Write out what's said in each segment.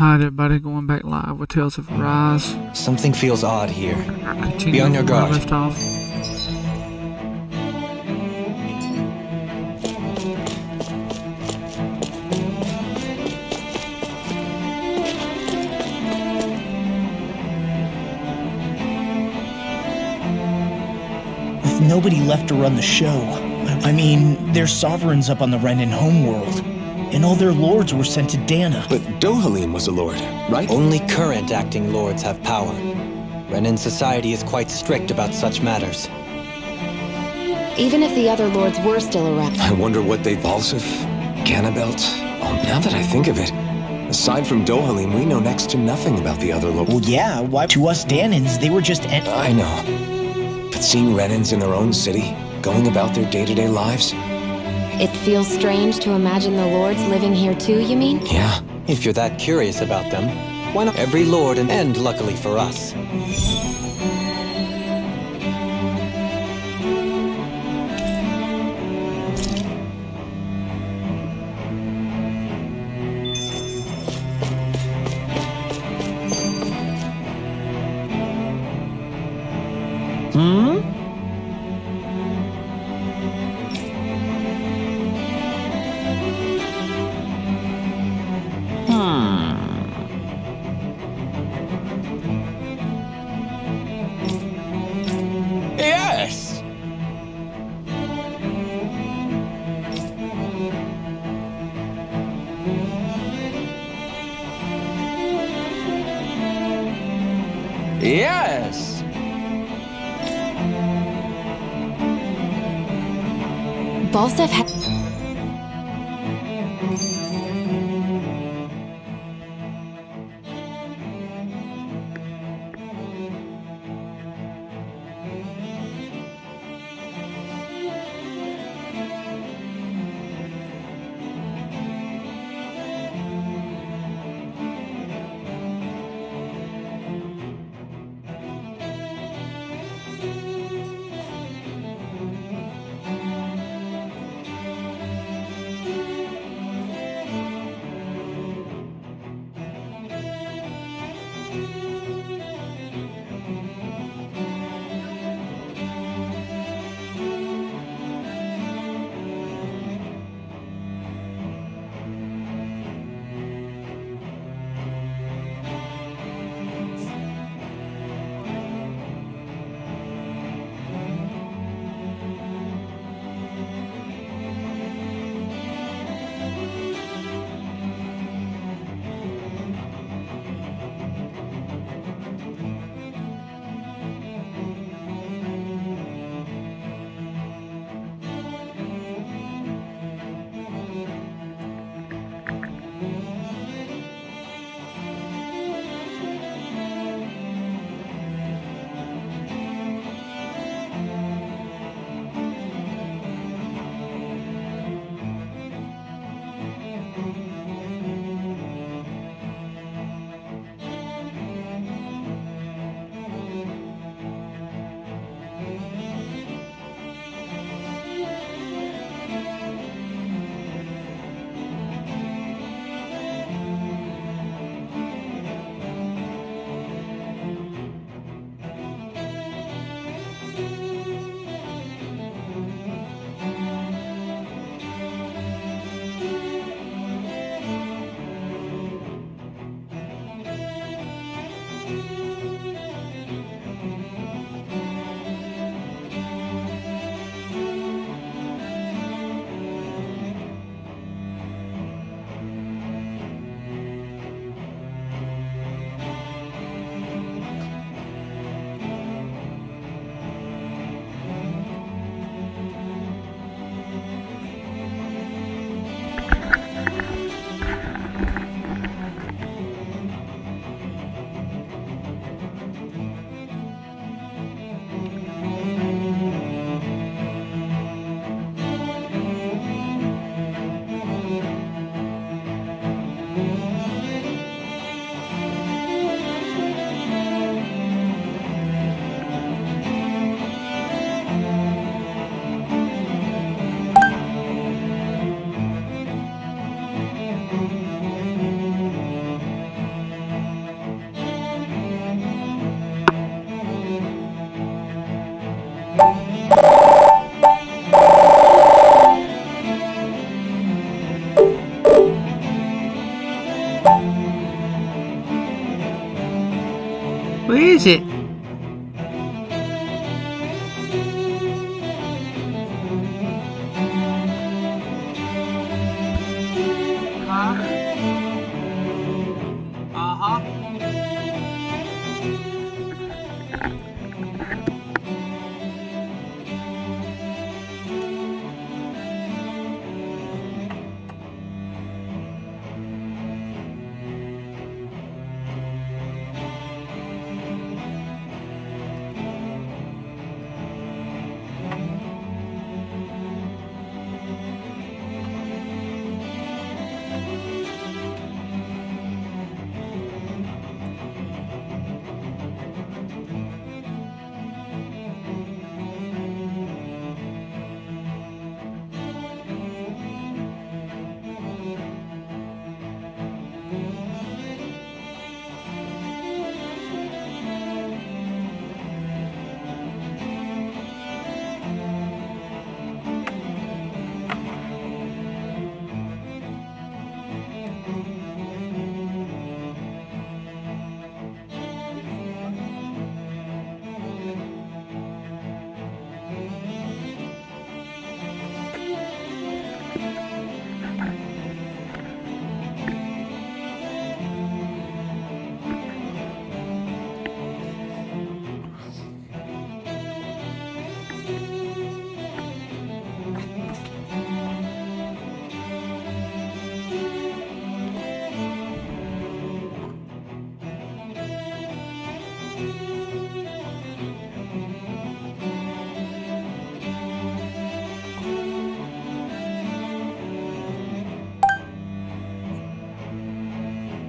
Hi everybody, going back live with Tales of Rise. Something feels odd here. Continue Be on your from where I guard. left off. With nobody left to run the show. I mean, their sovereigns up on the Renan homeworld. And all their lords were sent to Dana. But Dohalim was a lord, right? Only current acting lords have power. Renan society is quite strict about such matters. Even if the other lords were still around. I wonder what they... Valsif? Ganabelt? Oh, now that I think of it, aside from Dohalim, we know next to nothing about the other lords. Well, yeah, why? To us Danans, they were just... I know. But seeing Renans in their own city, going about their day-to-day lives... It feels strange to imagine the lords living here too, you mean? Yeah. If you're that curious about them, why not every lord and luckily for us. Yes! Yes! Balsef had... is it? Huh? Uh-huh.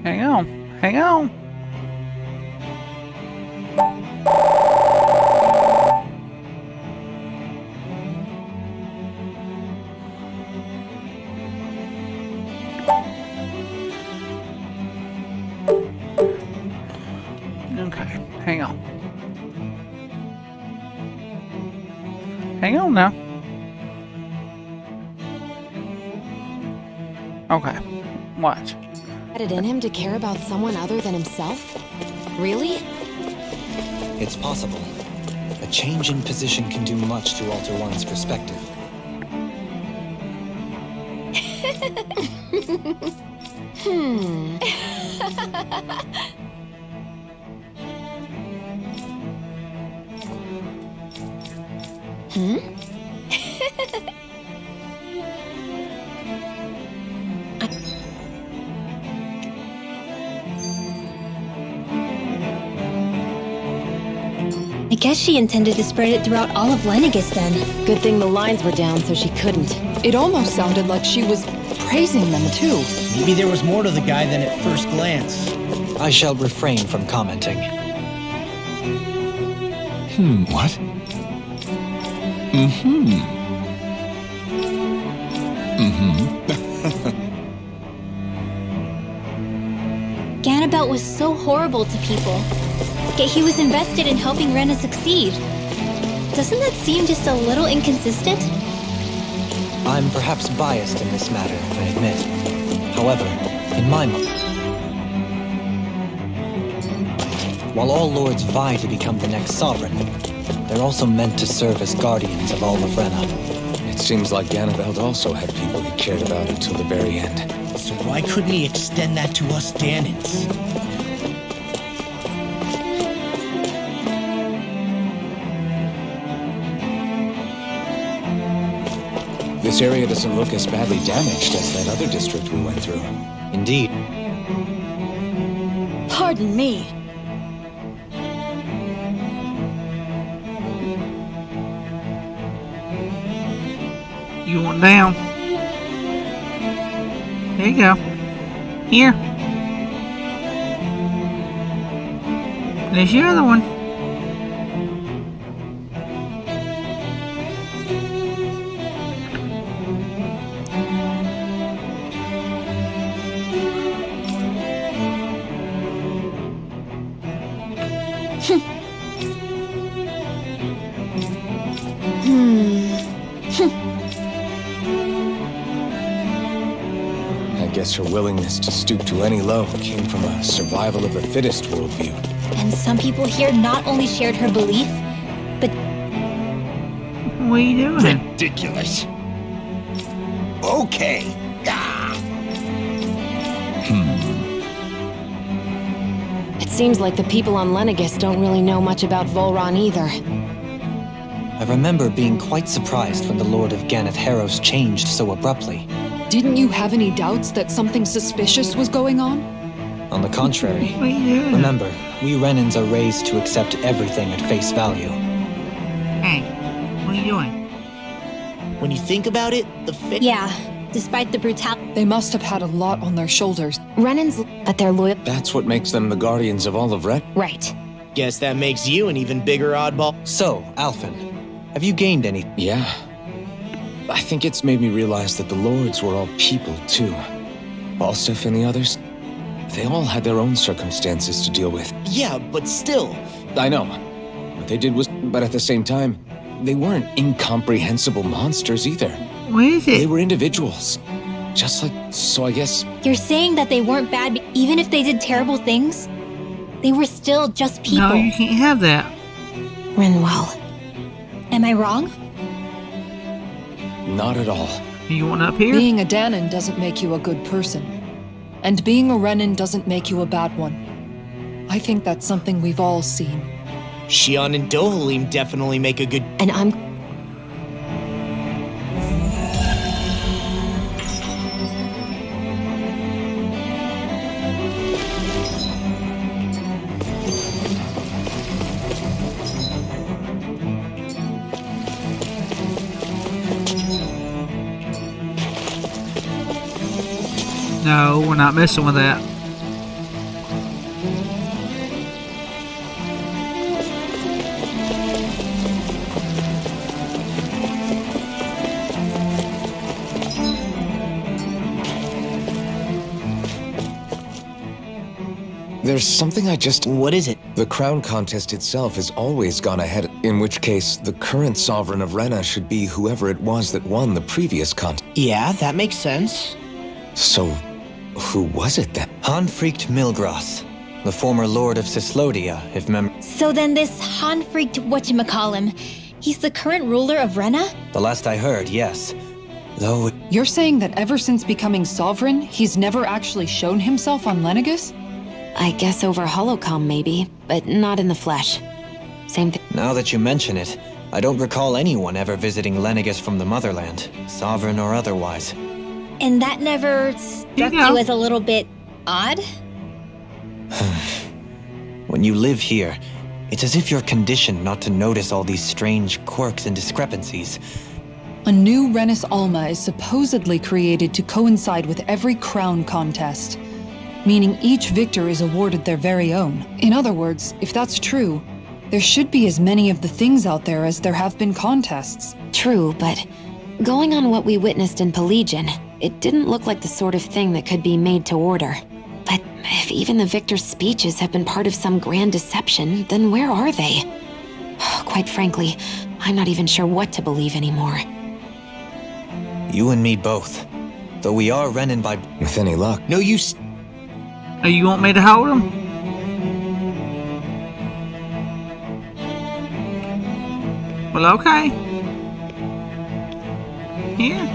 Hang on. Hang on. Okay, hang on. Hang on now. Okay, watch. Had it in him to care about someone other than himself? Really? It's possible. A change in position can do much to alter one's perspective. I guess she intended to spread it throughout all of Lenegus then. Good thing the lines were down so she couldn't. It almost sounded like she was praising them too. Maybe there was more to the guy than at first glance. I shall refrain from commenting. What? Mm-hmm. Ganabelt was so horrible to people, yet he was invested in helping Rena succeed. Doesn't that seem just a little inconsistent? I'm perhaps biased in this matter, I admit. However, in my mind, while all lords vie to become the next sovereign, they're also meant to serve as guardians of all of Rena. It seems like Ganabelt also had people he cared about until the very end. So why couldn't he extend that to us Danans? This area doesn't look as badly damaged as that other district we went through. Indeed. Pardon me. You want down? There you go. Here. There's your other one. guess her willingness to stoop to any low came from a survival of the fittest worldview. And some people here not only shared her belief, but What are you doing? Ridiculous. Okay. Ah. It seems like the people on Lenegis don't really know much about Volron either. I remember being quite surprised when the Lord of Ganeth Harrows changed so abruptly. Didn't you have any doubts that something suspicious was going on? On the contrary, What are you doing? remember, we Renans are raised to accept everything at face value. Hey, what are you doing? When you think about it, yeah, despite the brutality. They must have had a lot on their shoulders. Renans, but they're loyal. That's what makes them the guardians of all of Ren. Right. Guess that makes you an even bigger oddball. So, Alphen, have you gained any? Yeah. I think it's made me realize that the lords were all people, too. Balsif and the others, they all had their own circumstances to deal with. Yeah, but still. I know. What they did was, but at the same time, they weren't incomprehensible monsters either. What is They it? were individuals. Just like, so I guess, You're saying that they weren't bad, even if they did terrible things? They were still just people. No, you can't have that. Renwell. Am I wrong? not at all. You want up here? Being a Danon doesn't make you a good person. And being a Renan doesn't make you a bad one. I think that's something we've all seen. Shion and Dohalim definitely make a good... And I'm... No, we're not messing with that. There's something I just... What is it? The crown contest itself has always gone ahead, in which case the current sovereign of Rena should be whoever it was that won the previous contest. Yeah, that makes sense. So, who was it then? Hanfrikt Milgras, the former lord of Cislodia, if So then this Han-freaked whatchamacallem, he's the current ruler of Rena? The last I heard, yes. Though, You're saying that ever since becoming sovereign, he's never actually shown himself on Lenegis? I guess over holocom maybe, but not in the flesh. Same thing. now that you mention it, I don't recall anyone ever visiting Lenegis from the motherland, sovereign or otherwise. And that never struck Yeah. you as a little bit odd? When you live here, it's as if you're conditioned not to notice all these strange quirks and discrepancies. A new Renis Alma is supposedly created to coincide with every crown contest, meaning each victor is awarded their very own. In other words, if that's true, there should be as many of the things out there as there have been contests. True, but going on what we witnessed in Pelagian, it didn't look like the sort of thing that could be made to order. But if even the victor's speeches have been part of some grand deception, then where are they? Quite frankly, I'm not even sure what to believe anymore. You and me both. Though we are Renan by... With any luck. No, Oh, you want me to hold him? Well, okay. Here.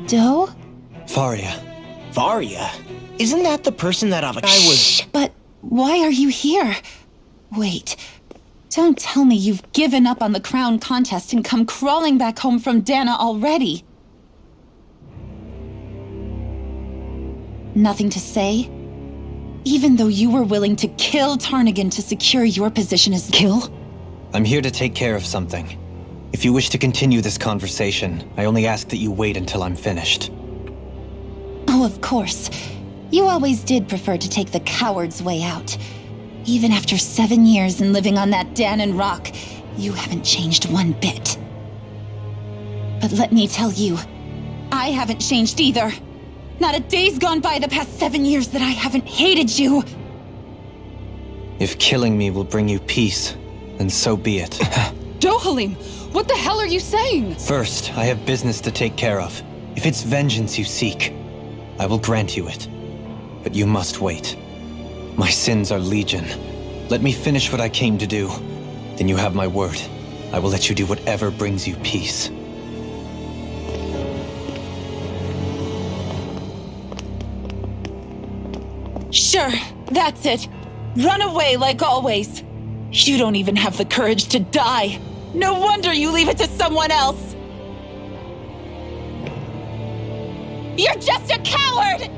Doe? Faria. Varia. Isn't that the person that I was... But why are you here? Wait. Don't tell me you've given up on the crown contest and come crawling back home from Dana already. Nothing to say? Even though you were willing to kill Tarnigan to secure your position as kill? I'm here to take care of something. If you wish to continue this conversation, I only ask that you wait until I'm finished. Oh, of course. You always did prefer to take the coward's way out. Even after 7 years and living on that Danon rock, you haven't changed one bit. But let me tell you, I haven't changed either. Not a day's gone by the past 7 years that I haven't hated you. If killing me will bring you peace, then so be it. Dohalim, what the hell are you saying? First, I have business to take care of. If it's vengeance you seek, I will grant you it. But you must wait. My sins are legion. Let me finish what I came to do. Then you have my word. I will let you do whatever brings you peace. Sure, that's it. Run away like always. You don't even have the courage to die. No wonder you leave it to someone else. You're just a coward!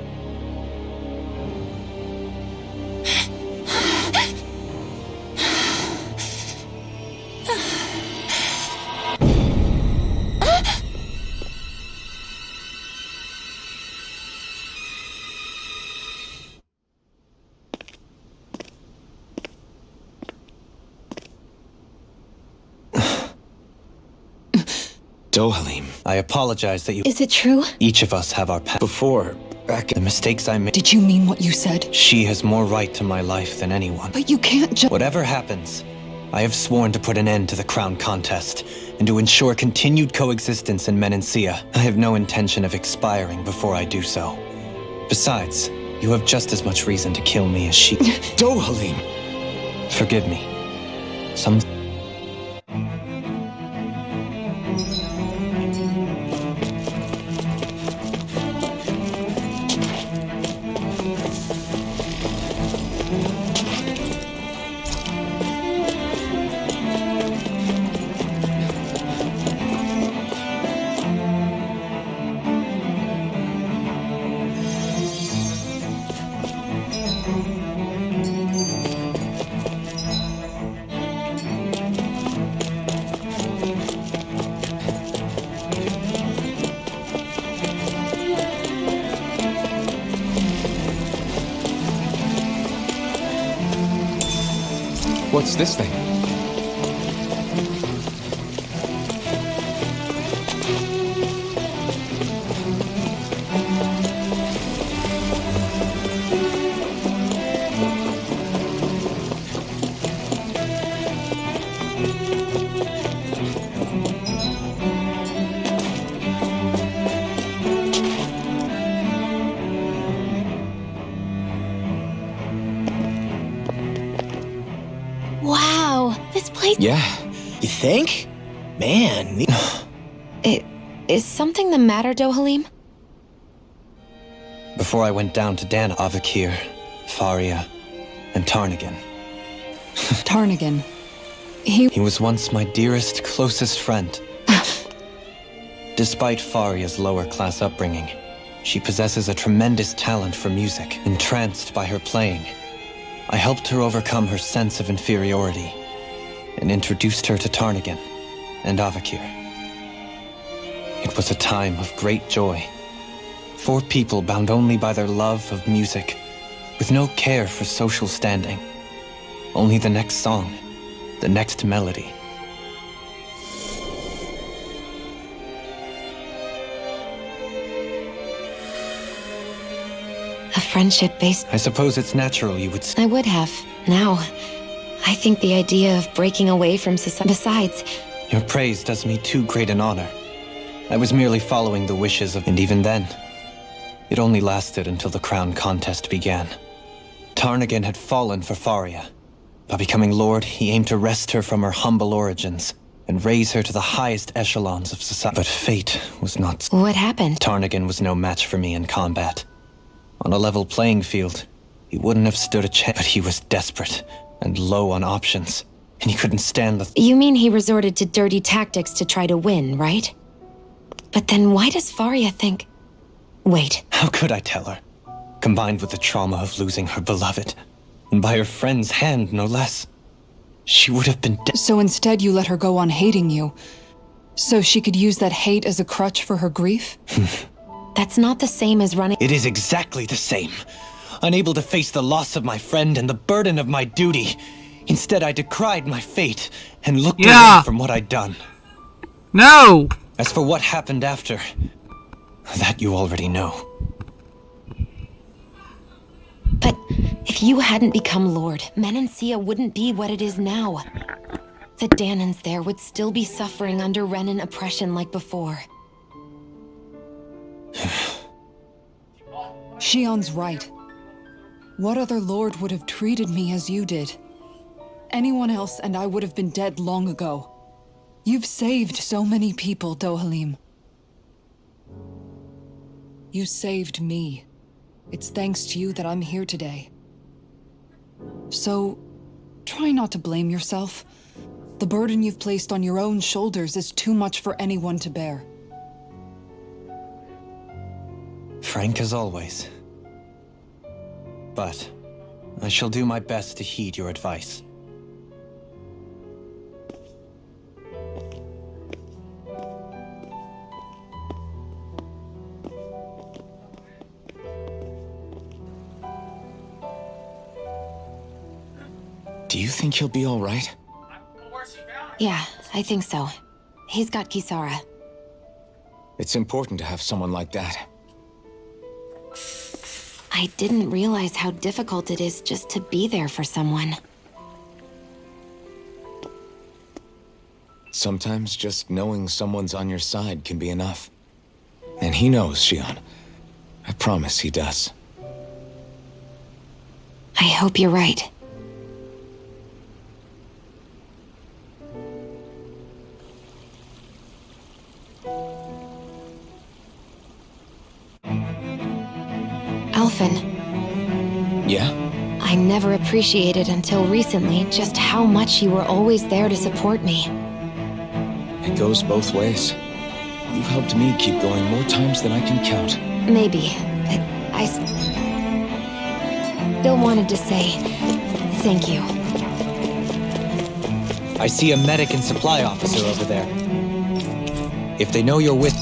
Dohalim. I apologize that you... Is it true? Each of us have our past. Before, back The mistakes I made. Did you mean what you said? She has more right to my life than anyone. But you can't just... Whatever happens, I have sworn to put an end to the crown contest and to ensure continued coexistence in Menancia. I have no intention of expiring before I do so. Besides, you have just as much reason to kill me as she. Dohalim! Forgive me. Some... What's this thing? Wow, this place... Yeah. You think? Man, Is something the matter, Dohalim? Before I went down to Dana, Avakir, Faria, and Tarnagan. Tarnagan. He was once my dearest, closest friend. Despite Faria's lower-class upbringing, she possesses a tremendous talent for music. Entranced by her playing, I helped her overcome her sense of inferiority and introduced her to Tarnagan and Avakir. It was a time of great joy. 4 people bound only by their love of music, with no care for social standing. Only the next song, the next melody. A friendship based... I suppose it's natural you would I would have. Now, I think the idea of breaking away from society... Besides, Your praise does me too great an honor. I was merely following the wishes of... And even then, it only lasted until the crown contest began. Tarnagan had fallen for Faria. By becoming Lord, he aimed to wrest her from her humble origins and raise her to the highest echelons of society. But fate was not... what happened? Tarnagan was no match for me in combat. On a level playing field, he wouldn't have stood a chance. But he was desperate and low on options, and he couldn't stand the... You mean he resorted to dirty tactics to try to win, right? But then why does Faria think... Wait, How could I tell her? Combined with the trauma of losing her beloved, and by her friend's hand, no less, she would have been dead. So instead you let her go on hating you, so she could use that hate as a crutch for her grief? that's not the same as running... It is exactly the same. Unable to face the loss of my friend and the burden of my duty, instead I decried my fate and looked away from what I'd done. No! As for what happened after, that you already know. But If you hadn't become Lord, Menancia wouldn't be what it is now. The Danans there would still be suffering under Renan oppression like before. Shion's right. What other lord would have treated me as you did? Anyone else and I would have been dead long ago. You've saved so many people, Dohalim. You saved me. It's thanks to you that I'm here today. So, try not to blame yourself. The burden you've placed on your own shoulders is too much for anyone to bear. Frank as always. But I shall do my best to heed your advice. Do you think he'll be all right? Yeah, I think so. He's got Kisara. It's important to have someone like that. I didn't realize how difficult it is just to be there for someone. Sometimes just knowing someone's on your side can be enough. And he knows, Shion. I promise he does. I hope you're right. Alphen. Yeah? I never appreciated until recently just how much you were always there to support me. It goes both ways. You've helped me keep going more times than I can count. Maybe, but I still wanted to say thank you. I see a medic and supply officer over there. If they know you're with...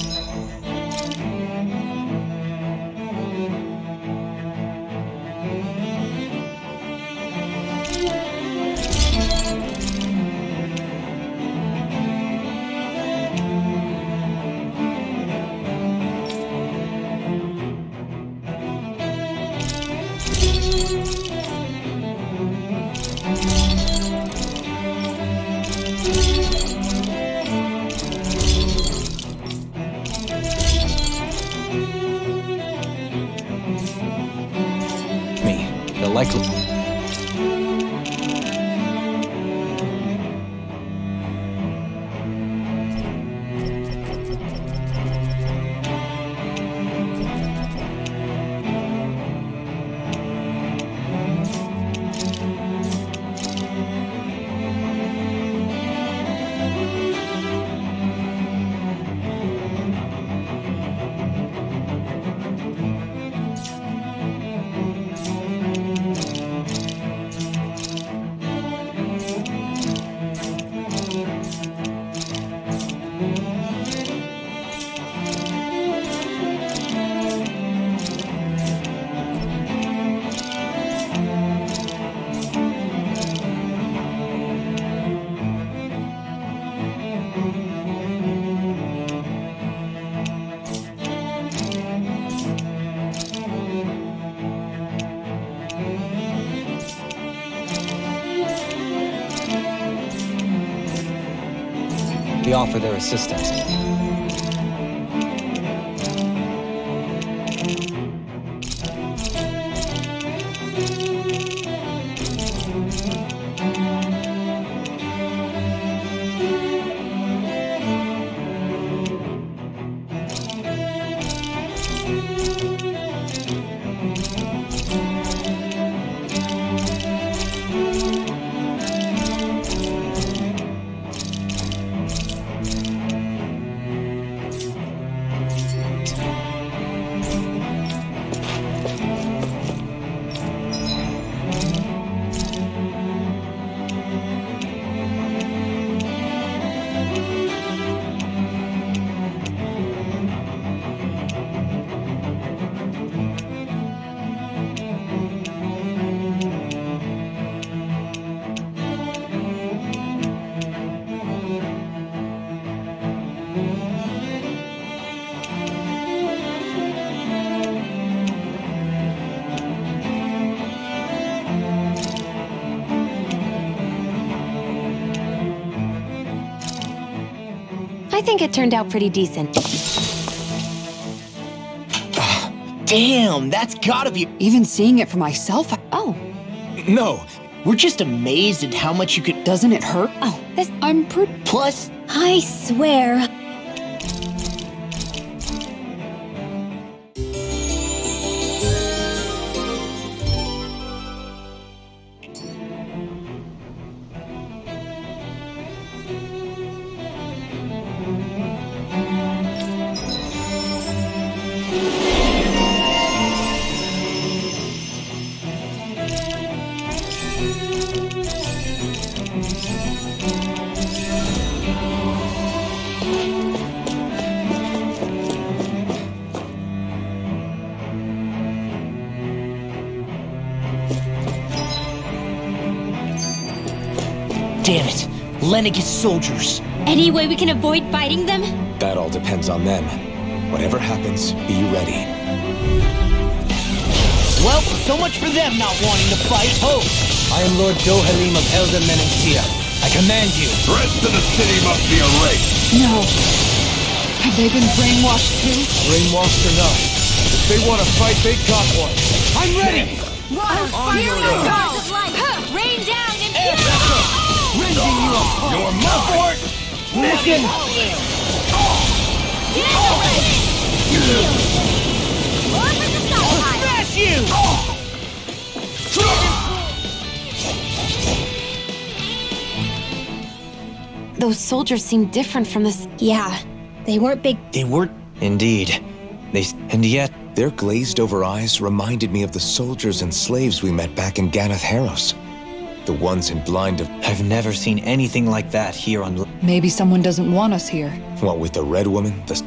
likely... We offer their assistance. I think it turned out pretty decent. Damn, that's gotta be... Even seeing it for myself, Oh, No, we're just amazed at how much you could... doesn't it hurt? oh, this... I'm pretty... Plus, I swear. damn it, Lenniget's soldiers. Any way we can avoid fighting them? That all depends on them. Whatever happens, be ready. Well, so much for them not wanting to fight. Host, I am Lord Dohalim of Elder Menentia. I command you. The rest of the city must be erased. No. Have they been brainwashed too? Brainwashed or not, if they want to fight, they got one. I'm ready! Here we go! Rain down and Rending you apart! You're mine! Listen! Smash you! Those soldiers seem different from this. Yeah, they weren't big. They were... Indeed. And yet, Their glazed-over eyes reminded me of the soldiers and slaves we met back in Ganath Harros. The ones in blind of... I've never seen anything like that here on... Maybe someone doesn't want us here. What with the red woman, the...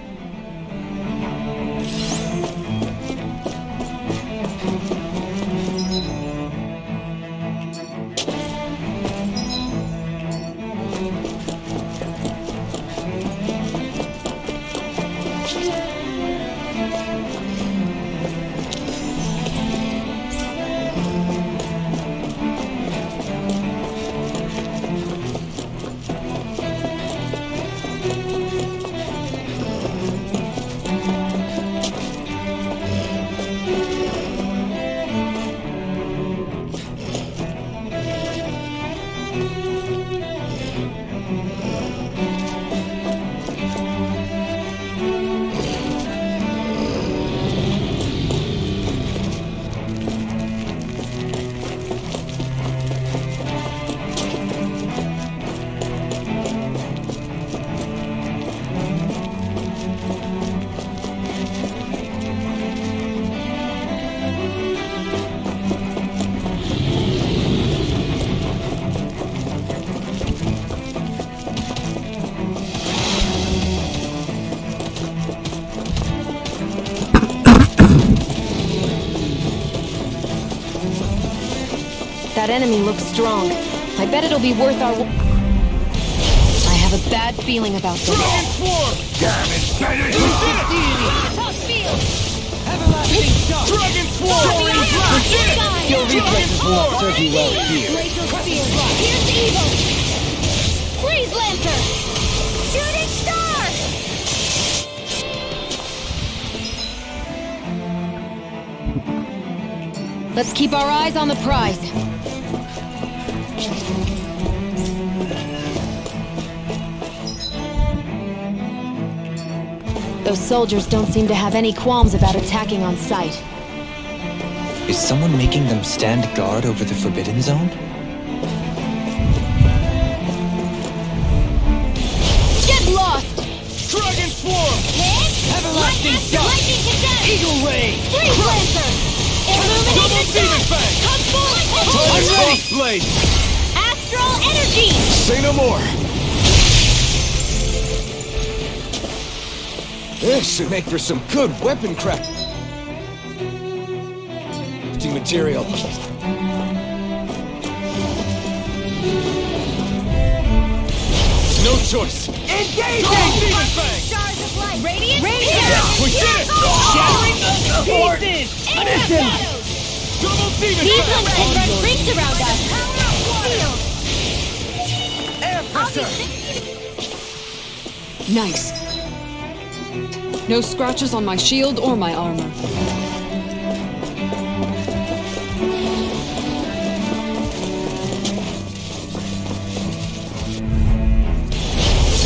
That enemy looks strong. I bet it'll be worth our... I have a bad feeling about this. Damn it, get it! Everlasting shock! Dragon Swarm! Skill reflexes will not serve you well here. Glacial spear! Here's evil! Freeze Lancer! Shooting star! Let's keep our eyes on the prize. Those soldiers don't seem to have any qualms about attacking on sight. is someone making them stand guard over the Forbidden Zone? Get lost! Dragon Swarm! Hit! Everlasting Shock! Eagle Ray! Freeze Lancer! Double Illuminating Demon Dot! Fang! Come full! I'm ready! Blade! Astral Energy! Say no more! This should make for some good weapon crafting material. No choice! Engage! Demon Fang! Stars of Light! Radiant! We did it! Shattering the pieces! Double Demon These Fang! ones can run rings around us! Shield! Air Pressure! Nice. No scratches on my shield or my armor.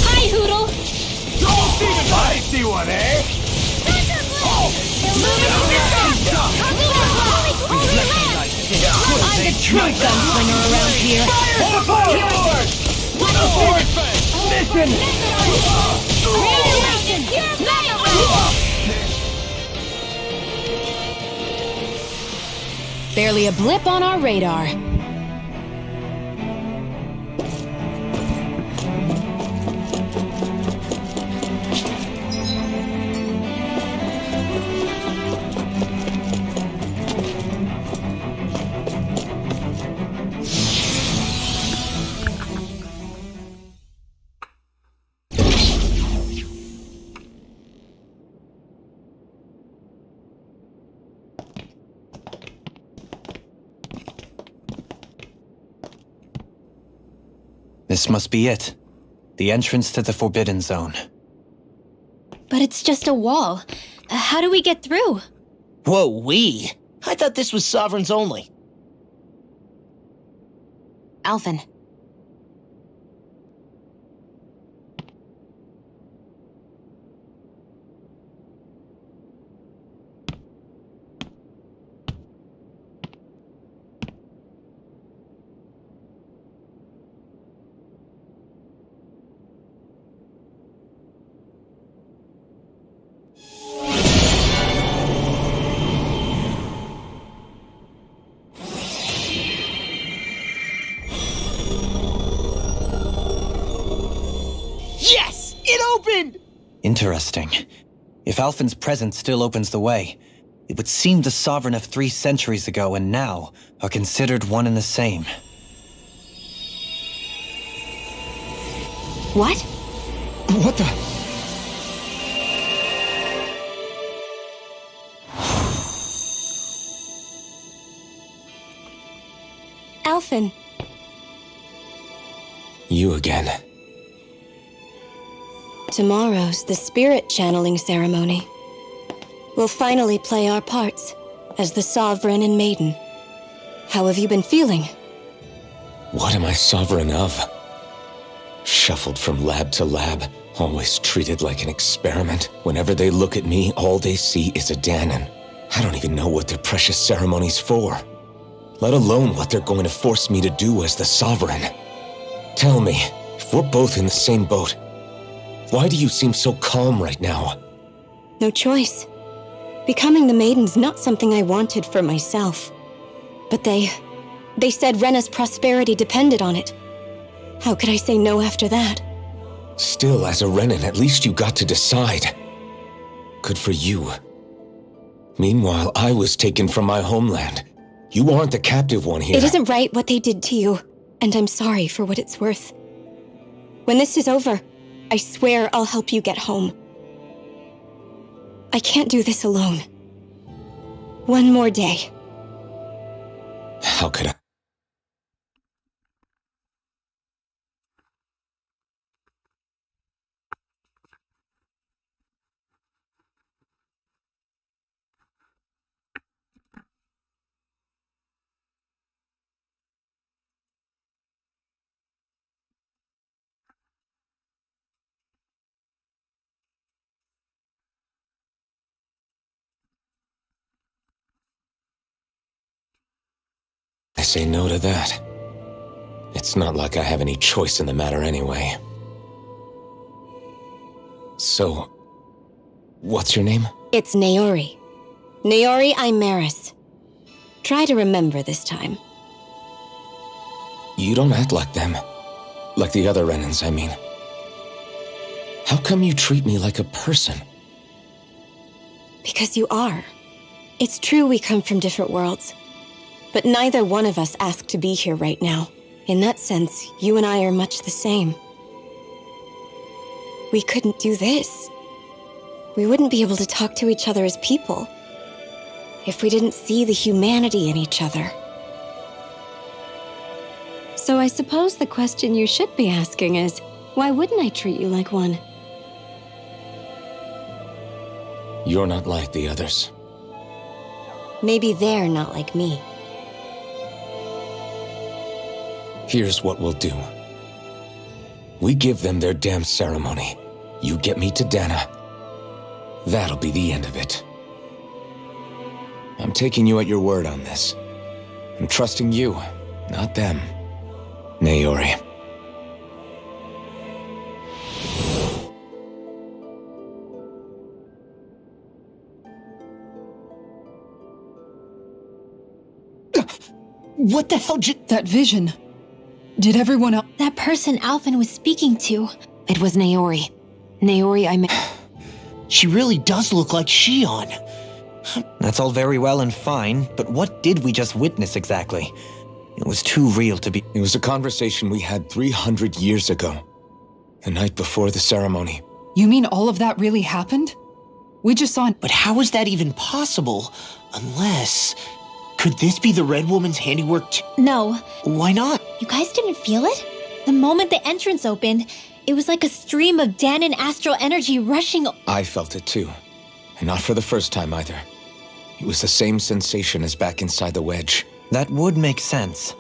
Hi, Hoodle! I see one, eh? I'm the true gunslinger around here. Barely a blip on our radar. This must be it. The entrance to the Forbidden Zone. But it's just a wall. How do we get through? Whoa, we? I thought this was Sovereigns only. Alphen. Yes! It opened! Interesting. If Alphen's presence still opens the way, it would seem the Sovereign of 3 centuries ago and now are considered one and the same. What? What the? Alphen. You again. Tomorrow's the spirit channeling ceremony. We'll finally play our parts as the Sovereign and Maiden. How have you been feeling? What am I sovereign of? Shuffled from lab to lab, always treated like an experiment. Whenever they look at me, all they see is a Danon. I don't even know what their precious ceremony's for, let alone what they're going to force me to do as the Sovereign. Tell me, if we're both in the same boat, why do you seem so calm right now? No choice. Becoming the Maiden's not something I wanted for myself. But they said Rena's prosperity depended on it. How could I say no after that? Still, as a Renan, at least you got to decide. Good for you. Meanwhile, I was taken from my homeland. You aren't the captive one here. It isn't right what they did to you, and I'm sorry for what it's worth. When this is over, I swear I'll help you get home. I can't do this alone. One more day. How could I? I say no to that. It's not like I have any choice in the matter anyway. So, what's your name? It's Naori. Naori Imaris. Try to remember this time. You don't act like them. Like the other Renans, I mean. How come you treat me like a person? Because you are. It's true we come from different worlds. But neither one of us asked to be here right now. In that sense, you and I are much the same. We couldn't do this. We wouldn't be able to talk to each other as people if we didn't see the humanity in each other. So I suppose the question you should be asking is, why wouldn't I treat you like one? You're not like the others. Maybe they're not like me. Here's what we'll do. We give them their damn ceremony. You get me to Dana. That'll be the end of it. I'm taking you at your word on this. I'm trusting you, not them. Naori. What the hell That vision. Did everyone else— That person Alphen was speaking to. It was Naori. Naori, She really does look like Shion. That's all very well and fine, but what did we just witness exactly? It was too real to be— It was a conversation we had 300 years ago. The night before the ceremony. You mean all of that really happened? We just saw— But how is that even possible? Unless... Could this be the Red Woman's handiwork No. Why not? You guys didn't feel it? The moment the entrance opened, it was like a stream of Danon astral energy rushing— I felt it too. And not for the first time either. It was the same sensation as back inside the wedge. That would make sense.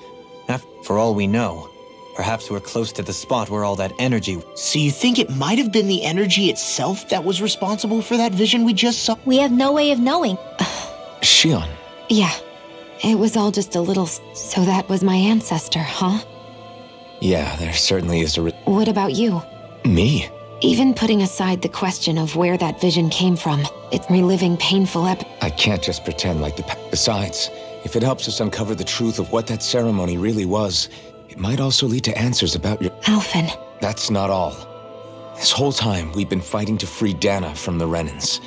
For all we know, perhaps we're close to the spot where all that energy— So you think it might have been the energy itself that was responsible for that vision we just saw? We have no way of knowing. Shion. Yeah. It was all just a little— So that was my ancestor, huh? Yeah, there certainly is a— What about you? Me? Even putting aside the question of where that vision came from, it's reliving painful I can't just pretend like Besides, if it helps us uncover the truth of what that ceremony really was, it might also lead to answers about your— Alphen. That's not all. This whole time, we've been fighting to free Dana from the Renans.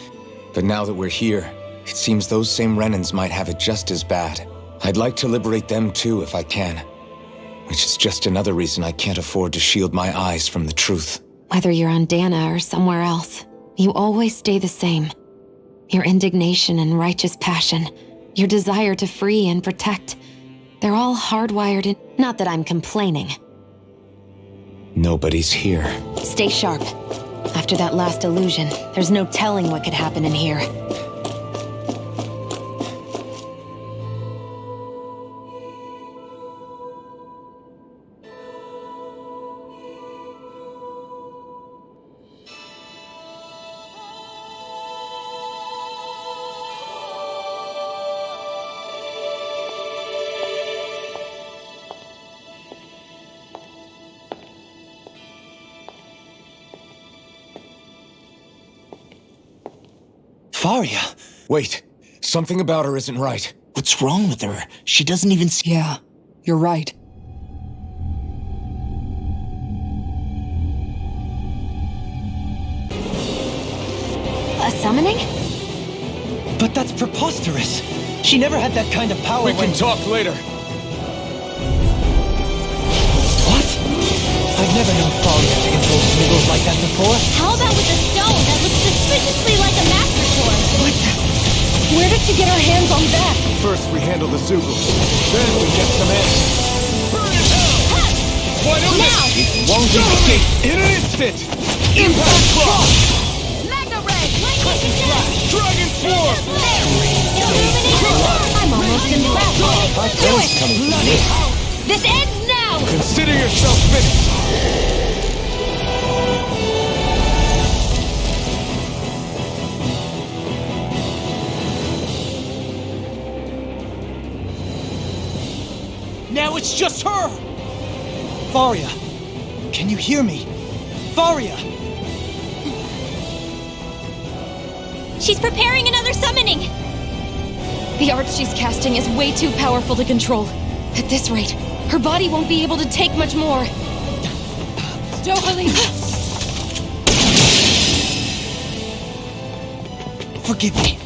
But now that we're here, it seems those same Renans might have it just as bad. I'd like to liberate them too if I can. Which is just another reason I can't afford to shield my eyes from the truth. Whether you're on Dana or somewhere else, you always stay the same. Your indignation and righteous passion, your desire to free and protect, they're all hardwired in— Not that I'm complaining. Nobody's here. Stay sharp. After that last illusion, there's no telling what could happen in here. Faria! Wait, something about her isn't right. What's wrong with her? She doesn't even see— Yeah, you're right. A summoning? But that's preposterous! She never had that kind of power We can talk later. What? I've never known Faria to control smiggles like that before. How about with a stone that looks suspiciously like a master sword? What the— Where did she get her hands on that? First we handle the Zugu, then we get some answers. Burn in hell! Why don't Now! it won't escape in an instant! Impact Cross! Mega Ray! Lightning Flash! Dragon Swarm! I'm almost impressed. Do it! Coming from me. This ends now! Consider yourself finished! Now it's just her! Faria! Can you hear me? Faria! She's preparing another summoning! The art she's casting is way too powerful to control. At this rate, her body won't be able to take much more. Dohalim! Forgive me.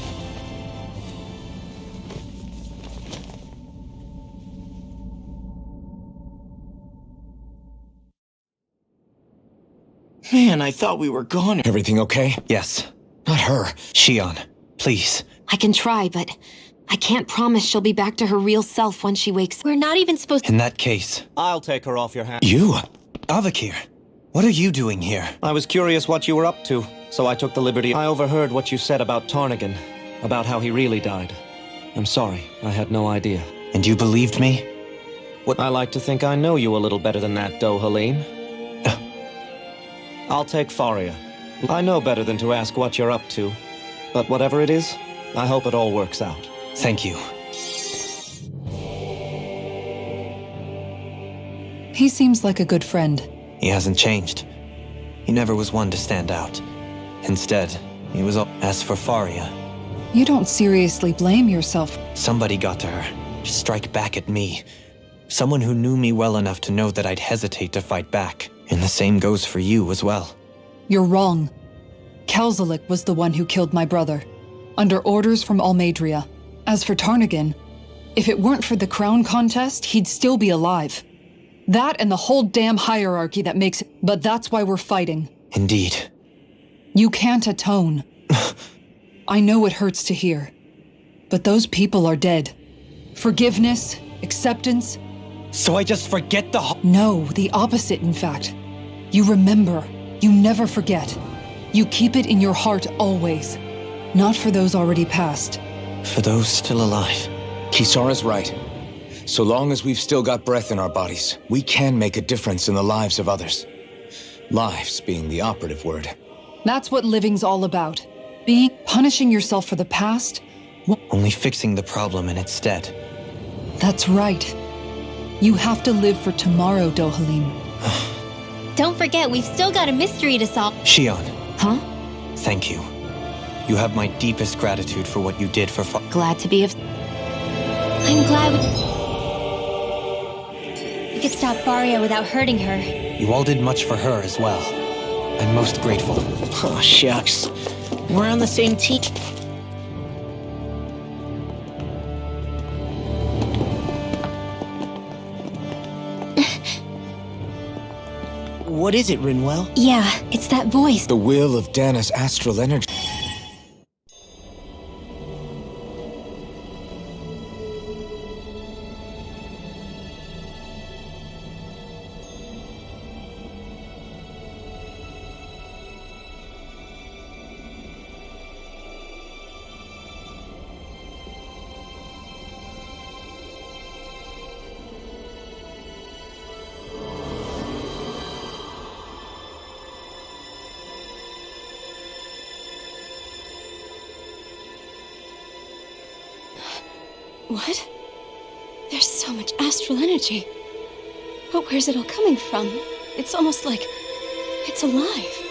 Man, I thought we were gone. Everything okay? Yes. Not her. Shion, please. I can try, but I can't promise she'll be back to her real self when she wakes. We're not even supposed to— In that case, I'll take her off your hands. You? Avakir, What are you doing here? I was curious what you were up to, so I took the liberty. I overheard what you said about Tarnigan, about how he really died. I'm sorry, I had no idea. And you believed me? What? I like to think I know you a little better than that, Dohalim. I'll take Faria. I know better than to ask what you're up to. But whatever it is, I hope it all works out. Thank you. He seems like a good friend. He hasn't changed. He never was one to stand out. Instead, he was all... As for Faria... You don't seriously blame yourself. Somebody got to her, to strike back at me. Someone who knew me well enough to know that I'd hesitate to fight back. And the same goes for you as well. You're wrong. Kelzelik was the one who killed my brother, under orders from Almadria. As for Tarnigan, if it weren't for the crown contest, he'd still be alive. That and the whole damn hierarchy that makes it. But that's why we're fighting. Indeed. You can't atone. I know it hurts to hear. But those people are dead. Forgiveness, acceptance... So I just forget the... No, the opposite, in fact. You remember. You never forget. You keep it in your heart always. Not for those already past. For those still alive. Kisara's right. So long as we've still got breath in our bodies, we can make a difference in the lives of others. Lives being the operative word. That's what living's all about. Punishing yourself for the past... Only fixing the problem in its stead. That's right. You have to live for tomorrow, Dohalim. Don't forget, we've still got a mystery to solve. Shion. Huh? Thank you. You have my deepest gratitude for what you did for Glad to be of... I'm glad we could stop Faria without hurting her. You all did much for her as well. I'm most grateful. Oh, shucks. We're on the same team. What is it, Rinwell? Yeah, it's that voice. The will of Dana's astral energy. What? There's so much astral energy. But where's it all coming from? It's almost like it's alive.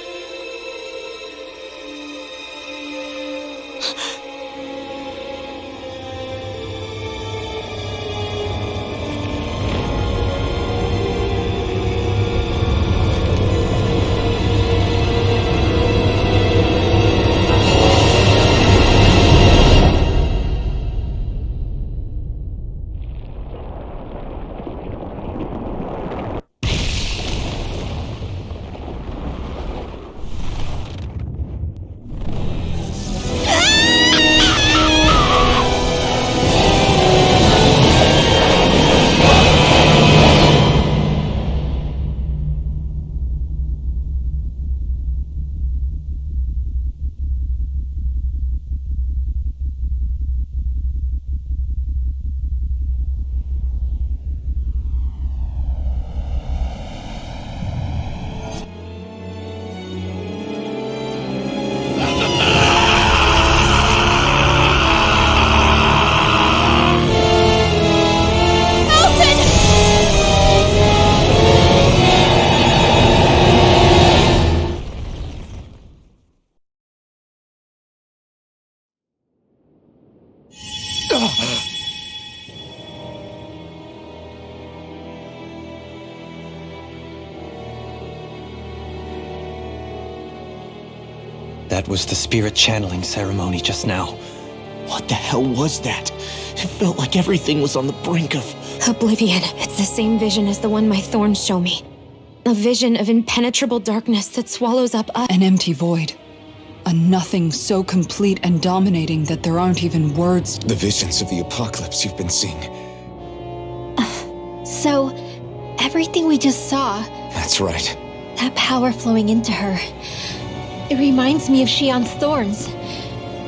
That was the spirit channeling ceremony just now. What the hell was that? It felt like everything was on the brink of... Oblivion. It's the same vision as the one my thorns show me. A vision of impenetrable darkness that swallows up us. An empty void. A nothing so complete and dominating that there aren't even words. The visions of the apocalypse you've been seeing. So, everything we just saw... That's right. That power flowing into her. It reminds me of Shion's thorns.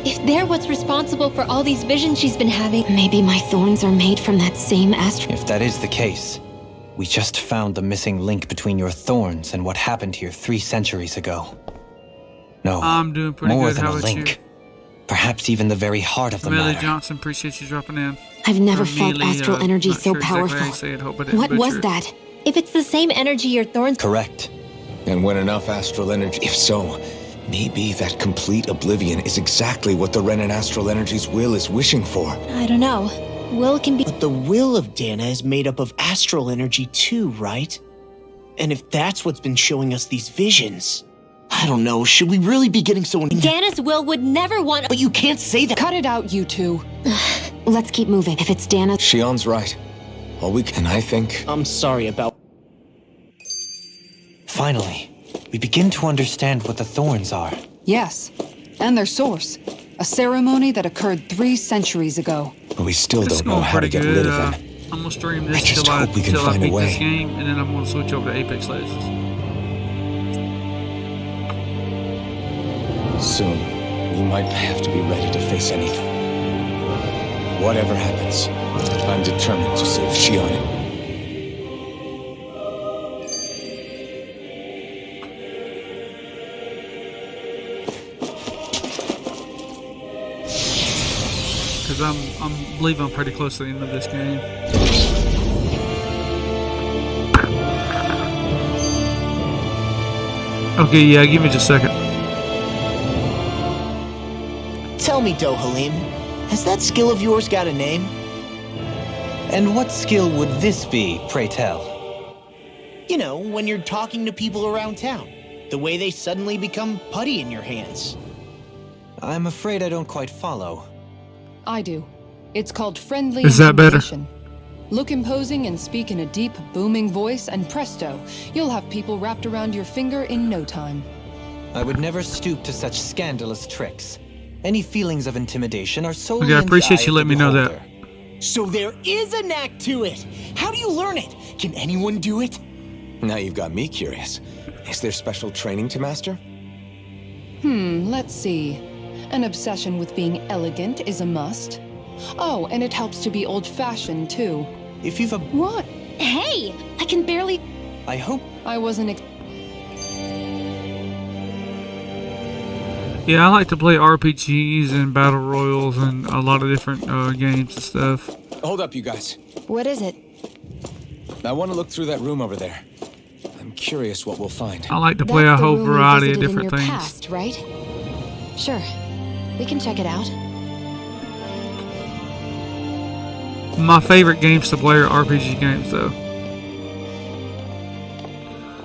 If they're what's responsible for all these visions she's been having... Maybe my thorns are made from that same astral... If that is the case, we just found the missing link between your thorns and what happened here 3 centuries ago. No, I'm doing pretty more good. than How a about link. you? Perhaps even the very heart of the Millie matter. Johnson, appreciate you dropping in. I've never Or felt Mealy, astral energy not so sure exactly how you powerful. say it, hope I didn't What butcher was it. that? If it's the same energy your thorns... Correct. And when enough astral energy... If so, maybe that complete oblivion is exactly what the Renin astral energy's will is wishing for. I don't know. Will can be... But the will of Dana is made up of astral energy too, right? And if that's what's been showing us these visions... I don't know, should we really be getting so... Dana's will would never want... But you can't say that... Cut it out, you two. Let's keep moving. If it's Dana... Shion's right. All we can, I think... I'm sorry about... Finally, we begin to understand what the thorns are. Yes, and their source. A ceremony that occurred 3 centuries ago. But we still It's don't know going how to pretty get good. rid of them. I'm gonna stream I this just till I hope we can till I find a beat way. this game, and then I'm gonna switch over to Apex Legends. Soon, we might have to be ready to face anything. Whatever happens, I'm determined to save Shion. Because I believe I'm pretty close to the end of this game. Okay, yeah, give me just a second. Tell me, Dohalim, has that skill of yours got a name? And what skill would this be, pray tell? You know, when you're talking to people around town. The way they suddenly become putty in your hands. I'm afraid I don't quite follow. I do. It's called friendly Is that better? intimidation. Look imposing and speak in a deep, booming voice, and presto, you'll have people wrapped around your finger in no time. I would never stoop to such scandalous tricks. Any feelings of intimidation are solely Okay, I in the appreciate eye you of letting the me know that. beholder. So there is a knack to it. How do you learn it? Can anyone do it? Now you've got me curious. Is there special training to master? Let's see. An obsession with being elegant is a must. Oh, and it helps to be old-fashioned, too. If you've a... What? Hey! I can barely... I hope... I wasn't Yeah, I like to play RPGs and battle royals and a lot of different games and stuff. Hold up, you guys. What is it? I want to look through that room over there. I'm curious what we'll find. I like to play a whole variety of different things. Past, right? Sure. We can check it out. My favorite games to play are RPG games, though.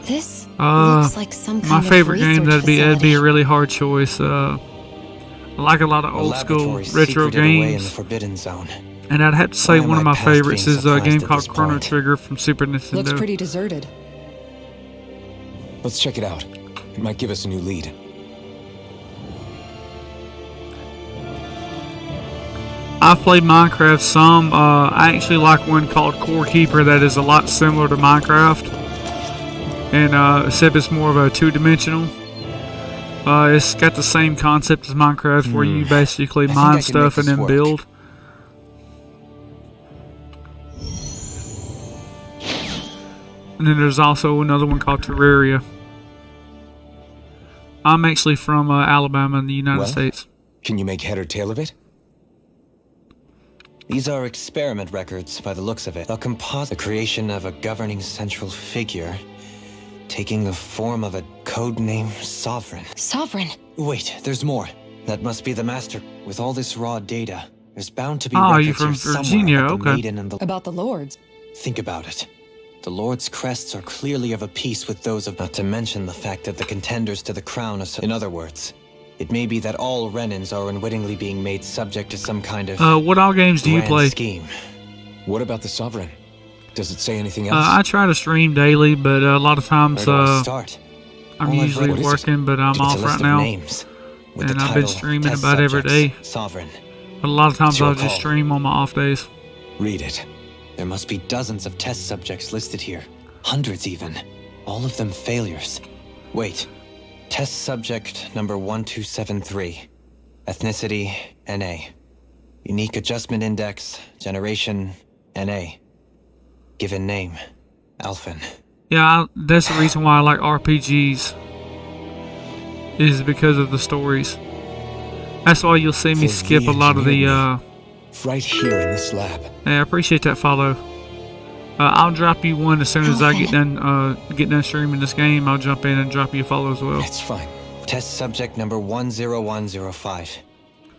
This looks like some kind my of favorite game research that'd be a facility. really hard choice. I like a lot of A old school laboratory retro secreted away in the games, Forbidden Zone. and I'd have to say Why am one of I my past favorites being is a game surprised at called this Chrono point? Trigger from Super Nintendo. Looks pretty deserted. Let's check it out. It might give us a new lead. I've played Minecraft some. I actually like one called Core Keeper that is a lot similar to Minecraft, and except it's more of a two-dimensional. It's got the same concept as Minecraft, where you basically I think I mine can stuff make and this then work. build. And then there's also another one called Terraria. I'm actually from Alabama in the United Well? States. Can you make head or tail of it? These are experiment records by the looks of it. A composite creation of a governing central figure, taking the form of a codename Sovereign. Sovereign. Wait, there's more. That must be the master. With all this raw data, there's bound to be Oh, you're records from here somewhere Virginia, about the okay. maiden and the... About the lords. Think about it. The Lord's crests are clearly of a piece with those of... Not to mention the fact that the contenders to the crown are... In other words, it may be that all Renins are unwittingly being made subject to some kind of... What all games do you grand play? scheme. What about the Sovereign? Does it say anything else? I try to stream daily, but a lot of times Where do I start? I'm All I've usually read- working, but I'm It's a off list right of now. names, with And the I've been title, streaming Test about every day. Subjects, Sovereign. But a lot of times It's your I'll just call. stream on my off days. Read it. There must be dozens of test subjects listed here. Hundreds even. All of them failures. Wait. Test subject number 1273. Ethnicity, NA. Unique adjustment index, generation, NA. Given name, Alphen. Yeah, that's the reason why I like RPGs. Is because of the stories. That's why you'll see me skip a lot of the, right here in this lab. Yeah, I appreciate that follow. I'll drop you one as soon as I get done streaming this game. I'll jump in and drop you a follow as well. It's fine. Test subject number 10105.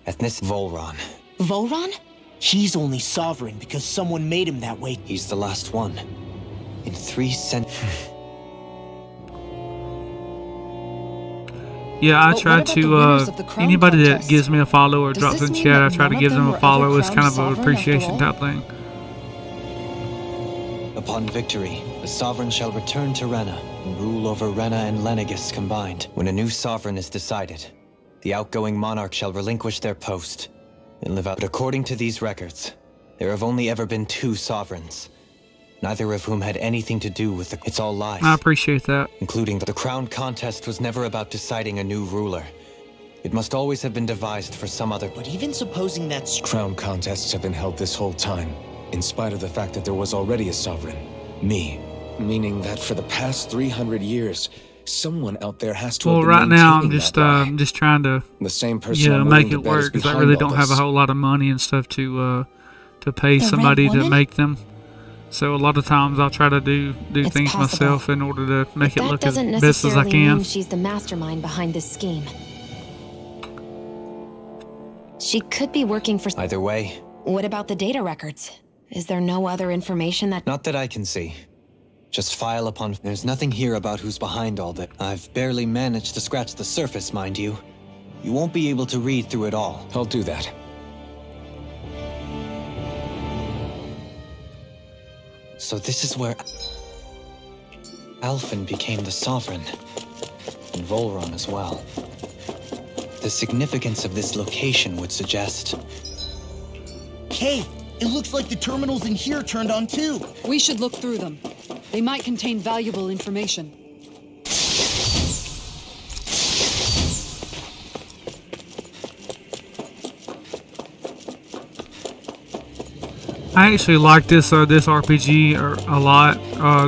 Ethnicity, Volron. Volron? He's only sovereign because someone made him that way. He's the last one. In 3 centuries. Yeah, I But try what about the to, winners of the crown anybody that contest? gives me a follow or Does drops this in mean chat, I that try none to of give them them were a follow. ever It's kind of crowned an sovereign appreciation after all? type thing. Upon victory, the sovereign shall return to Rena and rule over Rena and Lenegus combined. When a new sovereign is decided, the outgoing monarch shall relinquish their post and live out. But according to these records, there have only ever been 2 sovereigns, neither of whom had anything to do with the... It's all lies. I appreciate that. Including the crown contest was never about deciding a new ruler. It must always have been devised for some other... But even supposing that's Crown contests have been held this whole time, in spite of the fact that there was already a sovereign. Me. Meaning that for the past 300 years, someone out there has to Well, have been right now I'm maintaining just that lie. just trying to The same person I'm make willing to it bet is work because I behind really all don't have a this. whole lot of money and stuff to pay The somebody Red to Woman? make them. So a lot of times I'll try to do It's things possible. myself in order to make it That look as doesn't best as I necessarily can. mean she's the mastermind behind this scheme. She could be working for... Either way, What about the data records? Is there no other information that... not that I can see. Just file upon... There's nothing here about who's behind all that. I've barely managed to scratch the surface, mind you. You won't be able to read through it all. I'll do that. So this is where... Alphen became the sovereign. And Volron as well. The significance of this location would suggest... Hey, it looks like the terminals in here turned on too. We should look through them. They might contain valuable information. I actually like this RPG a lot.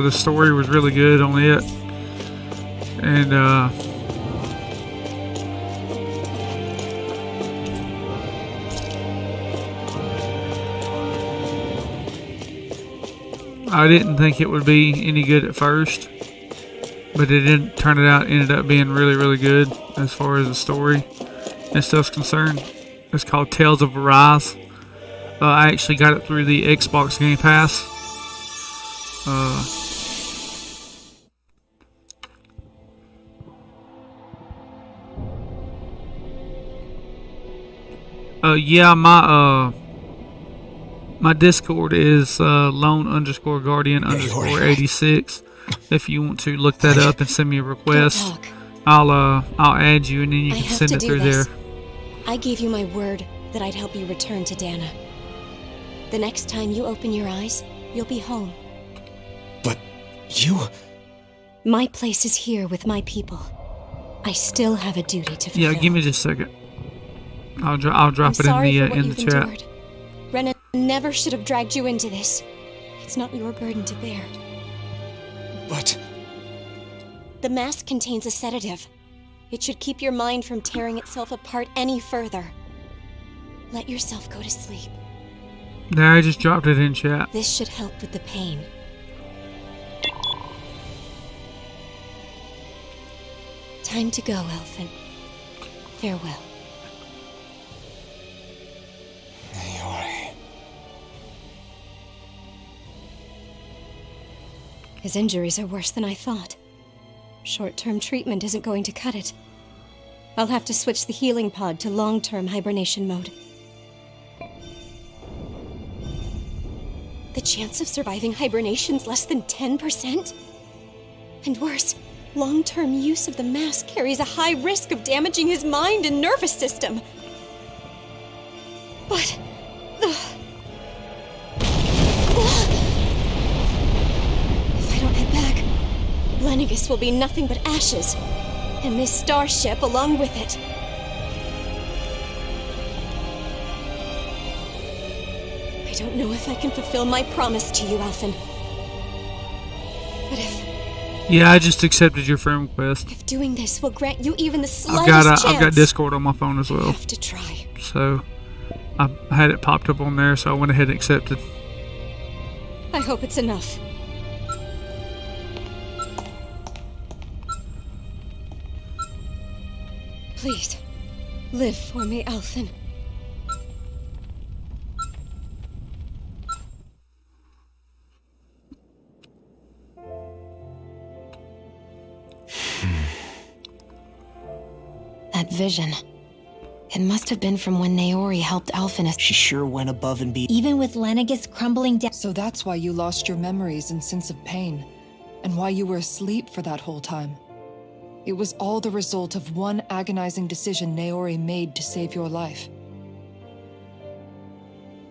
The story was really good on it, and I didn't think it would be any good at first, but it didn't turn it out. Ended up being really, really good as far as the story and stuff's concerned. It's called Tales of Arise. I actually got it through the Xbox Game Pass. Yeah, my Discord is lone_guardian_86. If you want to look that up and send me a request, I'll add you and then you I can have send to it do through this. there. I gave you my word that I'd help you return to Dana. The next time you open your eyes, you'll be home. But you... My place is here with my people. I still have a duty to fulfill. Yeah, give me just a second. I'll drop I'm it sorry for what in the you've chat. endured. Rena never should have dragged you into this. It's not your burden to bear. But... The mask contains a sedative. It should keep your mind from tearing itself apart any further. Let yourself go to sleep. There, I just dropped it in chat. This should help with the pain. Time to go, Elfin. Farewell. His injuries are worse than I thought. Short-term treatment isn't going to cut it. I'll have to switch the healing pod to long-term hibernation mode. The chance of surviving hibernation's less than 10%? And worse, long-term use of the mask carries a high risk of damaging his mind and nervous system. But... If I don't head back, Lennigus will be nothing but ashes, and this starship along with it. I don't know if I can fulfill my promise to you, Alphen. But Yeah, I just accepted your friend request. if doing this will grant you even the slightest chance, I've got Discord on my phone as I well. have to try. So I had it popped up on there, so I went ahead and accepted. I hope it's enough. Please, live for me, Alphen. That vision. It must have been from when Naori helped Alphen. She sure went above and beyond. Even with Lennigus crumbling down. So that's why you lost your memories and sense of pain, and why you were asleep for that whole time. It was all the result of one agonizing decision Naori made to save your life.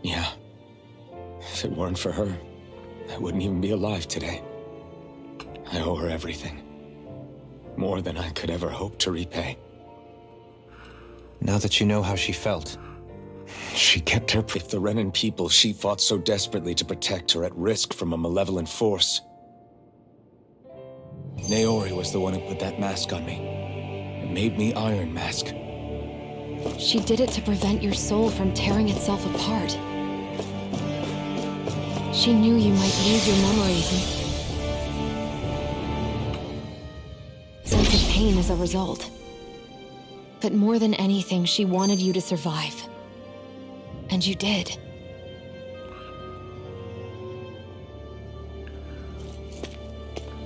Yeah. If it weren't for her, I wouldn't even be alive today. I owe her everything. More than I could ever hope to repay. Now that you know how she felt, She kept her... If the Renan people she fought so desperately to protect are at risk from a malevolent force, Naori was the one who put that mask on me. It made me Iron Mask. She did it to prevent your soul from tearing itself apart. She knew you might lose your memories and sense of pain as a result. But more than anything, she wanted you to survive. And you did.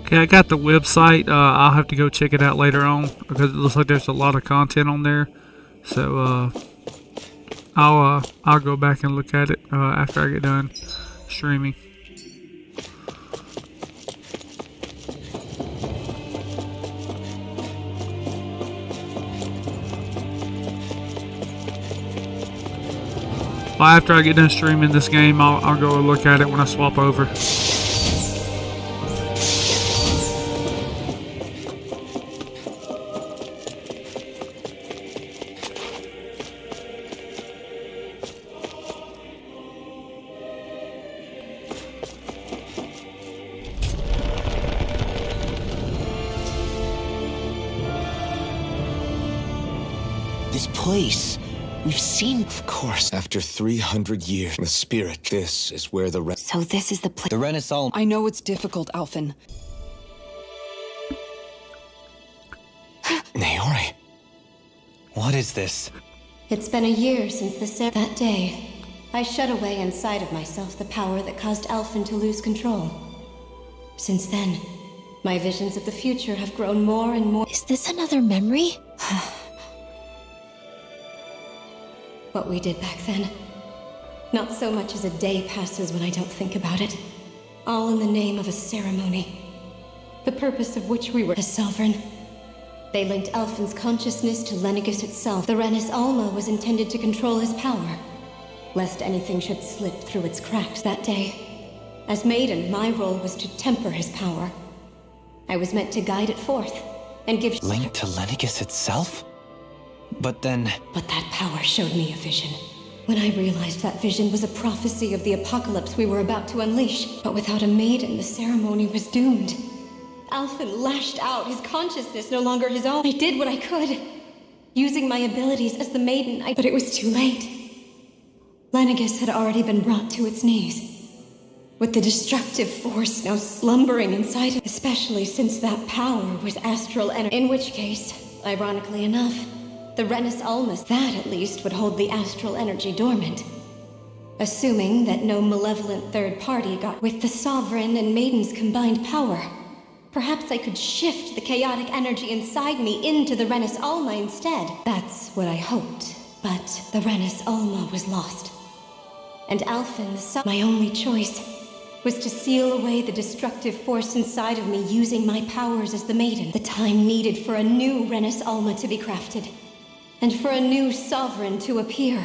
Okay, I got the website. I'll have to go check it out later on because it looks like there's a lot of content on there. So I'll go back and look at it after I get done streaming. Well, after I get done streaming this game, I'll go and look at it when I swap over. This place. We've seen, of course. After 300 years, the spirit, this is where the So this is the place. the Renaissance. I know it's difficult, Alphen. Naori, what is this? It's been a year since that day. I shut away inside of myself the power that caused Alphen to lose control. Since then, my visions of the future have grown more and more. Is this another memory? What we did back then. Not so much as a day passes when I don't think about it. All in the name of a ceremony. The purpose of which we were the Sovereign. They linked Alphen's consciousness to Lennigus itself. The Renis Alma was intended to control his power, lest anything should slip through its cracks that day. As Maiden, my role was to temper his power. I was meant to guide it forth, and give... Linked to Lennigus itself? But then... But that power showed me a vision. When I realized that vision was a prophecy of the apocalypse we were about to unleash. But without a maiden, the ceremony was doomed. Alphen lashed out, his consciousness no longer his own. I did what I could, using my abilities as the maiden, but it was too late. Lennigus had already been brought to its knees, with the destructive force now slumbering inside him, especially since that power was astral energy. In which case, ironically enough, the Renis Almas, that at least, would hold the astral energy dormant. Assuming that no malevolent third party got with the Sovereign and Maiden's combined power. Perhaps I could shift the chaotic energy inside me into the Renis Alma instead. That's what I hoped, but the Renis Alma was lost. And Alphen, my only choice, was to seal away the destructive force inside of me using my powers as the Maiden. The time needed for a new Renis Alma to be crafted. And for a new sovereign to appear.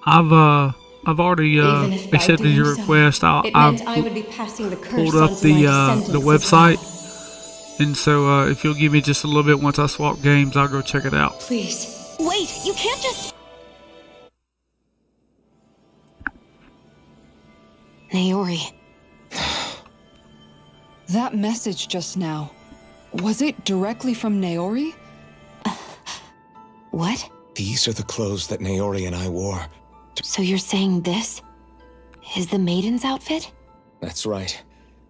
I've I've already Even if by accepted your doing so, request. it meant I would be passing the curse pulled up onto my the descendants website, as well. and so if you'll give me just a little bit once I swap games, I'll go check it out. Please. Wait, you can't just. Naori. That message just now, was it directly from Naori? What? These are the clothes that Naori and I wore. So you're saying this is the maiden's outfit? That's right.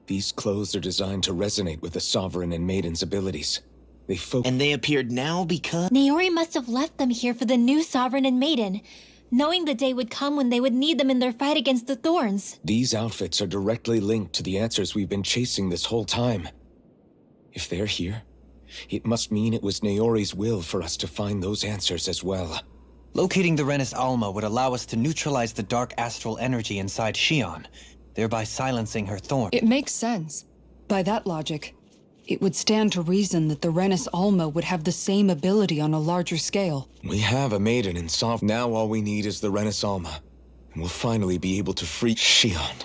These clothes are designed to resonate with the Sovereign and Maiden's abilities. And they appeared now because... Naori must have left them here for the new Sovereign and Maiden, knowing the day would come when they would need them in their fight against the Thorns. These outfits are directly linked to the answers we've been chasing this whole time. If they're here, it must mean it was Naori's will for us to find those answers as well. Locating the Renis Alma would allow us to neutralize the dark astral energy inside Shion, thereby silencing her thorn. It makes sense. By that logic, it would stand to reason that the Renis Alma would have the same ability on a larger scale. We have a maiden in Sov. Now all we need is the Renis Alma, and we'll finally be able to free Shion.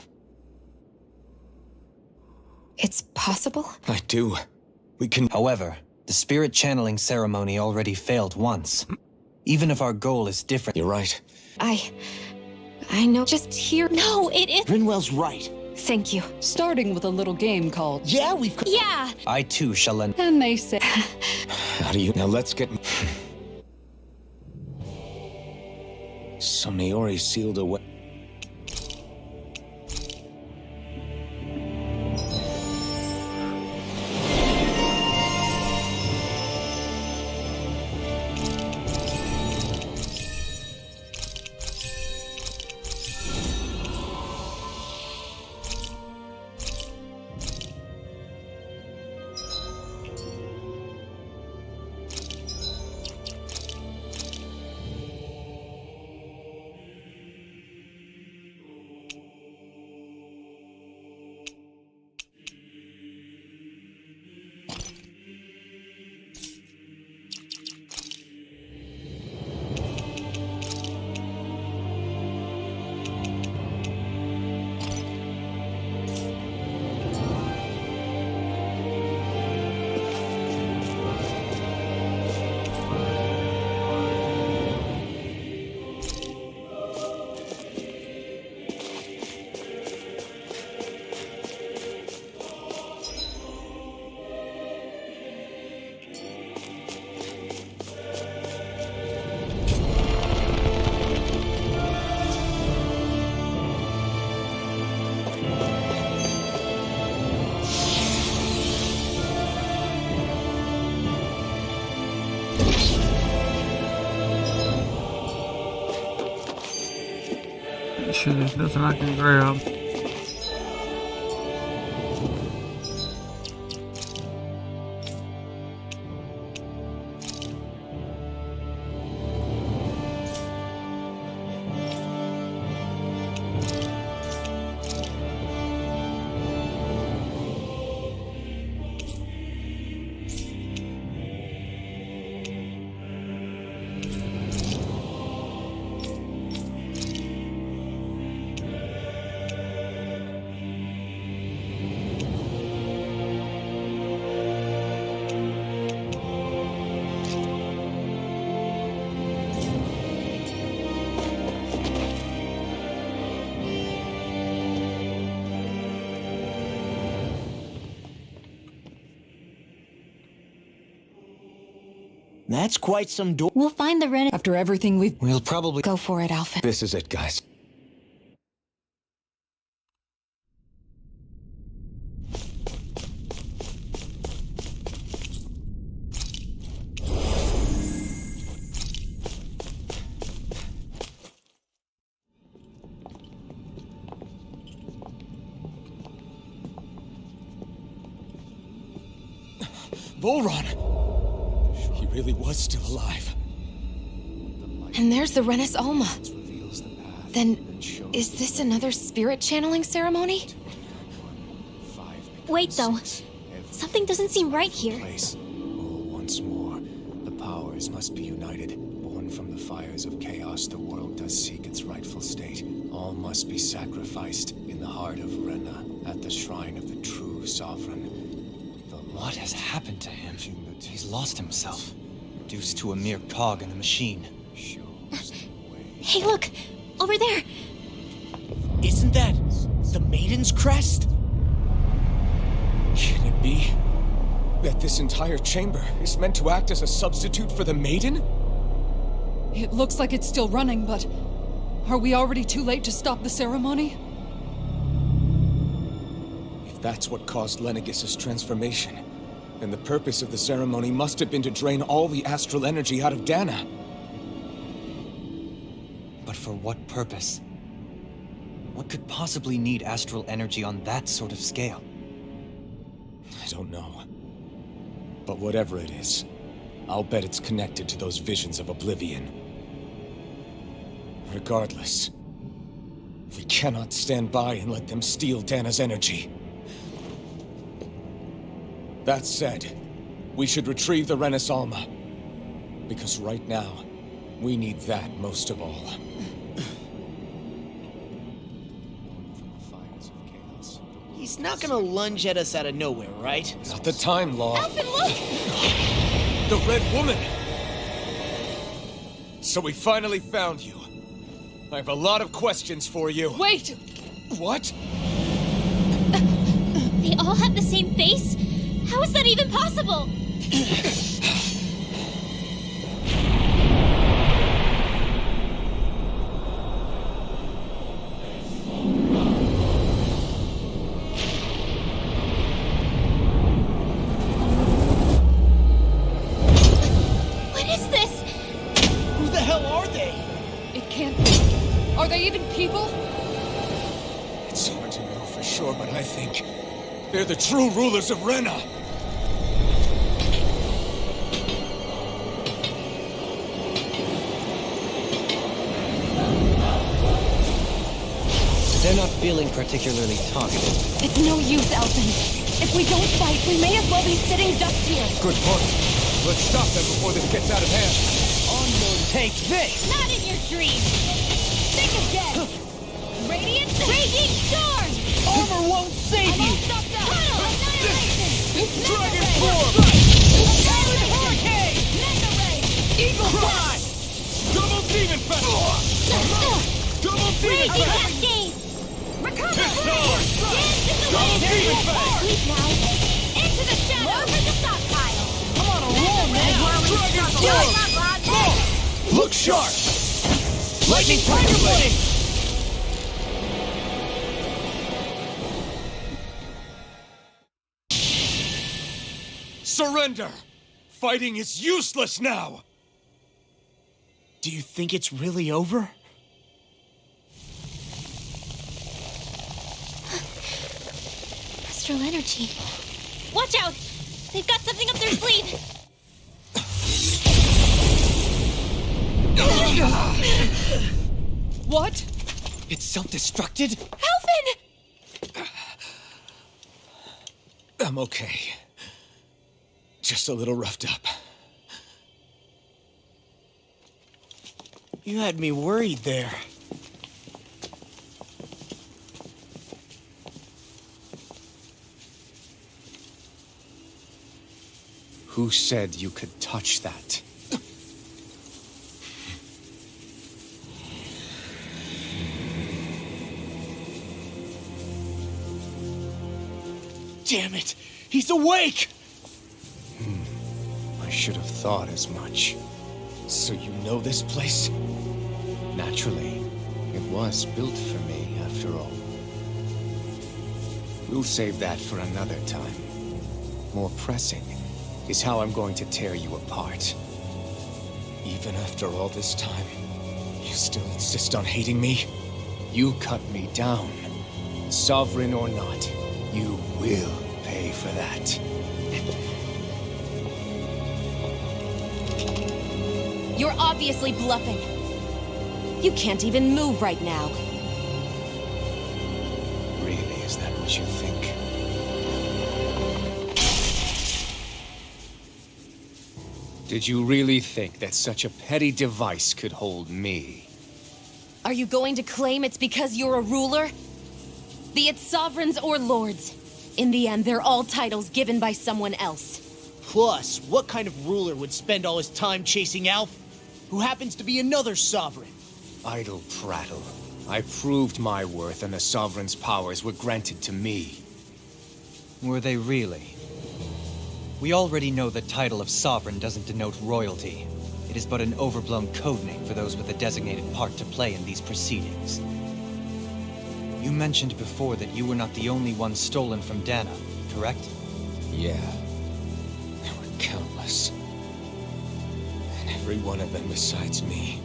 It's possible? I do. We can... However, the spirit channeling ceremony already failed once. Even if our goal is different... You're right. I know. Just here. No, it is. Rinwell's right. Thank you. Starting with a little game called... Yeah, we've... Yeah! I too shall lend... And they say... How do you... Now let's get... So Naori sealed away... Shit, there's nothing I can grab. That's quite some door. We'll find the Ren. After everything we've... We'll probably... Go for it, Alpha. This is it, guys. Volron! He really was still alive. And there's the Renis Alma. Then, is this another spirit channeling ceremony? Wait, though. Something doesn't seem right here. Once more, the powers must be united, born When from the fires of chaos the world does seek its rightful state, all must be sacrificed in the heart of Rena, at the shrine of the true sovereign. What has happened to him? He's lost himself, reduced to a mere cog in the machine. Hey, look! Over there! Isn't that the Maiden's crest? Can it be that this entire chamber is meant to act as a substitute for the Maiden? It looks like it's still running, but are we already too late to stop the ceremony? If that's what caused Lenegis' transformation, then the purpose of the ceremony must have been to drain all the astral energy out of Dana. But for what purpose? What could possibly need astral energy on that sort of scale? I don't know. But whatever it is, I'll bet it's connected to those visions of oblivion. Regardless, we cannot stand by and let them steal Dana's energy. That said, we should retrieve the Renis Alma. Because right now, we need that most of all. He's not gonna lunge at us out of nowhere, right? Not the time, Law. Alvin, look! The Red Woman! So we finally found you. I have a lot of questions for you. Wait! What? They all have the same face? How is that even possible? What is this? Who the hell are they? It can't be. Are they even people? It's hard to know for sure, but I think they're the true rulers of Rena. They're not feeling particularly targeted. It's no use, Alvin. If we don't fight, we may as well be sitting ducks here. Good point. Let's stop them before this gets out of hand. Take this! Not in your dreams! Think again! Radiant Raging Storm! Armor won't save you! Stop that! Annihilation! Dragon Form! Silent Hurricane! Mega Ray! Eagle Fly! Double Demon Festival! Double Demon Raging Festival! Cascade! Recover! Pistol! Dance in the Double wind! Demon Fest! Sleep now! Into the shadows! For the stockpile! I'm on a roll, man! Dragon Storm! Form! Look sharp! Lightning Tiger Blade! Surrender! Fighting is useless now! Do you think it's really over? Astral energy. Watch out! They've got something up their sleeve! What? It's self-destructed? Alvin! I'm okay. Just a little roughed up. You had me worried there. Who said you could touch that? Damn it! He's awake! I should have thought as much. So you know this place? Naturally. It was built for me, after all. We'll save that for another time. More pressing is how I'm going to tear you apart. Even after all this time, you still insist on hating me? You cut me down. Sovereign or not, you will pay for that. You're obviously bluffing. You can't even move right now. Really, is that what you think? Did you really think that such a petty device could hold me? Are you going to claim it's because you're a ruler? Be it sovereigns or lords. In the end, they're all titles given by someone else. Plus, what kind of ruler would spend all his time chasing Alf, who happens to be another sovereign? Idle prattle. I proved my worth and the Sovereign's powers were granted to me. Were they really? We already know the title of Sovereign doesn't denote royalty. It is but an overblown codename for those with a designated part to play in these proceedings. You mentioned before that you were not the only one stolen from Dana, correct? Yeah. There were countless. And every one of them besides me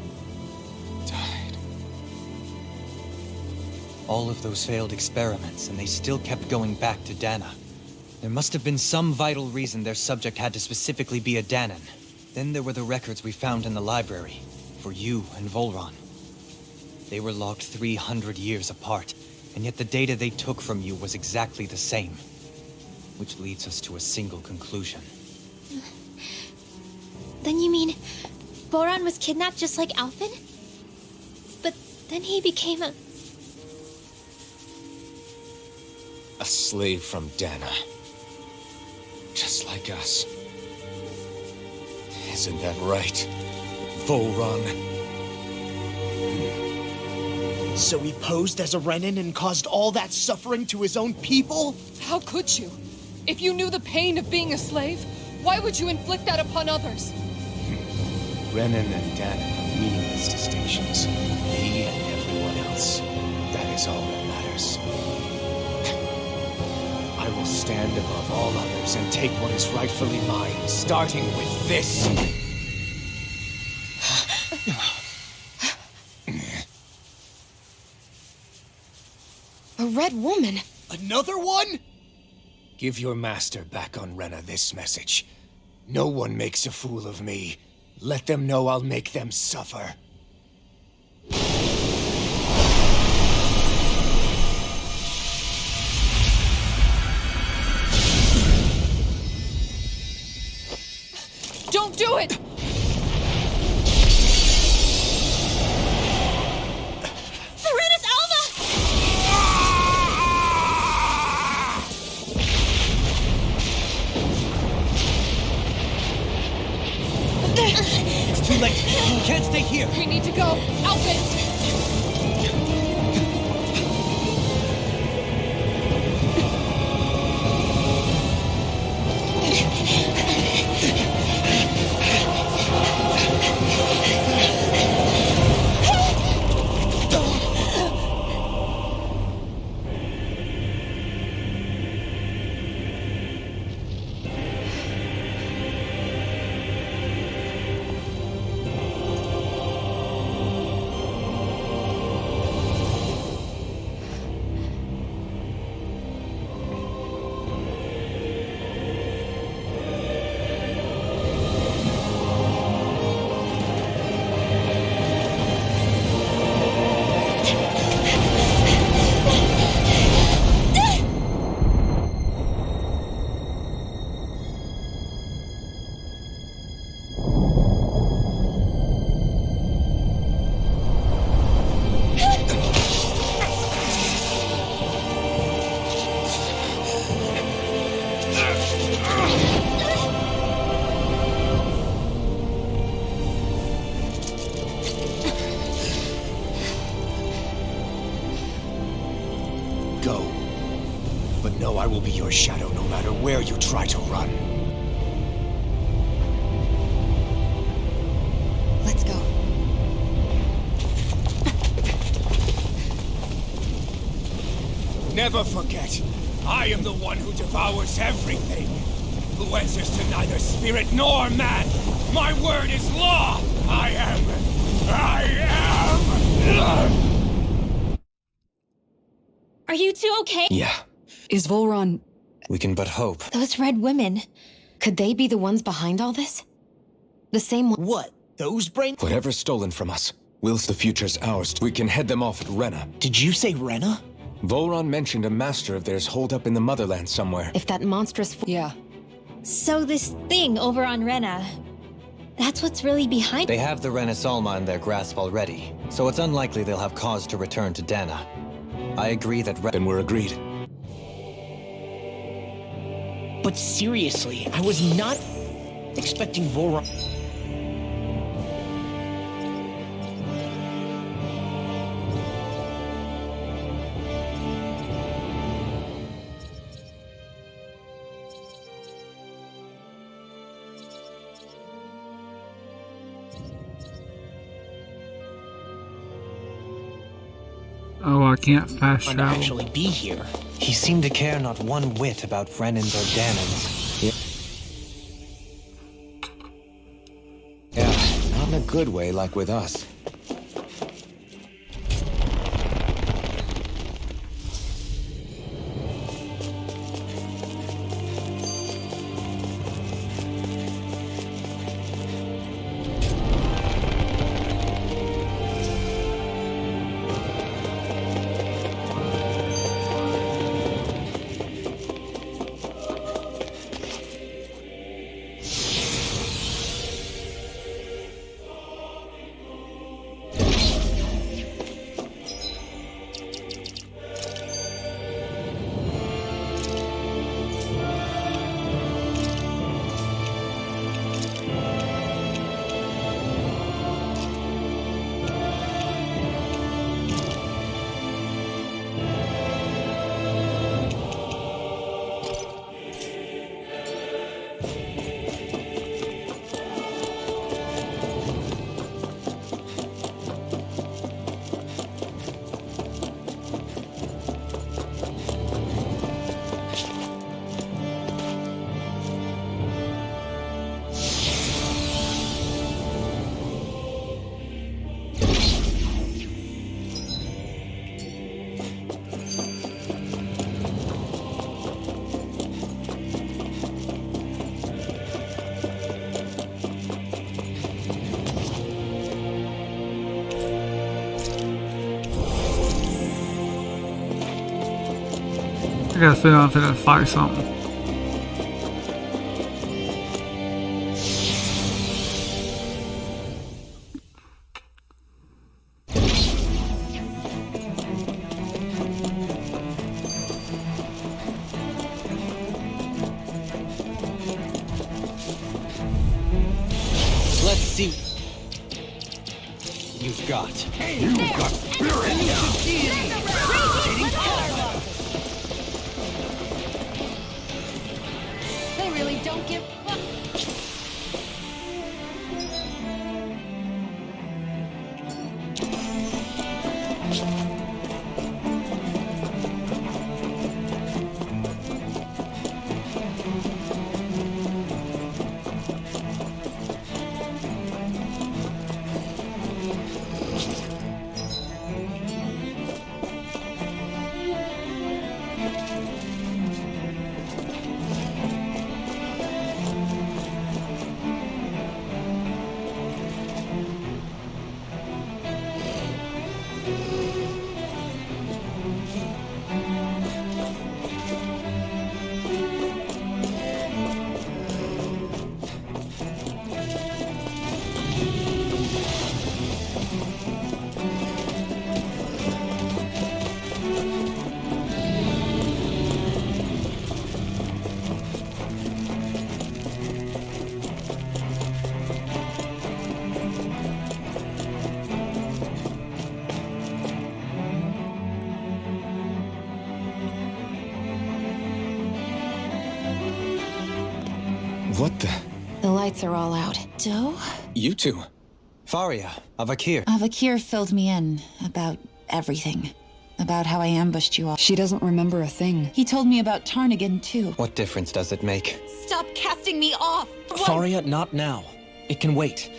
died. All of those failed experiments, and they still kept going back to Dana. There must have been some vital reason their subject had to specifically be a Danan. Then there were the records we found in the library, for you and Volron. They were logged 300 years apart, and yet the data they took from you was exactly the same. Which leads us to a single conclusion. Then you mean Boron was kidnapped just like Alphen? But then he became a slave from Dana. Just like us. Isn't that right, Volron? So he posed as a Renin and caused all that suffering to his own people? How could you? If you knew the pain of being a slave, why would you inflict that upon others? Renin and Dana are meaningless distinctions. Me and everyone else. That is all that matters. I will stand above all others and take what is rightfully mine, starting with this. A red woman? Another one? Give your master back on Rena this message. No one makes a fool of me. Let them know I'll make them suffer. Don't do it! Serenus Alva! It's too late! We can't stay here! We need to go! Alphen! Go. But know I will be your shadow no matter where you try to run. Let's go. Never forget, I am the one who devours everything. Who answers to neither spirit nor man. My word is law. I am. Are you two okay? Yeah. Is Volron... We can but hope. Those red women. Could they be the ones behind all this? The same one. What? Those brain? Whatever's stolen from us, whilst the future's ours, we can head them off at Rena. Did you say Rena? Volron mentioned a master of theirs holed up in the motherland somewhere. If that monstrous... Yeah. So this thing over on Rena, That's what's really behind. They have the Renasolma in their grasp already, so it's unlikely they'll have cause to return to Dana. I agree that Then we're agreed. But seriously, I was not expecting Voron. Oh, I can't fast To travel. actually be here. he seemed to care not one whit about Renans or Danans. Yeah, not in a good way like with us. I gotta figure out if I gotta fight something. Let's see. You've got. They really don't give a fuck. What the? The lights are all out. Doe? You two? Faria, Avakir. Avakir filled me in about everything. About how I ambushed you all. She doesn't remember a thing. He told me about Tarnigan, too. What difference does it make? Stop casting me off! Faria, not now. It can wait.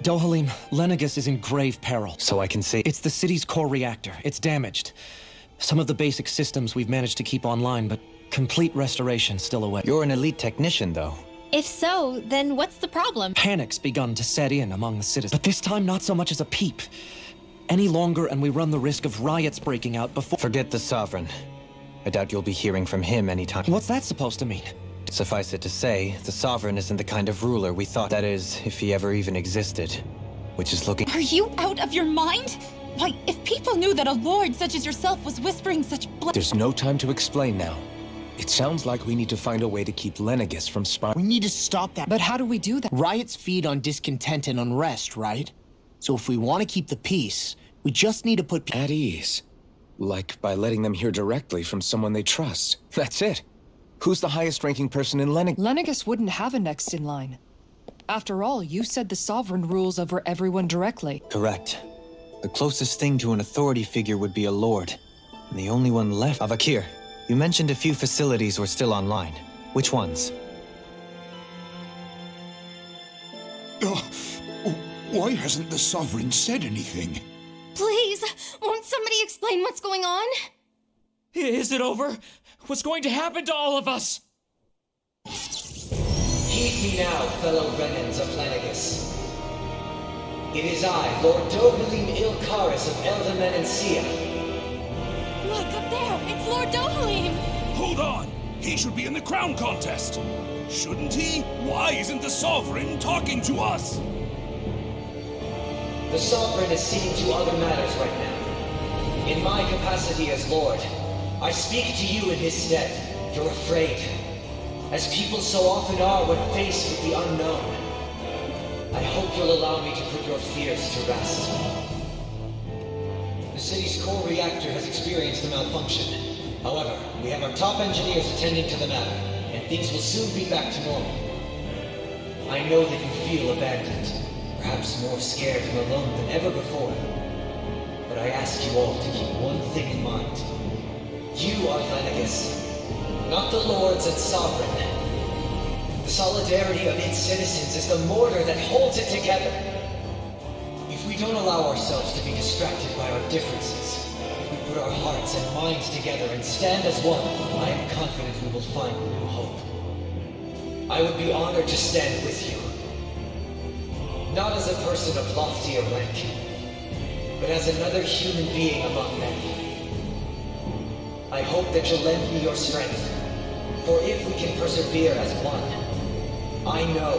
Dohalim, Lenegus is in grave peril. So I can see. It's the city's core reactor. It's damaged. Some of the basic systems we've managed to keep online, but complete restoration still away. You're an elite technician, though. If so, then what's the problem? Panic's begun to set in among the citizens. But this time, not so much as a peep. Any longer, and we run the risk of riots breaking out before. Forget the Sovereign. I doubt you'll be hearing from him anytime. What's that supposed to mean? Suffice it to say, the Sovereign isn't the kind of ruler we thought. That is, if he ever even existed. Which is looking— Are you out of your mind? Why, if people knew that a lord such as yourself was whispering such There's no time to explain now. It sounds like we need to find a way to keep Lenegis from We need to stop that. But how do we do that? Riots feed on discontent and unrest, right? So if we want to keep the peace, we just need to put at ease. Like by letting them hear directly from someone they trust. That's it. Who's the highest-ranking person in Lenegis? Lenegis wouldn't have a next in line. After all, you said the Sovereign rules over everyone directly. Correct. The closest thing to an authority figure would be a lord. And the only one left— Avakir, you mentioned a few facilities were still online. Which ones? Why hasn't the Sovereign said anything? Please, won't somebody explain what's going on? Is it over? What's going to happen to all of us? Heed me now, fellow Renans of Lenegis. It is I, Lord Dohalim Ilkaris of Elden Menancia. Look, up there! It's Lord Dohalim! Hold on! He should be in the crown contest! Shouldn't he? Why isn't the Sovereign talking to us? The Sovereign is seeing to other matters right now. In my capacity as Lord, I speak to you in his stead. You're afraid, as people so often are when faced with the unknown. I hope you'll allow me to put your fears to rest. The city's core reactor has experienced a malfunction. However, we have our top engineers attending to the matter, and things will soon be back to normal. I know that you feel abandoned, perhaps more scared and alone than ever before. But I ask you all to keep one thing in mind. You are Lenegis, not the Lords and Sovereign. The solidarity of its citizens is the mortar that holds it together. If we don't allow ourselves to be distracted by our differences, if we put our hearts and minds together and stand as one, I am confident we will find new hope. I would be honored to stand with you. Not as a person of loftier rank, but as another human being among many. I hope that you'll lend me your strength, for if we can persevere as one, I know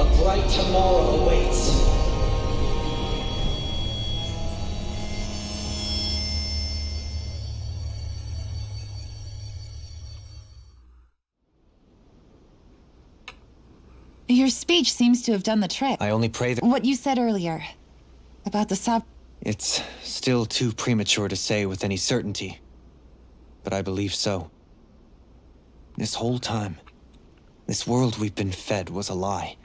a bright tomorrow awaits. Your speech seems to have done the trick. I only pray that— What you said earlier about the It's still too premature to say with any certainty, but I believe so. This whole time, this world we've been fed was a lie,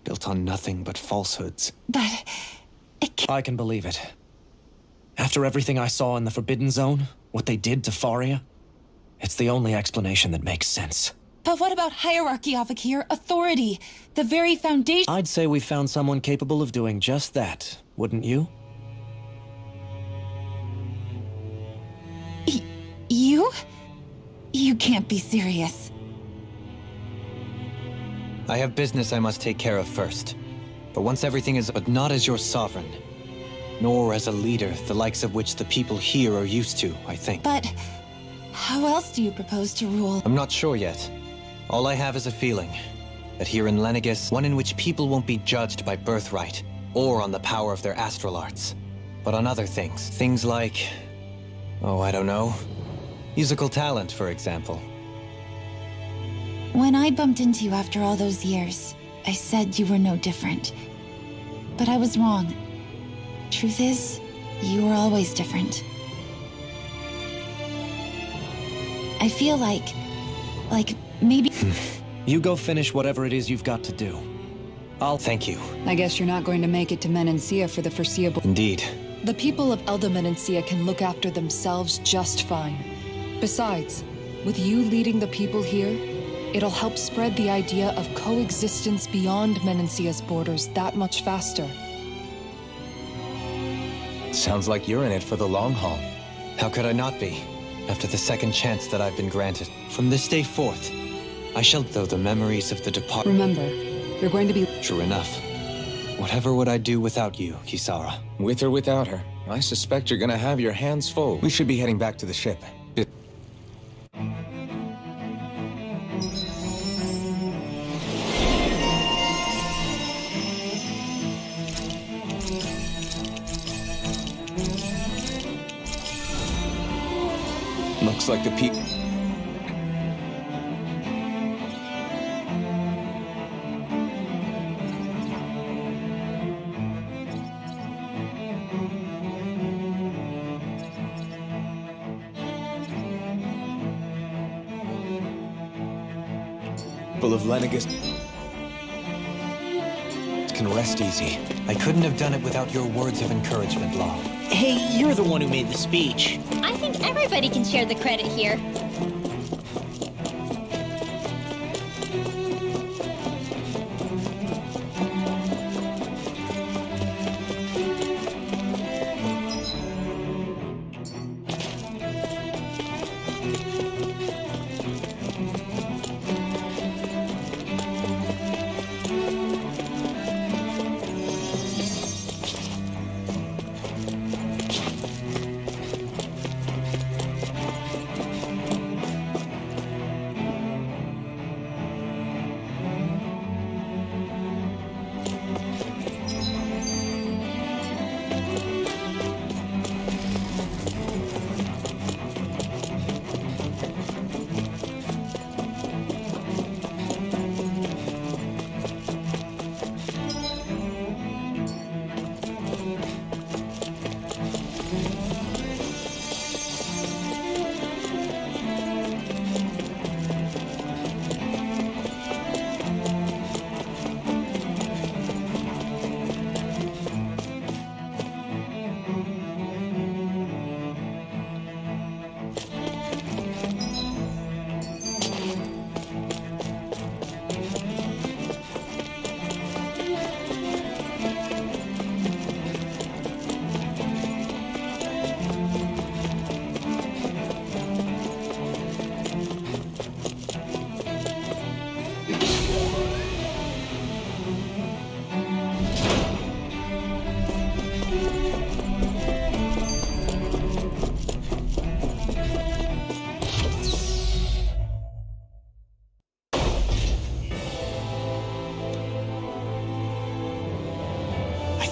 built on nothing but falsehoods. But I can believe it. After everything I saw in the Forbidden Zone, what they did to Faria, it's the only explanation that makes sense. But what about hierarchy, Avakir? Authority? The very foundation— I'd say we found someone capable of doing just that, wouldn't you? You? You can't be serious. I have business I must take care of first. But once everything is— But not as your sovereign. Nor as a leader, the likes of which the people here are used to, I think. But how else do you propose to rule? I'm not sure yet. All I have is a feeling that here in Lenegis, one in which people won't be judged by birthright or on the power of their astral arts, but on other things. Things like, oh, I don't know, musical talent, for example. When I bumped into you after all those years, I said you were no different. But I was wrong. Truth is, you were always different. I feel like maybe— You go finish whatever it is you've got to do. Thank you. I guess you're not going to make it to Menancia for the foreseeable— Indeed. The people of Elda Menancia can look after themselves just fine. Besides, with you leading the people here, it'll help spread the idea of coexistence beyond Menancia's borders that much faster. Sounds like you're in it for the long haul. How could I not be, after the second chance that I've been granted? From this day forth, I shall— Though the memories of the departed— Remember, you're going to be— True enough. Whatever would I do without you, Kisara? With or without her, I suspect you're gonna have your hands full. We should be heading back to the ship. Looks like the people... of Lenegus can rest easy. I couldn't have done it without your words of encouragement, Law. Hey, you're the one who made the speech. I think everybody can share the credit here.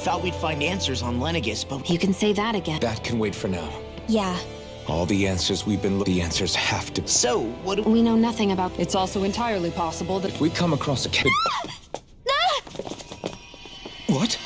Thought we'd find answers on Lenegus, but You can say that again. That can wait for now. Yeah. All the answers we've been the answers have to... So, what do We know nothing about... It's also entirely possible that... If we come across a kid... What?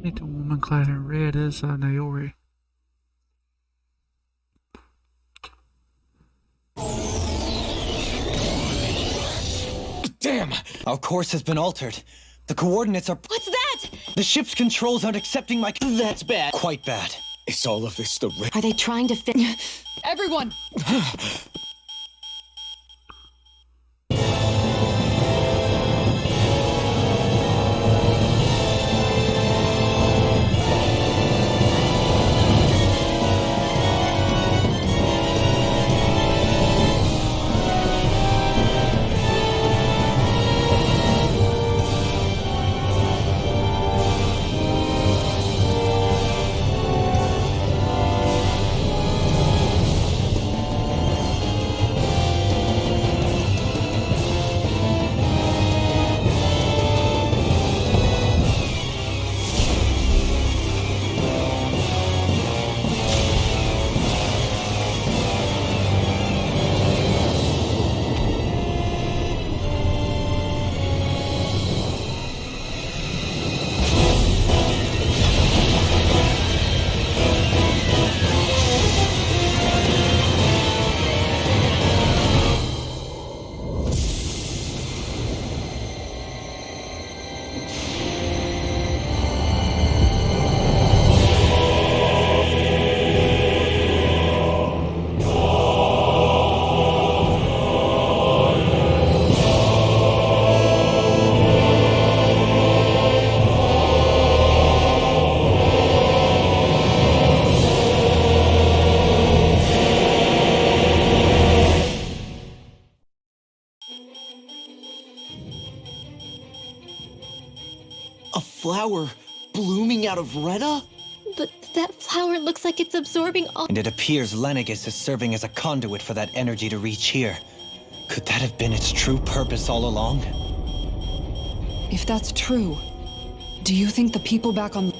I think the woman clad in red is Naori. Damn! Our course has been altered. The coordinates are... What's that? The ship's controls aren't accepting my... That's bad. Quite bad. Is all of this the... Are they trying to fit... Everyone! A flower blooming out of Rena? But that flower looks like it's absorbing all. And it appears Lenegis is serving as a conduit for that energy to reach here. Could that have been its true purpose all along? If that's true, do you think the people back on...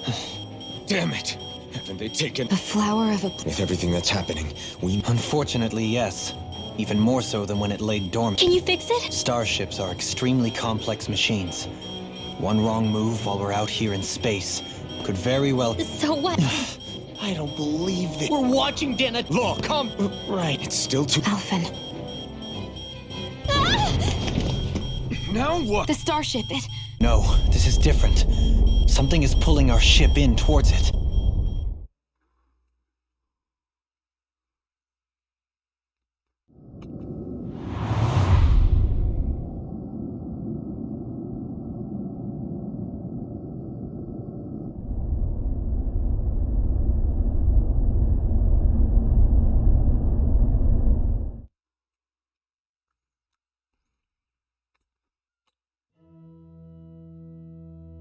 Damn it! Haven't they taken... The flower of a... With everything that's happening, we... Unfortunately, yes. Even more so than when it laid dormant. Can you fix it? Starships are extremely complex machines. One wrong move while we're out here in space could very well... So what? I don't believe this. We're watching Dana... Look, come... Right. It's still too... Alphen. Now what? The starship, it... No, this is different. Something is pulling our ship in towards it.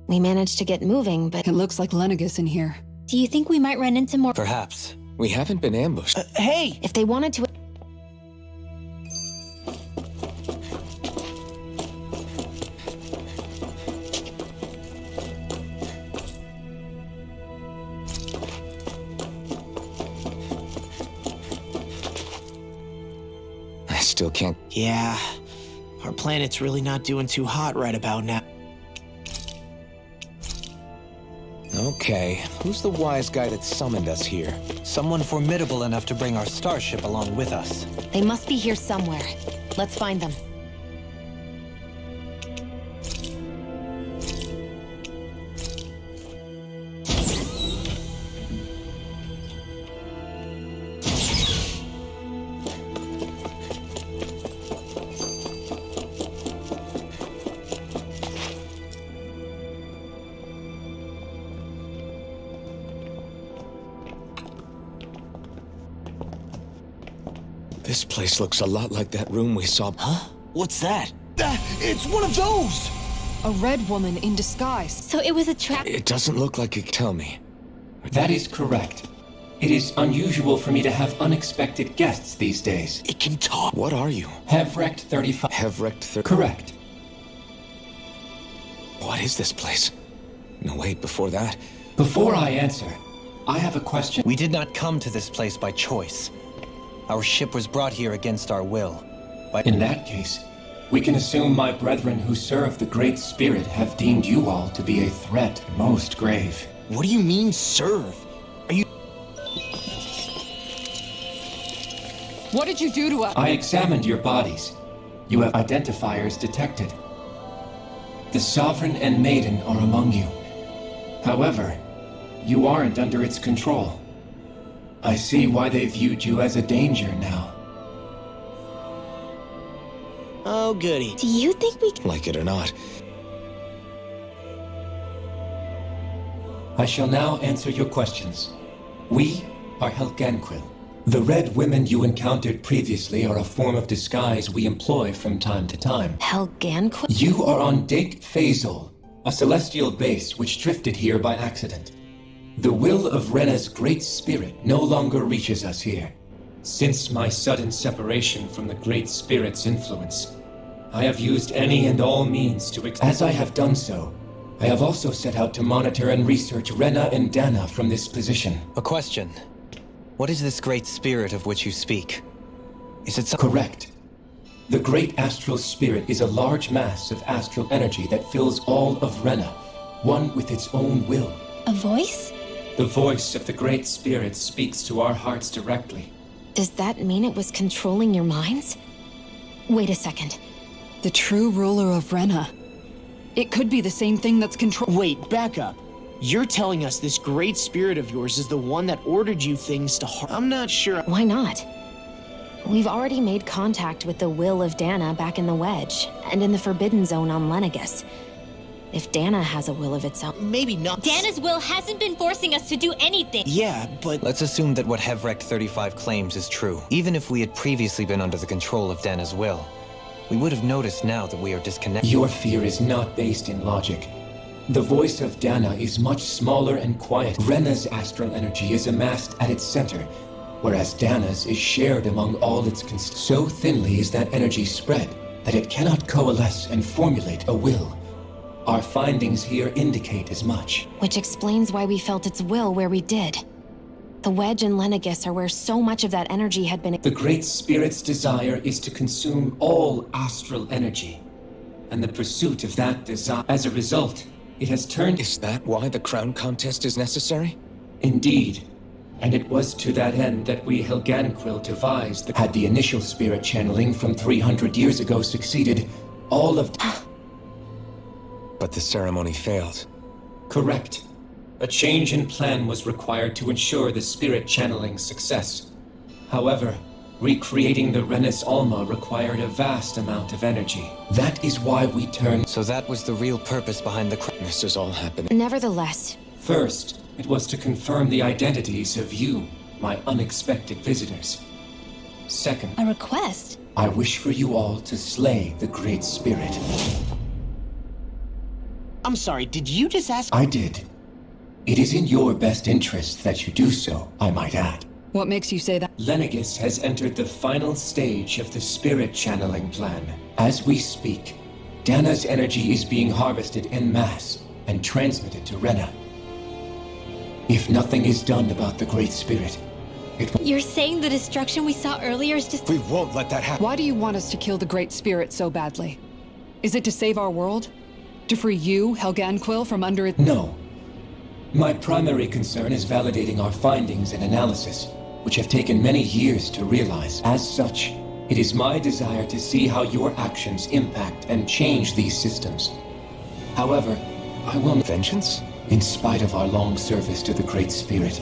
We managed to get moving, but... It looks like Lenegis in here. Do you think we might run into more? Perhaps. We haven't been ambushed. Hey! If they wanted to... I still can't... Yeah, our planet's really not doing too hot right about now. Okay, who's the wise guy that summoned us here? Someone formidable enough to bring our starship along with us. They must be here somewhere. Let's find them. This place looks a lot like that room we saw. Huh? What's that? It's one of those! A red woman in disguise. So it was a trap. It doesn't look like it. Tell me. That is correct. It is unusual for me to have unexpected guests these days. It can talk. What are you? Hevrect 35. Hevrect 30. Correct. What is this place? No, wait, before that. Before I answer, I have a question. We did not come to this place by choice. Our ship was brought here against our will. In that case, we can assume my brethren who serve the Great Spirit have deemed you all to be a threat most grave. What do you mean, serve? Are you... What did you do to us? I examined your bodies. You have identifiers detected. The Sovereign and Maiden are among you. However, you aren't under its control. I see why they viewed you as a danger now. Oh, goody. Do you think we... Like it or not. I shall now answer your questions. We are Helganquil. The red women you encountered previously are a form of disguise we employ from time to time. Helganquil? You are on Dake Phasol, a celestial base which drifted here by accident. The will of Rena's Great Spirit no longer reaches us here. Since my sudden separation from the Great Spirit's influence, I have used any and all means to As I have done so, I have also set out to monitor and research Rena and Dana from this position. A question. What is this Great Spirit of which you speak? Is it Correct. The Great Astral Spirit is a large mass of astral energy that fills all of Rena, one with its own will. A voice? The voice of the Great Spirit speaks to our hearts directly. Does that mean it was controlling your minds? Wait a second. The true ruler of Rena. It could be the same thing that's Wait, back up. You're telling us this great spirit of yours is the one that ordered you things to harm. I'm not sure. Why not? We've already made contact with the will of Dana back in the Wedge, and in the Forbidden Zone on Lenegis. If Dana has a will of its own... Maybe not. Dana's will hasn't been forcing us to do anything. Yeah, but... Let's assume that what Hevrect 35 claims is true. Even if we had previously been under the control of Dana's will, we would have noticed now that we are disconnected. Your fear is not based in logic. The voice of Dana is much smaller and quiet. Rena's astral energy is amassed at its center, whereas Dana's is shared among all its so thinly is that energy spread that it cannot coalesce and formulate a will. Our findings here indicate as much. Which explains why we felt its will where we did. The Wedge and Lenegis are where so much of that energy had been— The Great Spirit's desire is to consume all astral energy, and the pursuit of that desire. As a result, it has turned— Is that why the crown contest is necessary? Indeed. And it was to that end that we Helganquil devised the— Had the initial spirit channeling from 300 years ago succeeded, all of— But the ceremony failed. Correct. A change in plan was required to ensure the spirit channeling's success. However, recreating the Renis Alma required a vast amount of energy. That is why we turned— So that was the real purpose behind the This is all happening. Nevertheless, First, it was to confirm the identities of you, my unexpected visitors. Second, A request? I wish for you all to slay the Great Spirit. I'm sorry, did you just ask— I did. It is in your best interest that you do so, I might add. What makes you say that? Lenegis has entered the final stage of the spirit channeling plan. As we speak, Dana's energy is being harvested en masse and transmitted to Rena. If nothing is done about the Great Spirit, it will— You're saying the destruction we saw earlier is just— We won't let that happen. Why do you want us to kill the Great Spirit so badly? Is it to save our world? To free you, Helganquil, from under it? No. My primary concern is validating our findings and analysis, which have taken many years to realize. As such, it is my desire to see how your actions impact and change these systems. However, I will— Vengeance? In spite of our long service to the Great Spirit,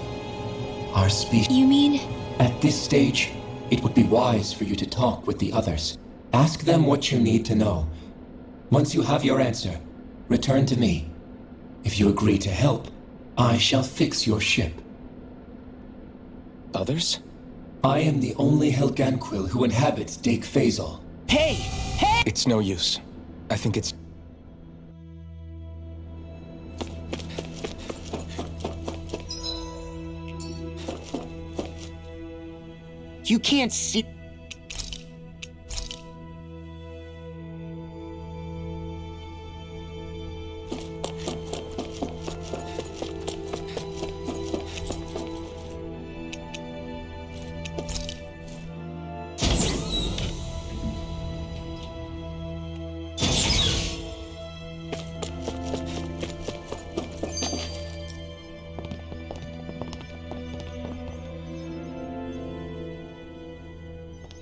our species— You mean? At this stage, it would be wise for you to talk with the others. Ask them what you need to know. Once you have your answer, return to me. If you agree to help, I shall fix your ship. Others? I am the only Helganquil who inhabits Dake Faisal. Hey! Hey! It's no use. I think it's... You can't see—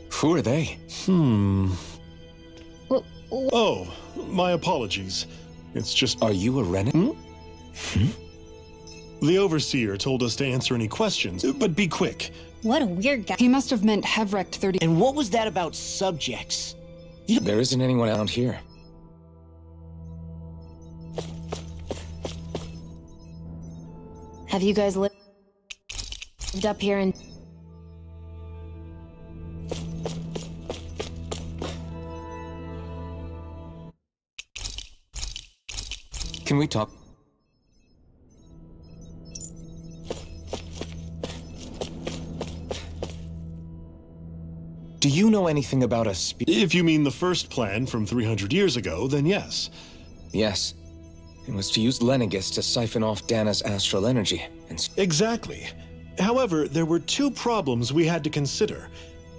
Who are they? Oh, my apologies. It's just— Are you a Renin? The Overseer told us to answer any questions, but be quick. What a weird guy. He must have meant Hevrecht 30. And what was that about subjects? There isn't anyone out here. have you guys lived up here and— Can we talk? Do you know anything about a If you mean the first plan from 300 years ago, then yes. Yes. It was to use Lenegis to siphon off Dana's astral energy. Exactly. However, there were two problems we had to consider.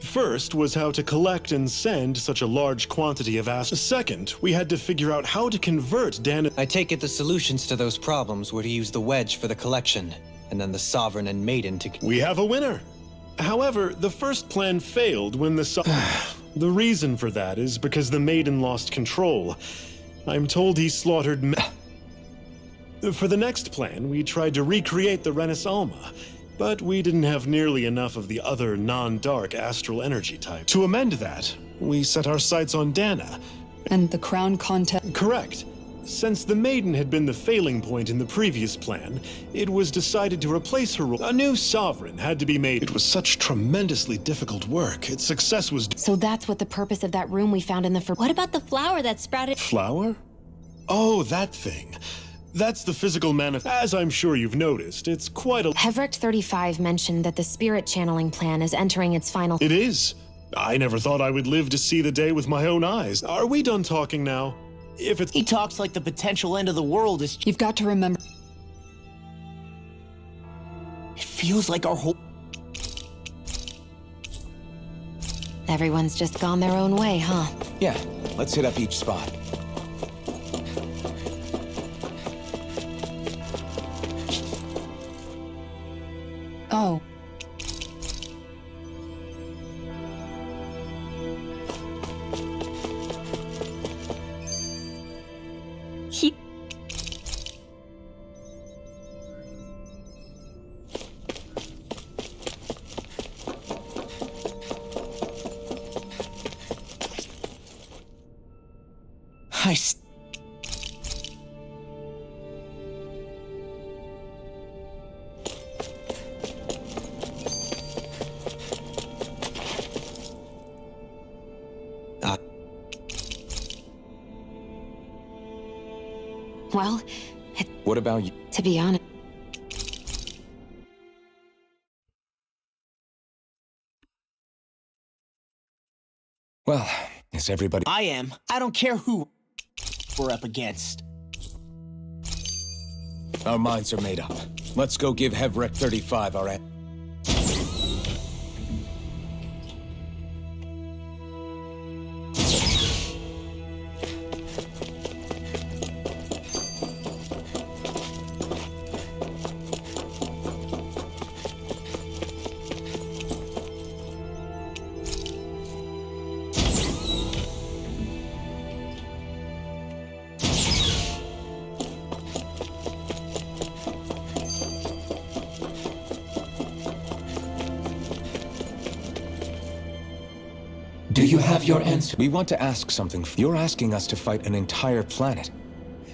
First was how to collect and send such a large quantity of astral. Second, we had to figure out how to convert Dana— I take it the solutions to those problems were to use the Wedge for the collection, and then the Sovereign and Maiden to— We have a winner! However, the first plan failed when the reason for that is because the Maiden lost control. I'm told he slaughtered— For the next plan, we tried to recreate the Renis Alma, but we didn't have nearly enough of the other non-dark astral energy type. To amend that, we set our sights on Dana. And the crown contest— Correct. Since the Maiden had been the failing point in the previous plan, it was decided to replace her role. A new sovereign had to be made. It was such tremendously difficult work. Its success was— So that's what the purpose of that room we found in the— What about the flower that sprouted— Flower? Oh, that thing. That's the physical As I'm sure you've noticed, it's quite a... Hevrect 35 mentioned that the spirit channeling plan is entering its final... It is. I never thought I would live to see the day with my own eyes. Are we done talking now? If it's... He talks like the potential end of the world is... You've got to remember... It feels like our whole... Everyone's just gone their own way, huh? Yeah, let's hit up each spot. Oh. He... Well, What about you? to be honest... Well, is everybody... I am. I don't care who we're up against. Our minds are made up. Let's go give Hevrect 35 our... Do you have your answer? We want to ask something. You're asking us to fight an entire planet.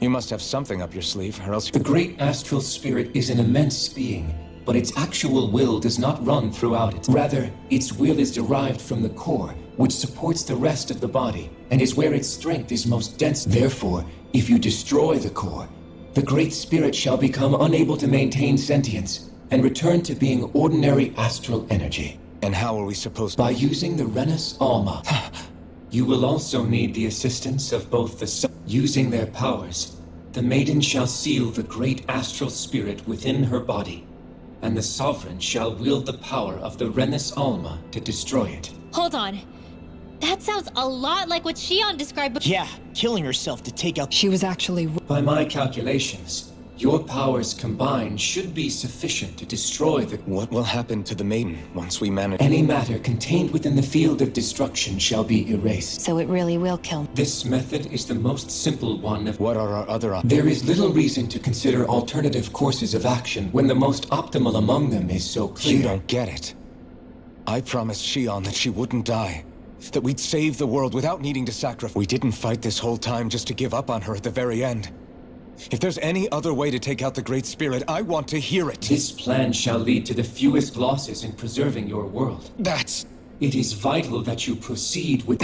You must have something up your sleeve, or else... The great astral spirit is an immense being, but its actual will does not run throughout it. Rather, its will is derived from the core, which supports the rest of the body, and is where its strength is most dense. Therefore, if you destroy the core, the great spirit shall become unable to maintain sentience, and return to being ordinary astral energy. And how are we supposed to... By using the Renis Alma. You will also need the assistance of both the... Using their powers, the maiden shall seal the great astral spirit within her body, and the Sovereign shall wield the power of the Renis Alma to destroy it. Hold on. That sounds a lot like what Shion described. Yeah, killing herself to take out... She was actually... By my calculations, your powers combined should be sufficient to destroy the... What will happen to the maiden once we manage... Any matter contained within the field of destruction shall be erased. So it really will kill... This method is the most simple one of... What are our other options? There is little reason to consider alternative courses of action when the most optimal among them is so clear. You don't get it. I promised Shion that she wouldn't die. That we'd save the world without needing to sacrifice. We didn't fight this whole time just to give up on her at the very end. If there's any other way to take out the Great Spirit, I want to hear it. This plan shall lead to the fewest losses in preserving your world. That's... It is vital that you proceed with...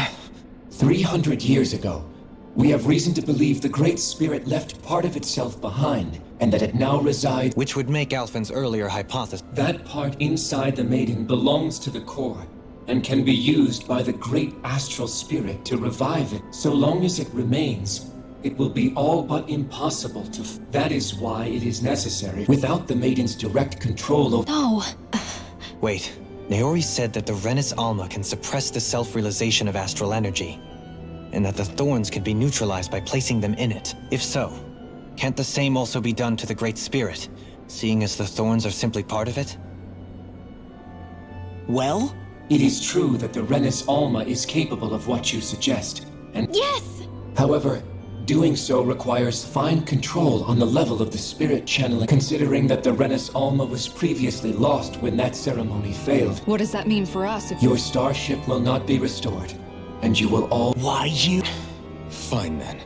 300 years ago, we have reason to believe the Great Spirit left part of itself behind, and that it now resides... Which would make Alphen's earlier hypothesis. That part inside the maiden belongs to the core, and can be used by the Great Astral Spirit to revive it. So long as it remains, it will be all but impossible to... That is why it is necessary, without the maiden's direct control over... No. Wait, Naori said that the Renis Alma can suppress the self-realization of astral energy, and that the thorns can be neutralized by placing them in it. If so, can't the same also be done to the Great Spirit, seeing as the thorns are simply part of it? Well? It is true that the Renis Alma is capable of what you suggest, and... Yes! However, doing so requires fine control on the level of the spirit channeling, considering that the Renis Alma was previously lost when that ceremony failed. What does that mean for us if... Your starship will not be restored, and you will all... Why you... Fine then.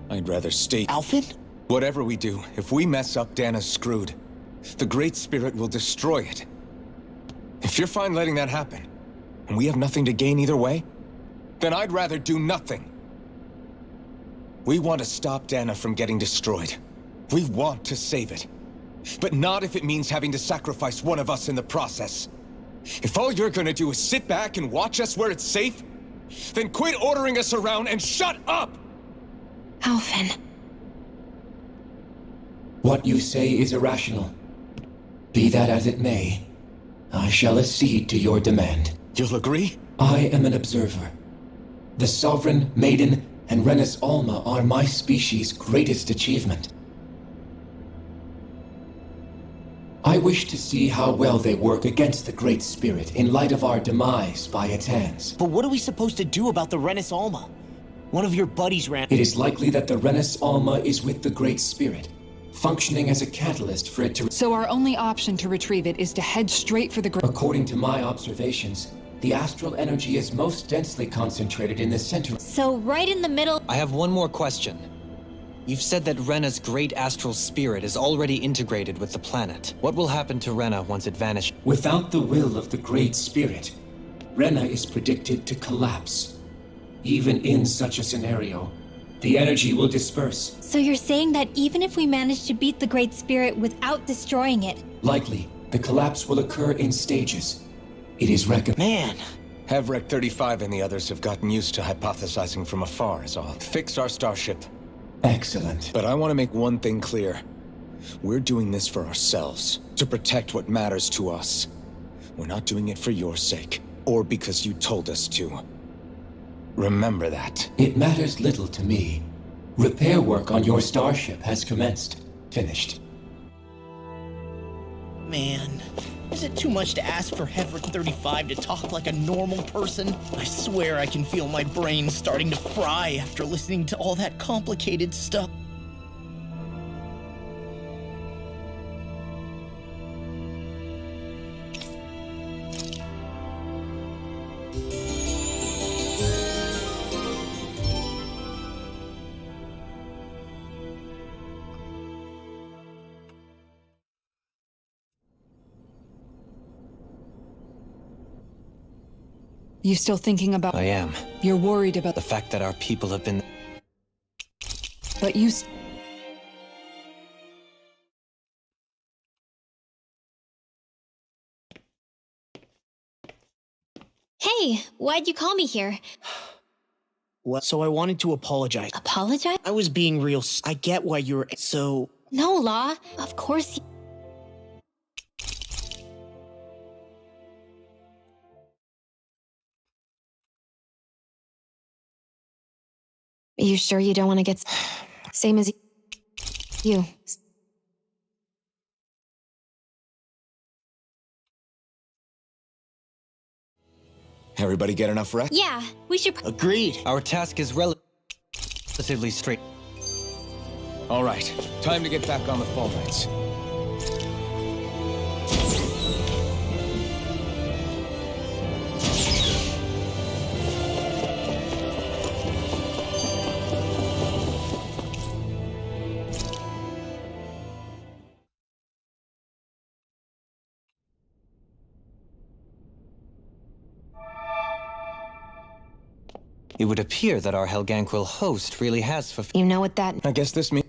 I'd rather stay... Alphen? Whatever we do, if we mess up, Dana's screwed. The Great Spirit will destroy it. If you're fine letting that happen, and we have nothing to gain either way, then I'd rather do nothing. We want to stop Dana from getting destroyed. We want to save it. But not if it means having to sacrifice one of us in the process. If all you're gonna do is sit back and watch us where it's safe, then quit ordering us around and shut up! Alvin. What you say is irrational. Be that as it may, I shall accede to your demand. You'll agree? I am an observer. The Sovereign, Maiden, and Renis Alma are my species' greatest achievement. I wish to see how well they work against the Great Spirit in light of our demise by its hands. But what are we supposed to do about the Renis Alma? One of your buddies ran— It is likely that the Renis Alma is with the Great Spirit, functioning as a catalyst for it to— So our only option to retrieve it is to head straight for the According to my observations, the astral energy is most densely concentrated in the center. So right in the middle— I have one more question. You've said that Rena's great astral spirit is already integrated with the planet. What will happen to Rena once it vanishes? Without the will of the Great Spirit, Rena is predicted to collapse. Even in such a scenario, the energy will disperse. So you're saying that even if we manage to beat the Great Spirit without destroying it— Likely, the collapse will occur in stages. It is recommended— Man! Hevrek 35 and the others have gotten used to hypothesizing from afar is all. Fix our starship. Excellent. But I want to make one thing clear. We're doing this for ourselves, to protect what matters to us. We're not doing it for your sake, or because you told us to. Remember that. It matters little to me. Repair work on your starship has commenced. Finished. Man, is it too much to ask for Hevrek 35 to talk like a normal person? I swear I can feel my brain starting to fry after listening to all that complicated stuff. You still thinking about— I am. You're worried about The fact that our people have been... But you— Hey, why'd you call me here? Well, so I wanted to apologize. Apologize? I was being real. I get why you're so... No, Law. Of course You sure you don't want to get... Same as you. Everybody get enough rest? Yeah, we should... Agreed. Our task is relatively straight. All right, time to get back on the phone lines. It would appear that our Helganquil host really has fulfilled... You know what that... I guess this means...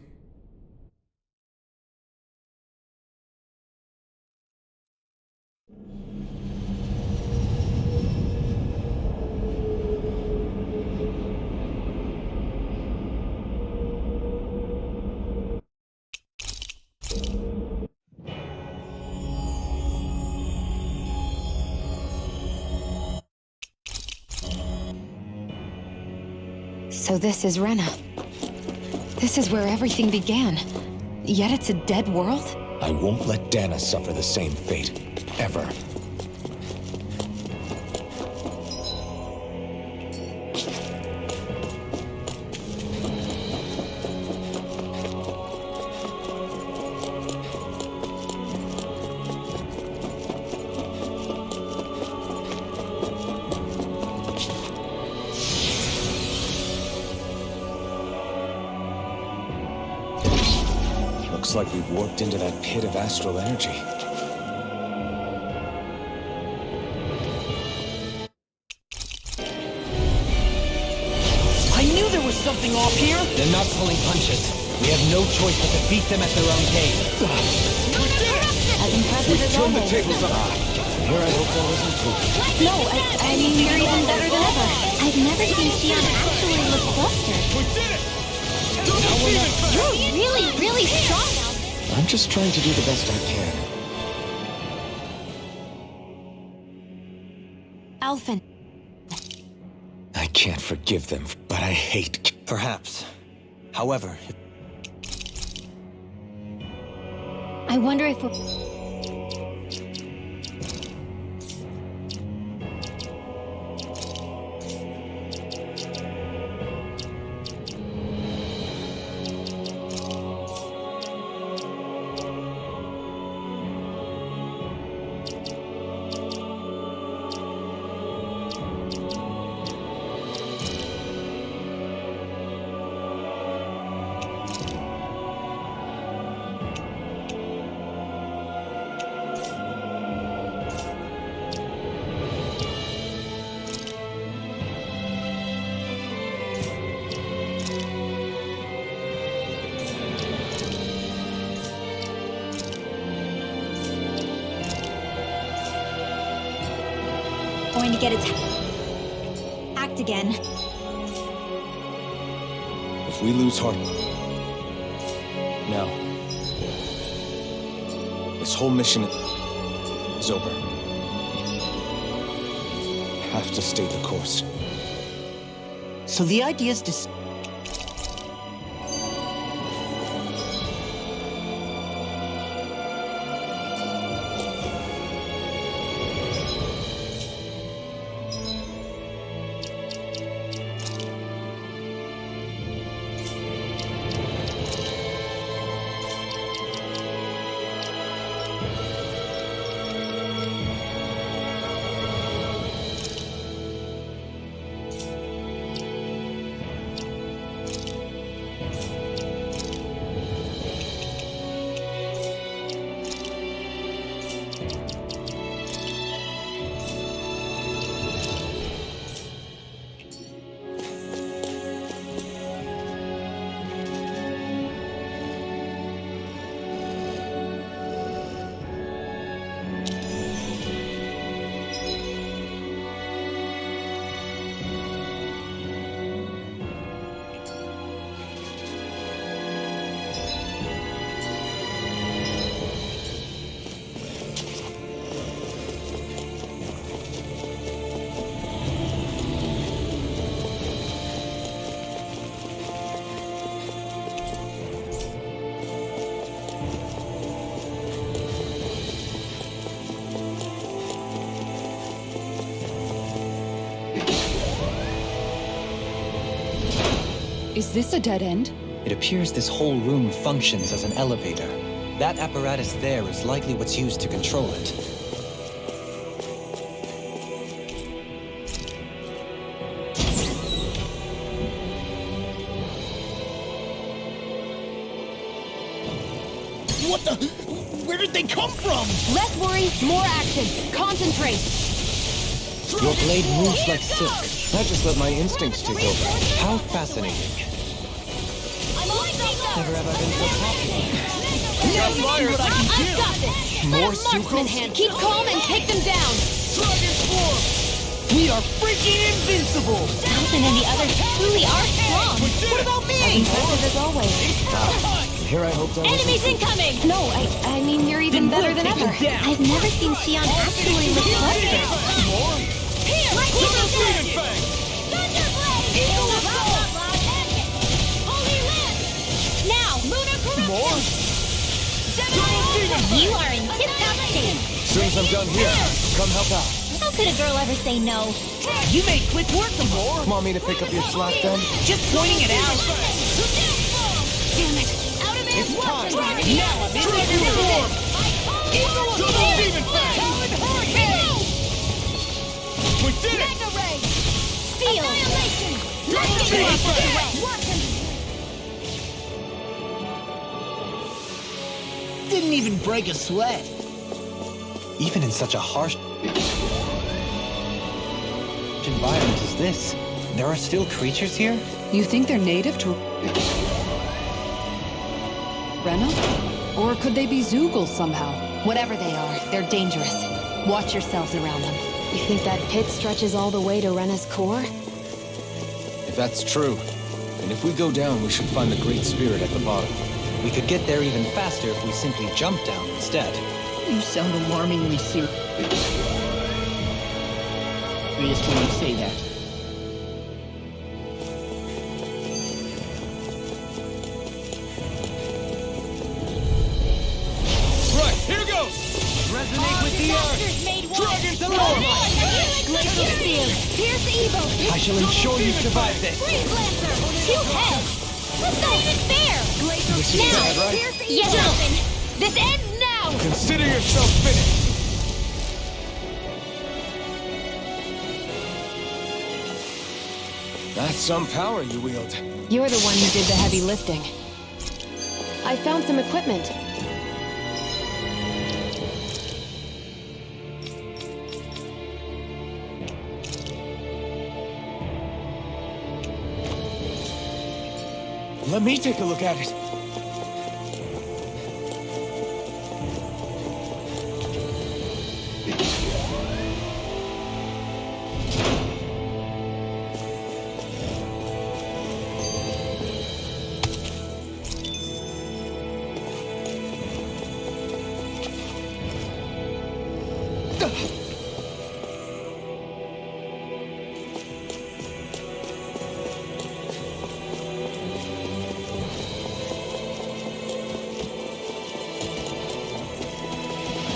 So this is Rena. This is where everything began. Yet it's a dead world? I won't let Dana suffer the same fate. Ever. Looks like we've warped into that pit of astral energy. I knew there was something off here! They're not pulling punches. We have no choice but to beat them at their own game. As impressive as Turn the always. tables on. Here I hope that wasn't true. No, I mean, you're even better than ever. I've never seen Xion actually look flustered. You're really, really strong now. I'm just trying to do the best I can. Alphen. I can't forgive them, but I hate... Perhaps. However, I wonder if we're... going to get attacked again. If we lose heart... now... this whole mission is over. I have to stay the course. So the idea is to... Is this a dead end? it appears this whole room functions as an elevator. That apparatus there is likely what's used to control it. What the? Where did they come from? Less worry, more action. Concentrate. Your blade moves like silk. I just let my instincts take over. How fascinating. Never have I been so popular. I've got this. More Marksman hand. Keep calm and take them down. We are freaking invincible! Alphen and the others truly are strong. What about me? As impressive as always. Here I hope that Enemies incoming! No, I mean, you're even better than ever. I've never seen Xion actually look flustered. Here! Now! Lunar corruption! More? You are in tip-top shape. As soon as I'm done here, come help out. How could a girl ever say no? You made quick work of more! Want me to pick up your slack then? Just pointing it out! Damn it! Out of it! It's time! Now I'm in the form! Double demon fang! We did it! Mega ray! Steel! Annihilation! Demon fang! Didn't even break a sweat. Even in such a harsh environment as this, there are still creatures here? You think they're native to... Rena? Or could they be Zoogle somehow? Whatever they are, they're dangerous. Watch yourselves around them. You think that pit stretches all the way to Rena's core? If that's true, and if we go down, we should find the Great Spirit at the bottom. We could get there even faster if we simply jump down instead. You sound alarmingly serious when you say that. Right, here goes! Resonate with the earth! Dragon to Glacial Steel! Pierce evil! I shall ensure you survive this! Freeze Lancer! Two heads! That's not even fair! Glacial This is Steel! bad, right? Pierce evil! Gentlemen, this ends now! Consider yourself finished! That's some power you wield. You're the one who did the heavy lifting. I found some equipment. Let me take a look at it.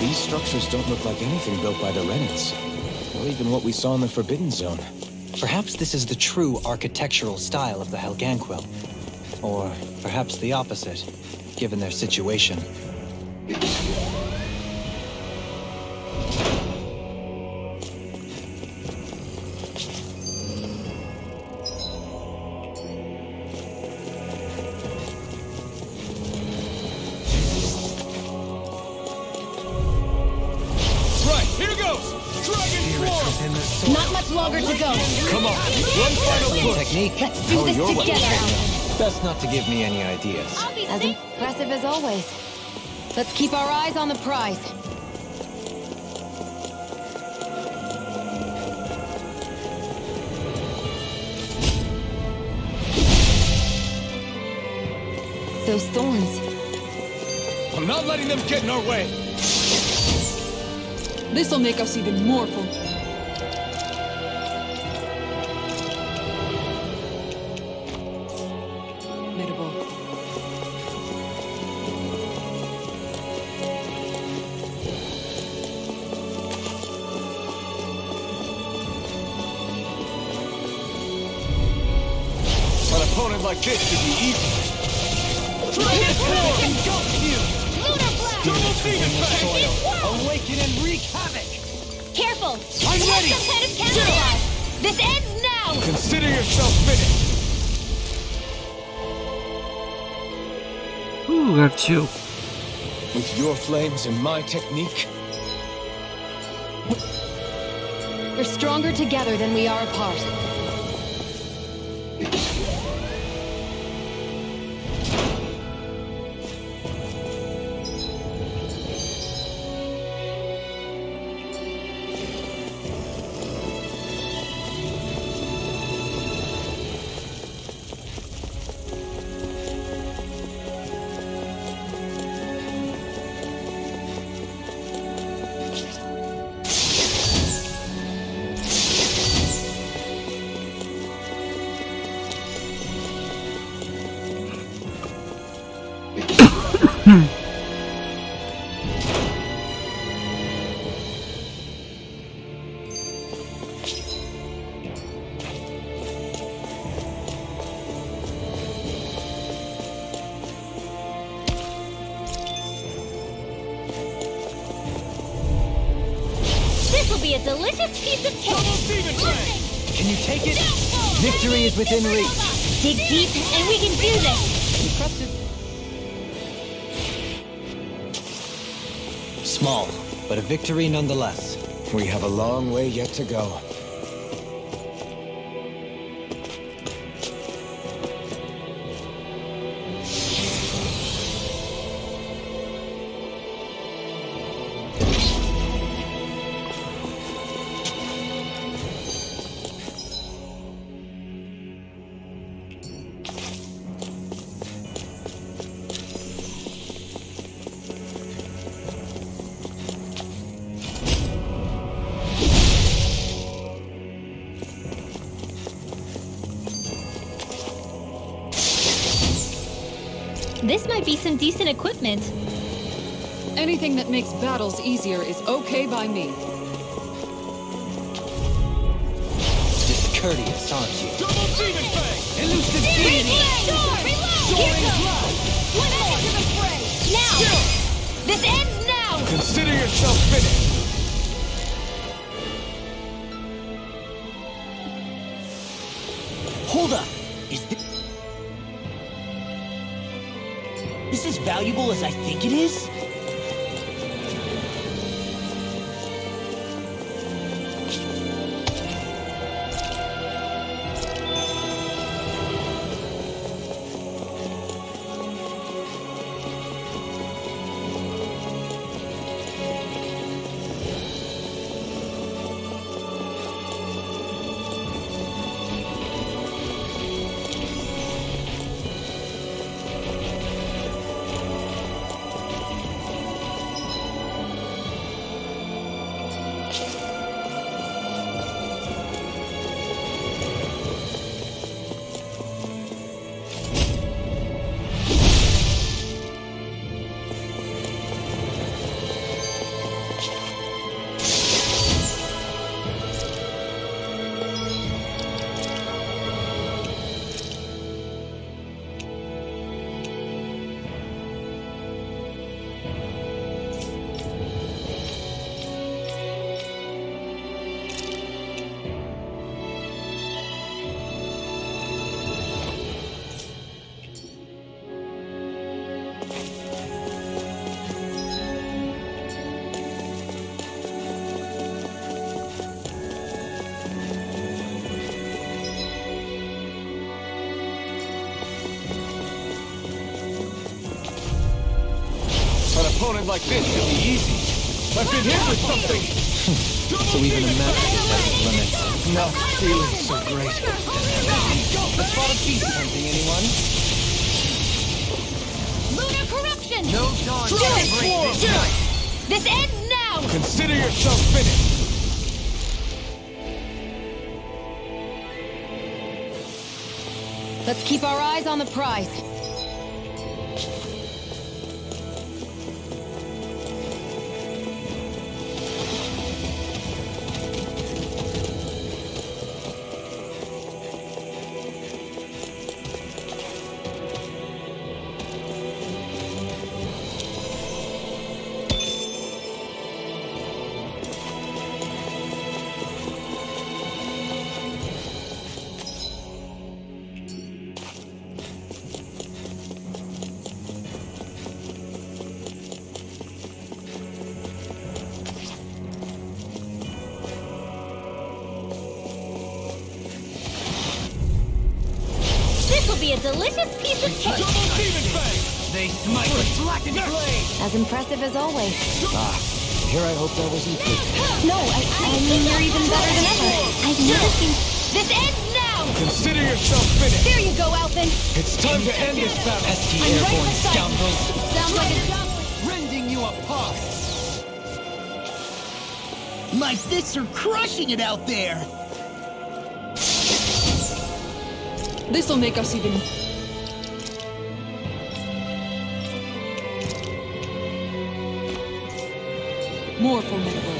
These structures don't look like anything built by the Renans, or even what we saw in the Forbidden Zone. Perhaps this is the true architectural style of the Helganquil. Or perhaps the opposite, given their situation. Not much longer to go. Come on, one final push. Technique. Let's do this together. Best not to give me any ideas. As impressive as always. Let's keep our eyes on the prize. Those thorns. I'm not letting them get in our way. This'll make us even more formidable. An opponent like this should be easy. Dragon Roar! Engulf you! Lunar Blast! Awaken and wreak havoc! Careful! I'm ready! Some kind of camouflage! This ends now! Consider yourself finished. Ooh, got chill. With your flames and my technique, We're stronger together than we are apart. This will be a delicious piece of cake! Can you take it? Victory is within reach. Dig deep, and we can do this! Small, but a victory nonetheless. we have a long way yet to go. This might be some decent equipment. Anything that makes battles easier is okay by me. Discourteous, aren't you? Double demon fang! Elusive deity! Soaring cloud! One more to the fray! Now! This ends now! Consider yourself finished! Hold up! Is this as valuable as I think it is? Opponent like this should be easy. I've been hit with something. So even a magic has its limits. Not feeling so great. The thought of peace tempting anyone? Lunar corruption! No dawn Do can it! break this night. This ends now! Consider yourself finished. Let's keep our eyes on the prize. This'll be a delicious piece of cake. Double demon fang! They smite with blackened blade. As impressive as always. Here I hoped I was equal. No, I mean you're even better than ever. I've never seen... This ends now! Consider yourself finished. There you go, Alphen. It's time to end this battle. Pesky I'm right airborne beside you. scoundrels. Sounds like it's... Rending you apart. My fists are crushing it out there! This'll make us even... more formidable.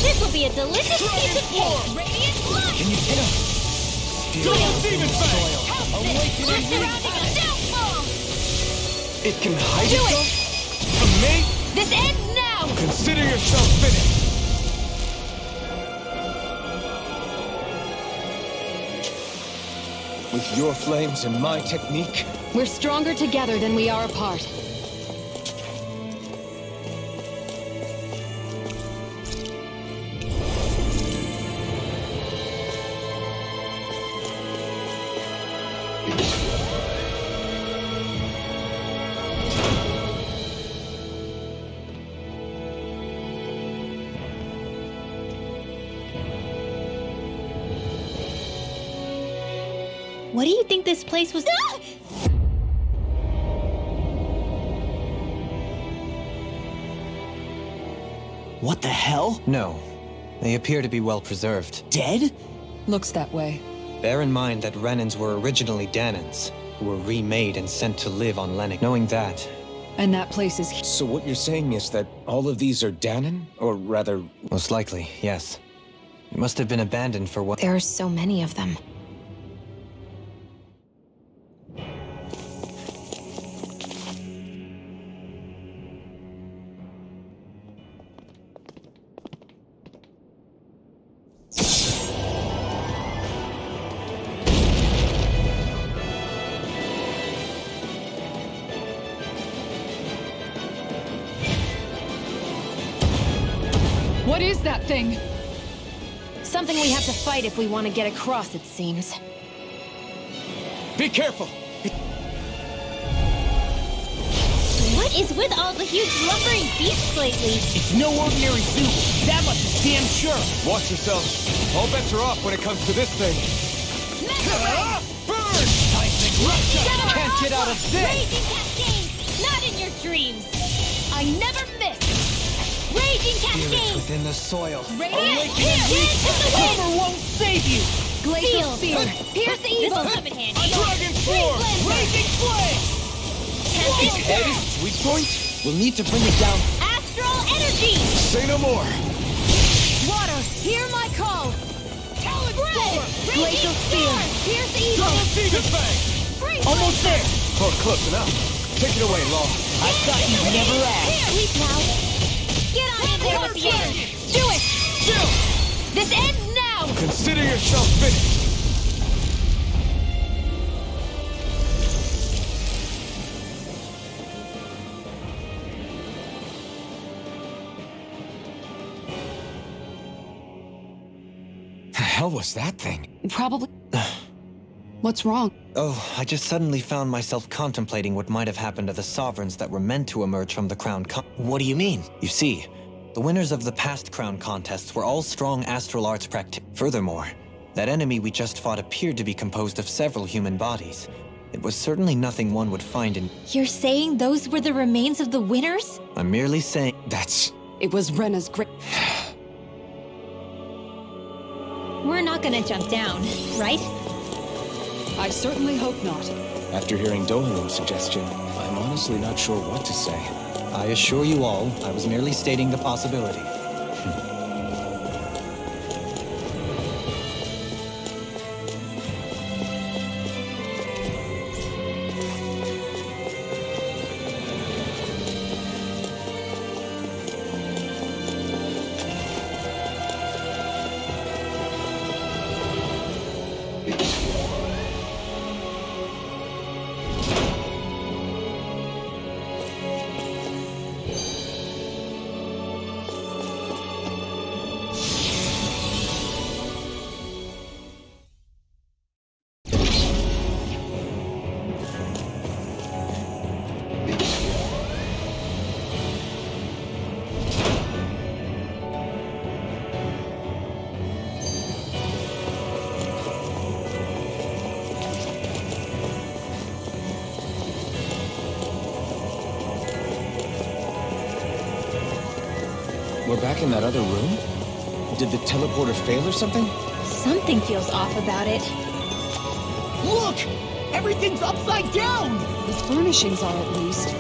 This'll be a delicious piece of cake. Radiant blood. Can you hit him? Double demon fang! We're surrounding a downfall. It can hide Do itself from me? This ends now. Consider yourself finished. With your flames and my technique, We're stronger together than we are apart. What do you think this place was? What the hell? No. They appear to be well preserved. Dead? Looks that way. Bear in mind that Renans were originally Danans, who were remade and sent to live on Lennox. Knowing that... And that place is... So what you're saying is that all of these are Danan? Or rather... Most likely, yes. It must have been abandoned for what... There are so many of them. What is that thing? Something we have to fight if we want to get across, it seems. Be careful! What is with all the huge lumbering beasts lately? It's no ordinary zoo. That much is damn sure. Watch yourself. All bets are off when it comes to this thing. Burn! Can't get out of this! Raging Cascades! Not in your dreams! I never miss! Raging Spirits Cascades! within the soil. Radiant Here! Cover won't save you! Glacial Spear! Pierce evil! Dragon Form! Raging Flame! Eddie, sweet point? We'll need to bring it down. Astral Energy! Say no more! Water, hear my call! Talon Red! Glacial Spear! Pierce evil! Almost there! Oh, close enough. Take it away, Law. I thought you'd never ask. Sweep now! Get on in there with the energy! Do it! Chill! This ends now! Consider yourself finished. The hell was that thing? Probably... What's wrong? Oh, I just suddenly found myself contemplating what might have happened to the sovereigns that were meant to emerge from the Crown What do you mean? You see, the winners of the past Crown contests were all strong astral arts practitioners. Furthermore, that enemy we just fought appeared to be composed of several human bodies. It was certainly nothing one would find in... You're saying those were the remains of the winners? I'm merely saying... That's... It was Rena's great... We're not gonna jump down, right? I certainly hope not. After hearing Dohan's suggestion, I'm honestly not sure what to say. I assure you all, I was merely stating the possibility. We're back in that other room? Did the teleporter fail or something? Something feels off about it. Look! Everything's upside down! The furnishings are at least.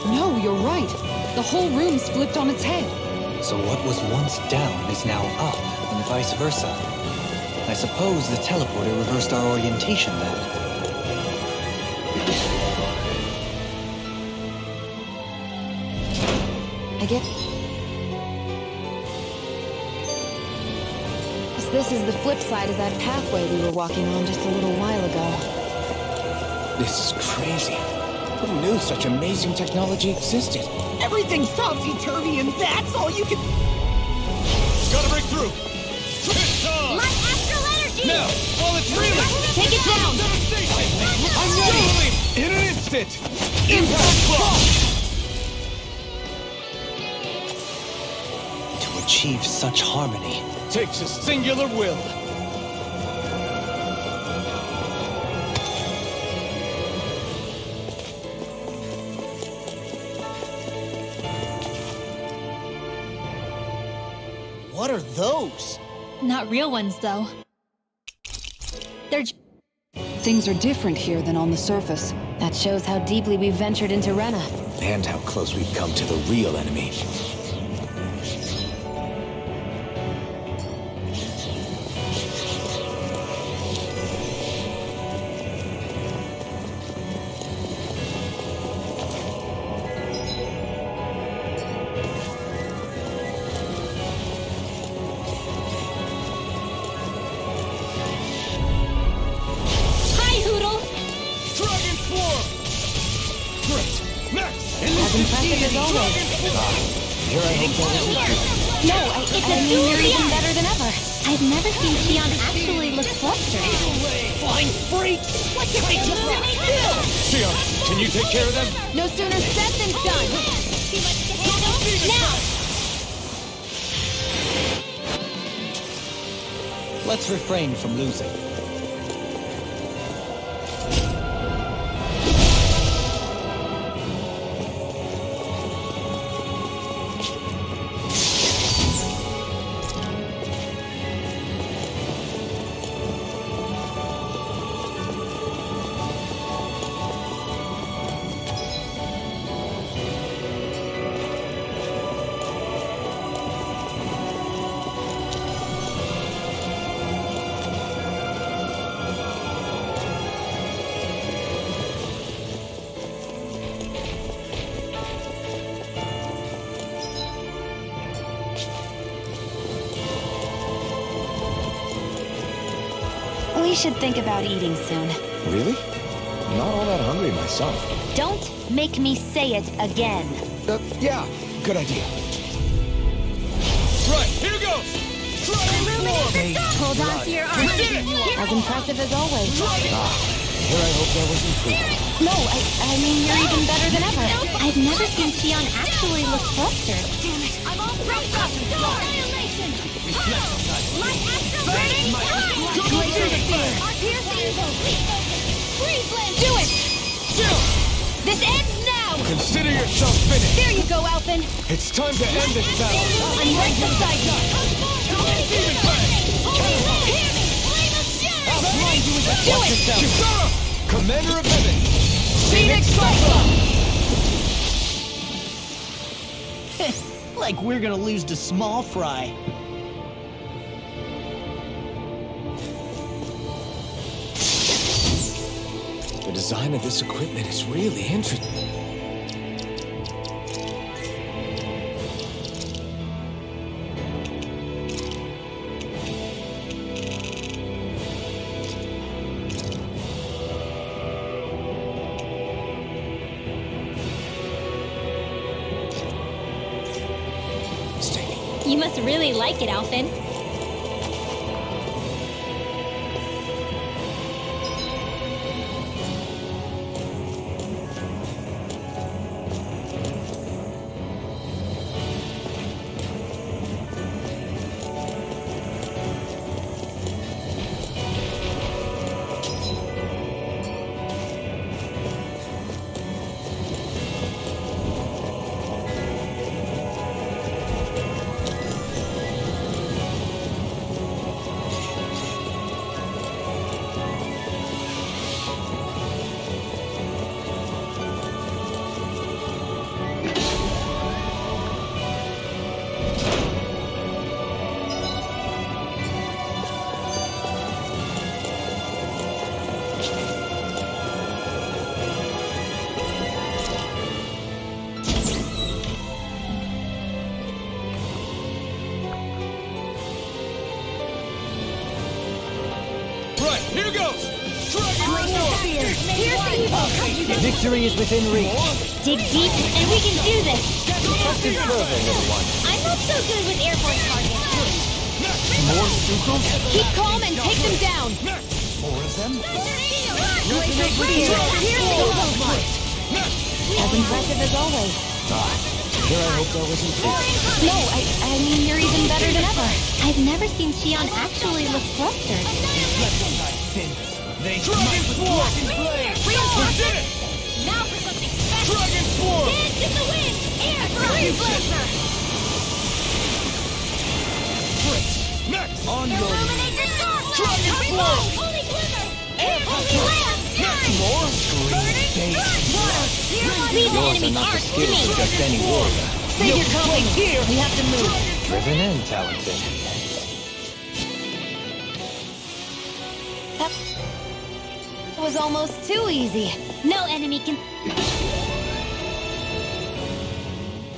No, you're right. The whole room's flipped on its head. So what was once down is now up, and vice versa. I suppose the teleporter reversed our orientation then. I get... This is the flip side of that pathway we were walking on just a little while ago. This is crazy. Who knew such amazing technology existed? Everything's topsy-turvy and that's all you can... Gotta break through! My astral energy! Now, while it's reeling! Take it down! I'm ready! In an instant! Impact block! To achieve such harmony... Takes a singular will. What are those? Not real ones, though. They're Things are different here than on the surface. That shows how deeply we've ventured into Rena. And how close we've come to the real enemy. better than ever. I've never seen Xion actually look flustered. Flying freaks! What did they just do? Xion, can you take care of them? No sooner said than done. Now! Let's refrain from losing. We should think about eating soon. Really? Not all that hungry myself. Don't make me say it again. Yeah, good idea. Right, here goes! Hold on to your arms. As impressive as always. Here I hope there was improvement. No, I mean, you're even better than ever. I've never seen Xion actually look flustered. Damn it! I'm all broke up! Annihilation! My astral burning time! Glacier Spear. Our piercing evil! Freeze blend! Do it! This ends now! Consider yourself finished. There you go, Alphen. It's time to end this battle. I'm right beside you. Do it! Kisara! Commander of Heaven! Phoenix Cyclone! Like we're gonna lose to Small Fry. The design of this equipment is really interesting. You must really like it, Alphen. Right, here goes! Dragon Victory is within reach. Dig deep, and we can do this! Trusted further, little one. I'm not so good with airborne targets. More Stukos? Keep calm and take them down. More of them? Glacier Spear. As impressive as always. Here I hope there was improvement. No, I mean, you're even better than ever. I've never seen Xion actually look flustered. Dragon Swarm! We did it! Now for something special! Dragon Swarm! Dance in the wind! Air Freeze Blazer! on your knees. Dragon blow! Holy quiver! And Holy lamb! more green base. Leave the Yours enemy are not the arc to skills me! of just any warrior. Save your confidence here. We have to move. Driven and talented. It was almost too easy. No enemy can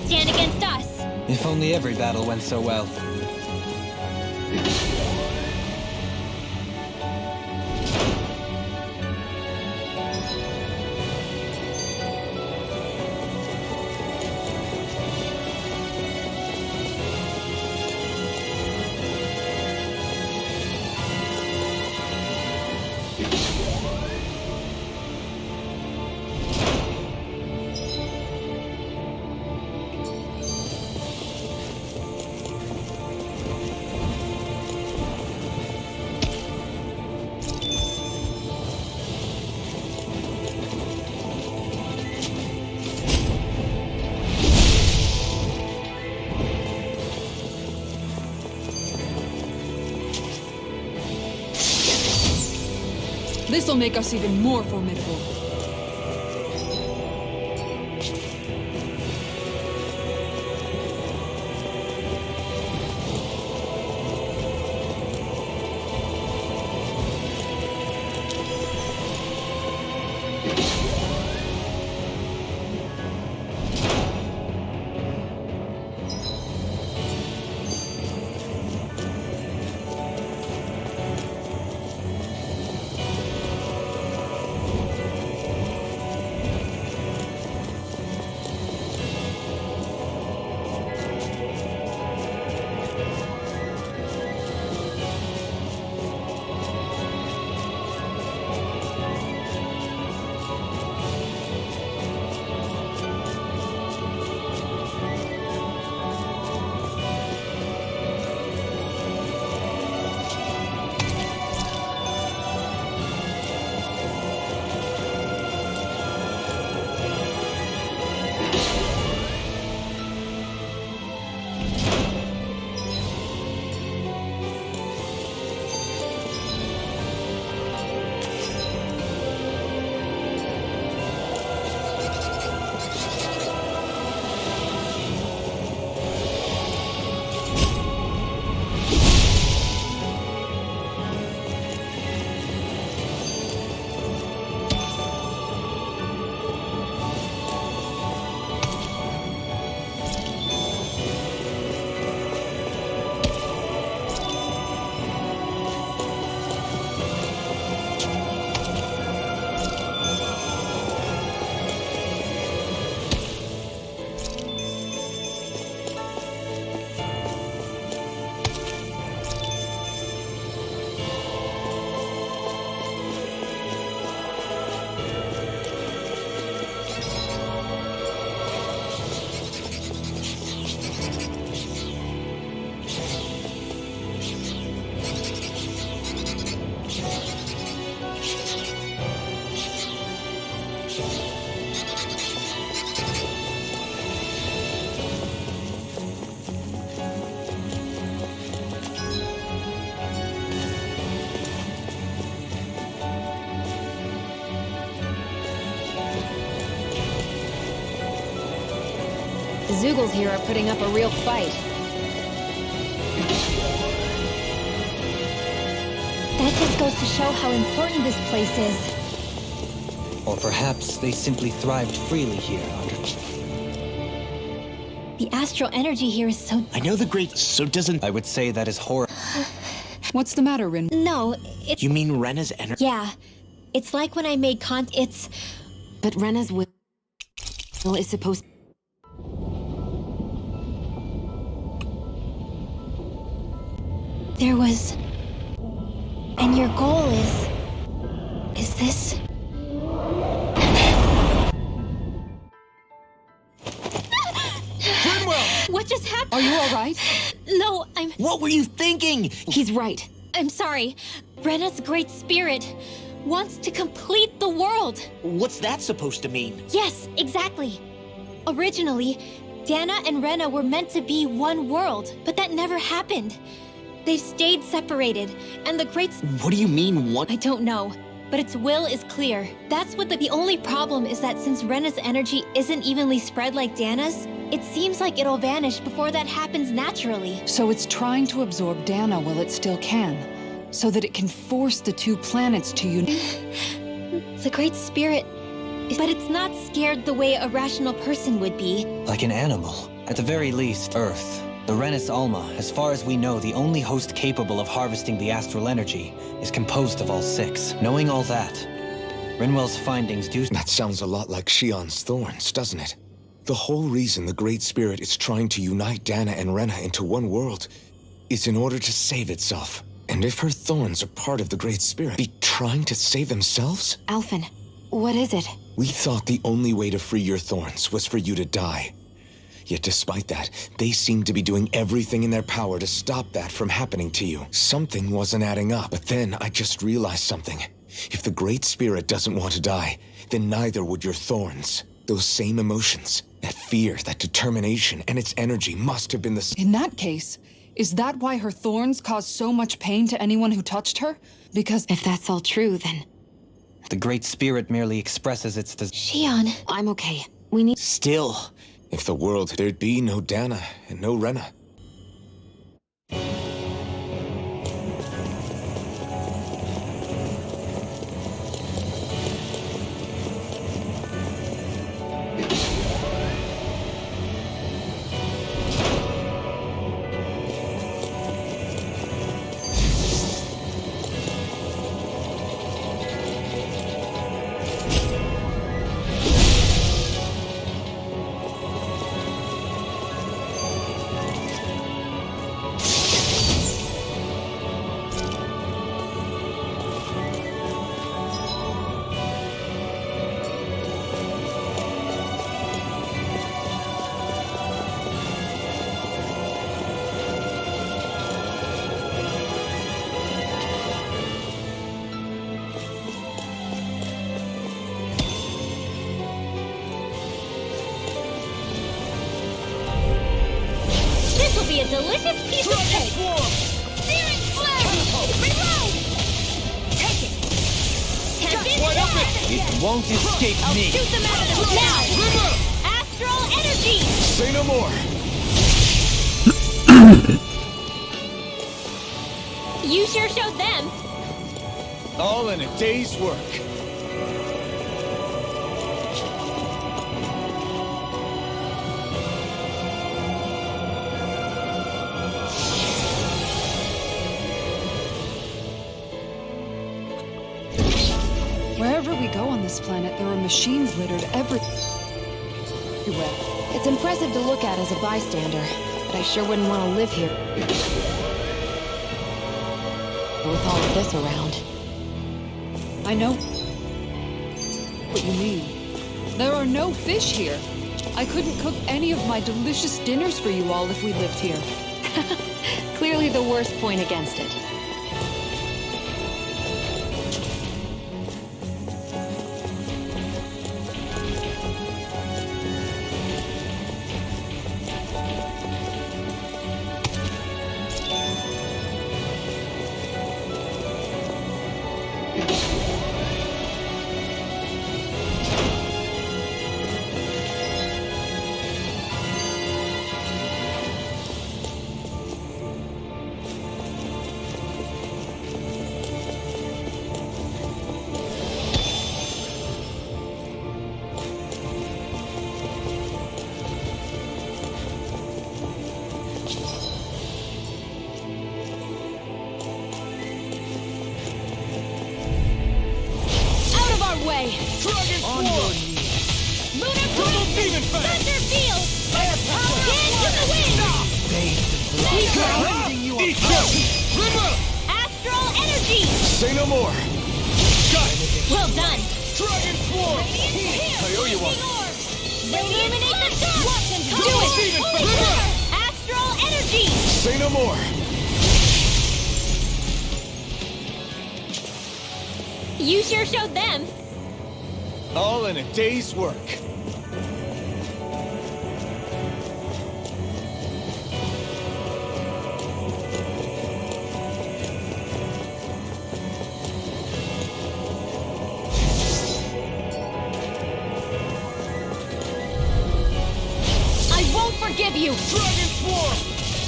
stand against us. If only every battle went so well. This'll make us even more formidable. The Zoogles here are putting up a real fight. That just goes to show how important this place is. Or perhaps they simply thrived freely here under... The astral energy here is so... I know the great... So doesn't... I would say that is horror. What's the matter, Rin? No, it's... You mean Rena's energy? Yeah. It's like when I made it's... But Rena's will is supposed... There was... And your goal is... Is this... What just happened? Are you all right? No, I'm... What were you thinking? He's right. I'm sorry. Rena's great spirit wants to complete the world. What's that supposed to mean? Yes, exactly. Originally, Dana and Rena were meant to be one world, but that never happened. They've stayed separated, and the Great... What do you mean, what? I don't know, but its will is clear. That's what the only problem is that since Rena's energy isn't evenly spread like Dana's, it seems like it'll vanish before that happens naturally. So it's trying to absorb Dana while it still can, so that it can force the two planets to unite. The Great Spirit... But it's not scared the way a rational person would be. Like an animal. At the very least, Earth. The Renis Alma, as far as we know, the only host capable of harvesting the astral energy, is composed of all six. Knowing all that, Rinwell's findings do... That sounds a lot like Shion's thorns, doesn't it? The whole reason the Great Spirit is trying to unite Dana and Rena into one world is in order to save itself. And if her thorns are part of the Great Spirit, be trying to save themselves? Alphen, what is it? We thought the only way to free your thorns was for you to die. Yet despite that, they seem to be doing everything in their power to stop that from happening to you. Something wasn't adding up, but then I just realized something. If the Great Spirit doesn't want to die, then neither would your thorns. Those same emotions, that fear, that determination, and its energy must have been the same. In that case, is that why her thorns caused so much pain to anyone who touched her? Because... If that's all true, then... The Great Spirit merely expresses its... Shion. I'm okay. We need... Still, if the world, there'd be no Dana and no Rena. This'll be a delicious piece of cake! Searing flare! Reload! Take it! It won't escape I'll me! shoot them out of the now! Astral energy! Say no more! You sure showed them! All in a day's work. Wherever we go on this planet, there are machines littered everywhere. It's impressive to look at as a bystander, but I sure wouldn't want to live here. With all of this around. I know what you mean. There are no fish here. I couldn't cook any of my delicious dinners for you all if we lived here. Clearly the worst point against it. Way. Dragon On your knees. Lunar Double demon fang. Thunder field. Fire Power into the wind. Astral energy. Say no more. Well done. Dragon swarm. I owe you one. Illuminate the sun. Watch him do it. Astral energy. Say no more. You sure showed them. All in a day's work. you! Dragon Swarm!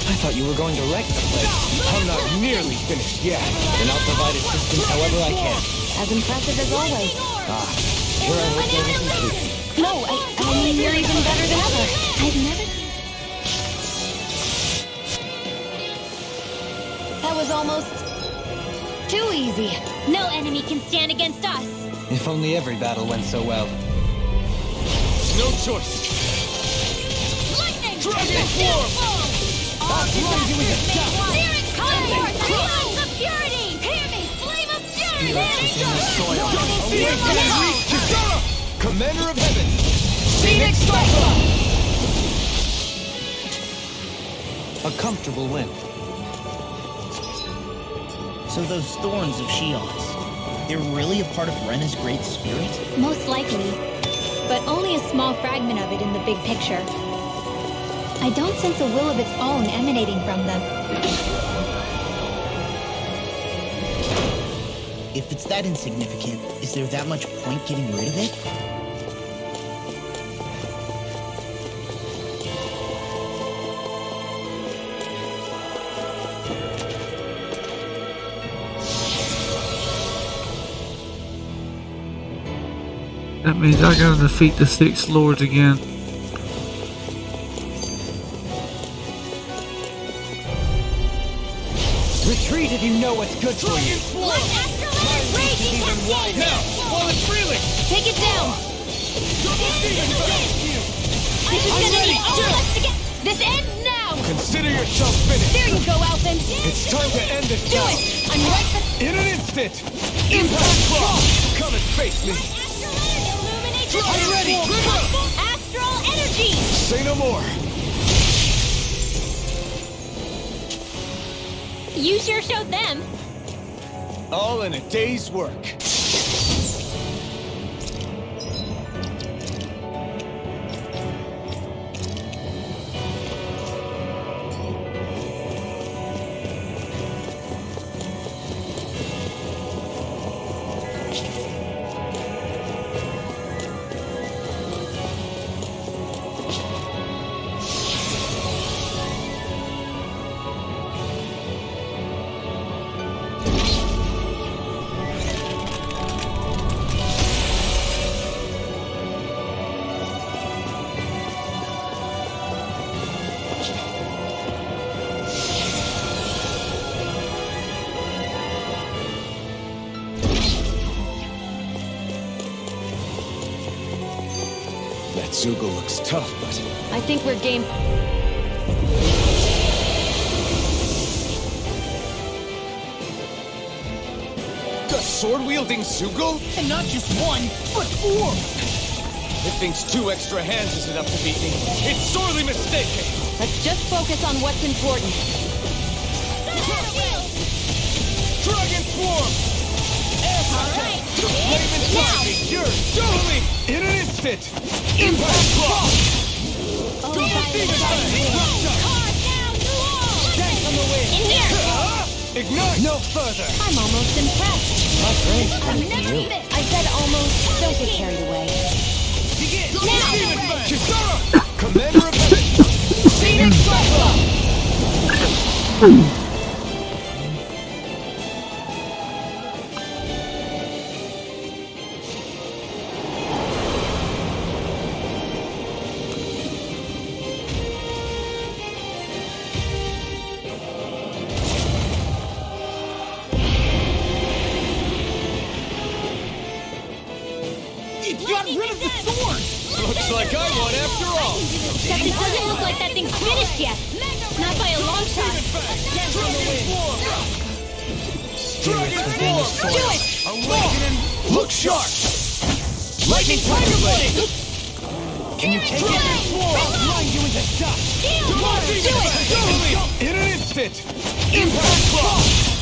I thought you were going to wreck the place. I'm not nearly finished yet. And I'll provide assistance however I can. As impressive as always. Here I hope there isn't truth. No, I mean, you're even better than ever. I've never... That was almost... too easy. No enemy can stand against us. If only every battle went so well. No choice. Lightning! Dragon Swarm! All disasters may one. Spirit, come forth! Flames of purity! Hear me! Flame of purity! Commander of Heaven! Phoenix Cyclone! A comfortable win. So those thorns of Sheox, they're really a part of Rena's great spirit? Most likely. But only a small fragment of it in the big picture. I don't sense a will of its own emanating from them. If it's that insignificant, is there that much point getting rid of it? That means I gotta defeat the 6 lords again. Retreat if you know what's good for you. Now, while it's reeling! Take it down! This is gonna be all of us together! This ends now! Consider yourself finished! There you go, Alphen! It's time to end this Do battle! it! I'm right the... In an instant! Impact Cross! Come and face me! I'm ready! Astral energy! Say no more! You sure showed them. All in a day's work. Zoogle looks tough, but... I think we're game. A sword-wielding Zoogle? And not just one, but 4! It thinks 2 extra hands is enough to beat me. It's sorely mistaken! Let's just focus on what's important. Dragon Swarm! Alright! The flame inside me! Yours! Show me! In an instant! Impact Cross! In here! Ignite! No further! I'm almost impressed. My praise comes from you. I said almost. Don't get carried away. Now! Kisara! Commander of Heaven! Phoenix Cyclone! Looks like I won after all! Except it doesn't look like that thing's finished yet. Not by a long shot. Dragon Swarm! Do it! Awaken! Look sharp! Lightning Tiger Blade! Can you take it? I'll grind you into dust! Do it! In an instant! Impact Cross!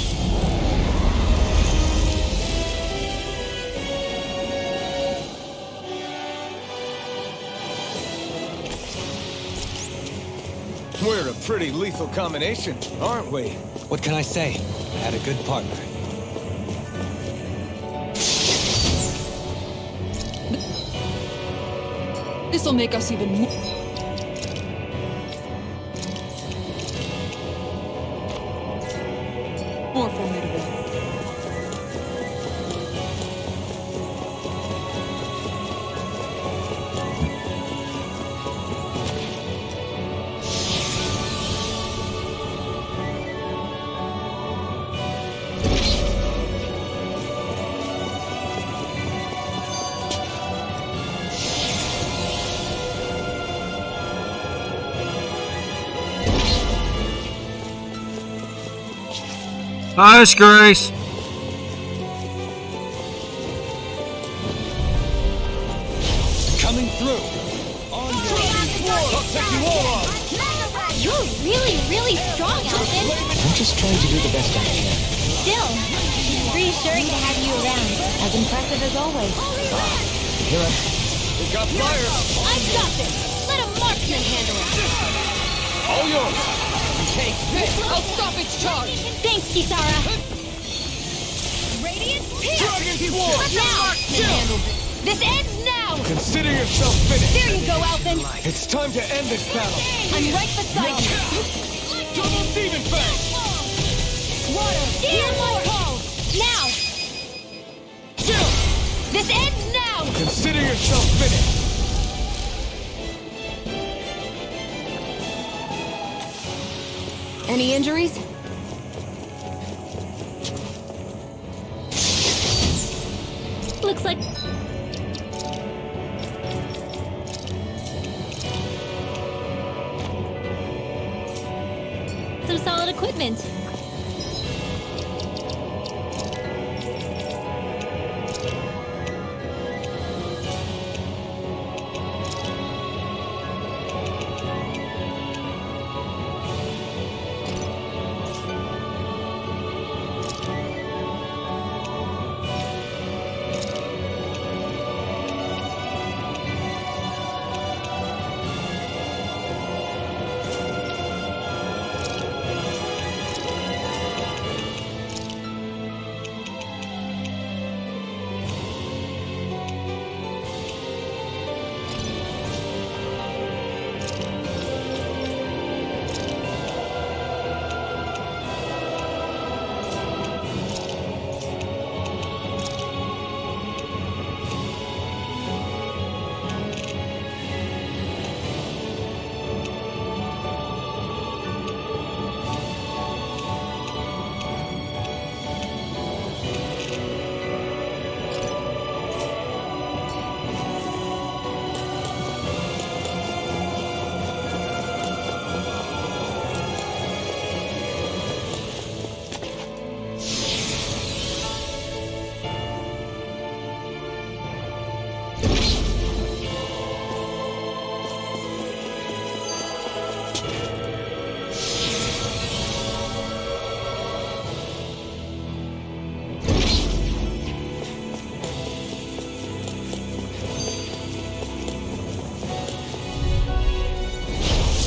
We're a pretty lethal combination, aren't we? What can I say? Had a good partner. This'll make us even more... Hush, Grace. Coming through. On your feet. I'll take you all on. You're really, really strong, Alvin. I'm just trying to do the best I can. Still, it's reassuring to have you around. As impressive as always. Here We got fire. I've got this. Let a marksman handle it. All yours. Take this! I'll stop its charge! Thanks, Kisara. Radiant Pierce! Dragon Sword. Let the marksman handle this! This ends now! Consider yourself finished. There you go, Alvin. It's time to end this battle. I'm right beside you. Double Demon Fang. Water! Dear Lord! Now! This ends now! Consider yourself finished. Any injuries? Looks like... some solid equipment.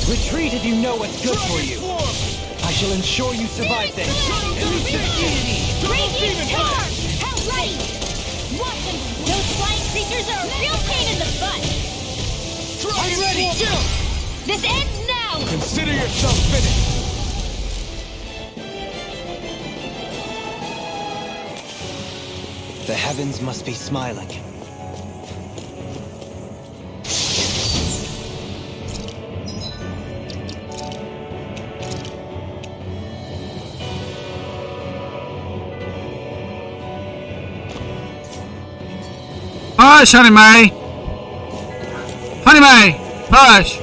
Retreat if you know what's good for you. I shall ensure you survive this. Raging charge! How right! Watch them! Those flying creatures are a real pain in the butt! I'm ready. This ends now! Consider yourself finished. The heavens must be smiling. Hush, Honey May! Honey May! Hush!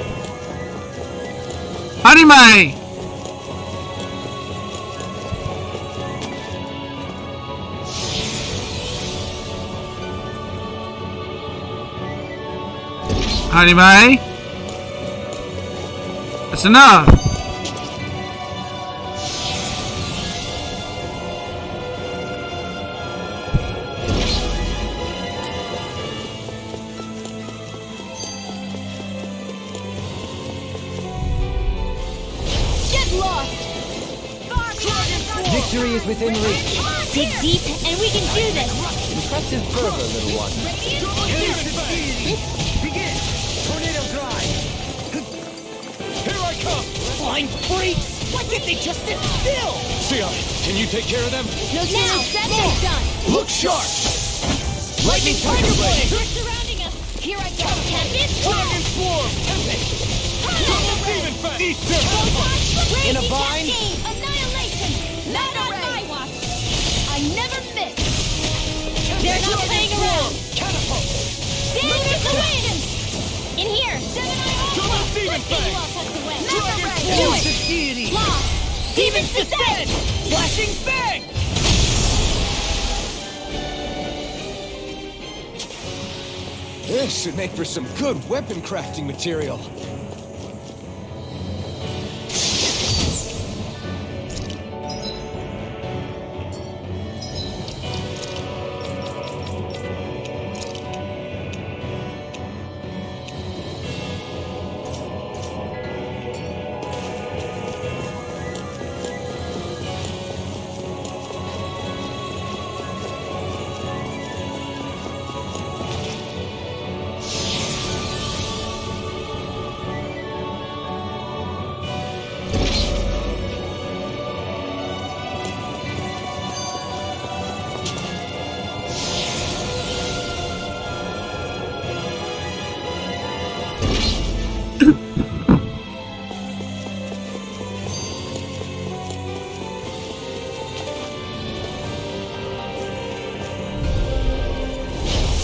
Honey May! Honey May! That's enough! Victory is within reach. Dig deep, and we can do this! Impressive fervor, little one. Begin. Tornado drive. Here I come. Flying freaks! Why can't they just sit still? Sia, can you take care of them? No sooner said than done! Look sharp. Lightning Tiger Blade. They're surrounding us! Here I go! Tempest! Dragon Swarm. Double Demon Fang. In a bind. Annihilation! Not on my watch! I never miss! They're not playing around! Catapult. Dangerous away! In here! Double Demon Fang. Do it! Law! Demon's Descent! Flashing Bang! This should make for some good weapon crafting material.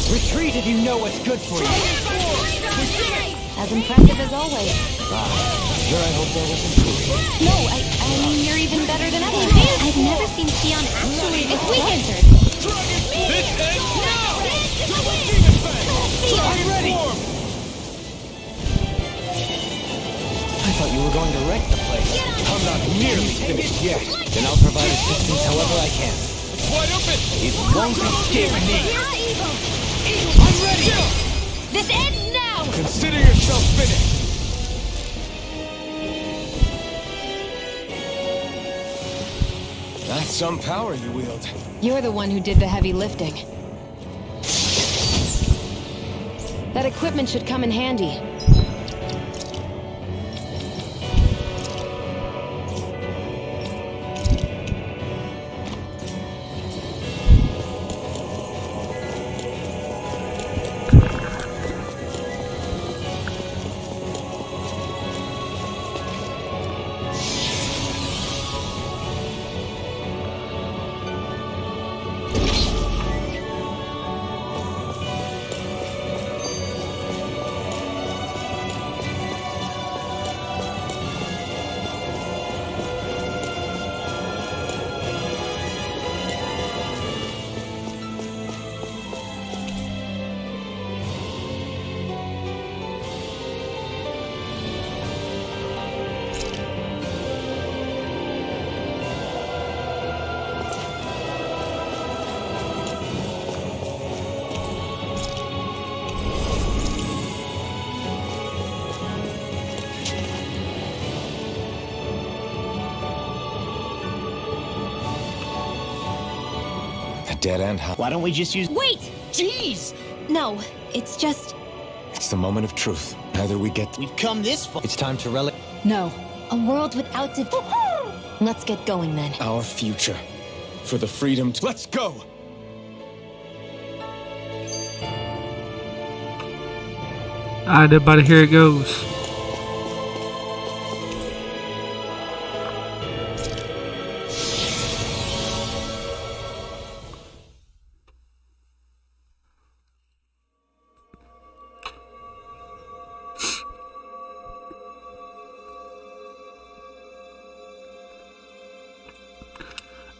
Retreat if you know what's good for you. As impressive as always. Sure, I hope there was improvement. No, I mean, you're even better than ever. I've never seen Xion actually. It's weakened. This ends now! I'm ready! I thought you were going to wreck the place. I'm not nearly finished yet. Then I'll provide assistance however I can. It's wide open! It won't escape me! I'm ready! This ends now! Consider yourself finished. That's some power you wield. You're the one who did the heavy lifting. That equipment should come in handy. Dead end, huh? Why don't we just use... Wait! Jeez! No, it's just... It's the moment of truth. Either we get... We've come this far. It's time to relic No. A world without Let's get going then. our future. For the freedom to... Let's go! Alright, everybody, here it goes.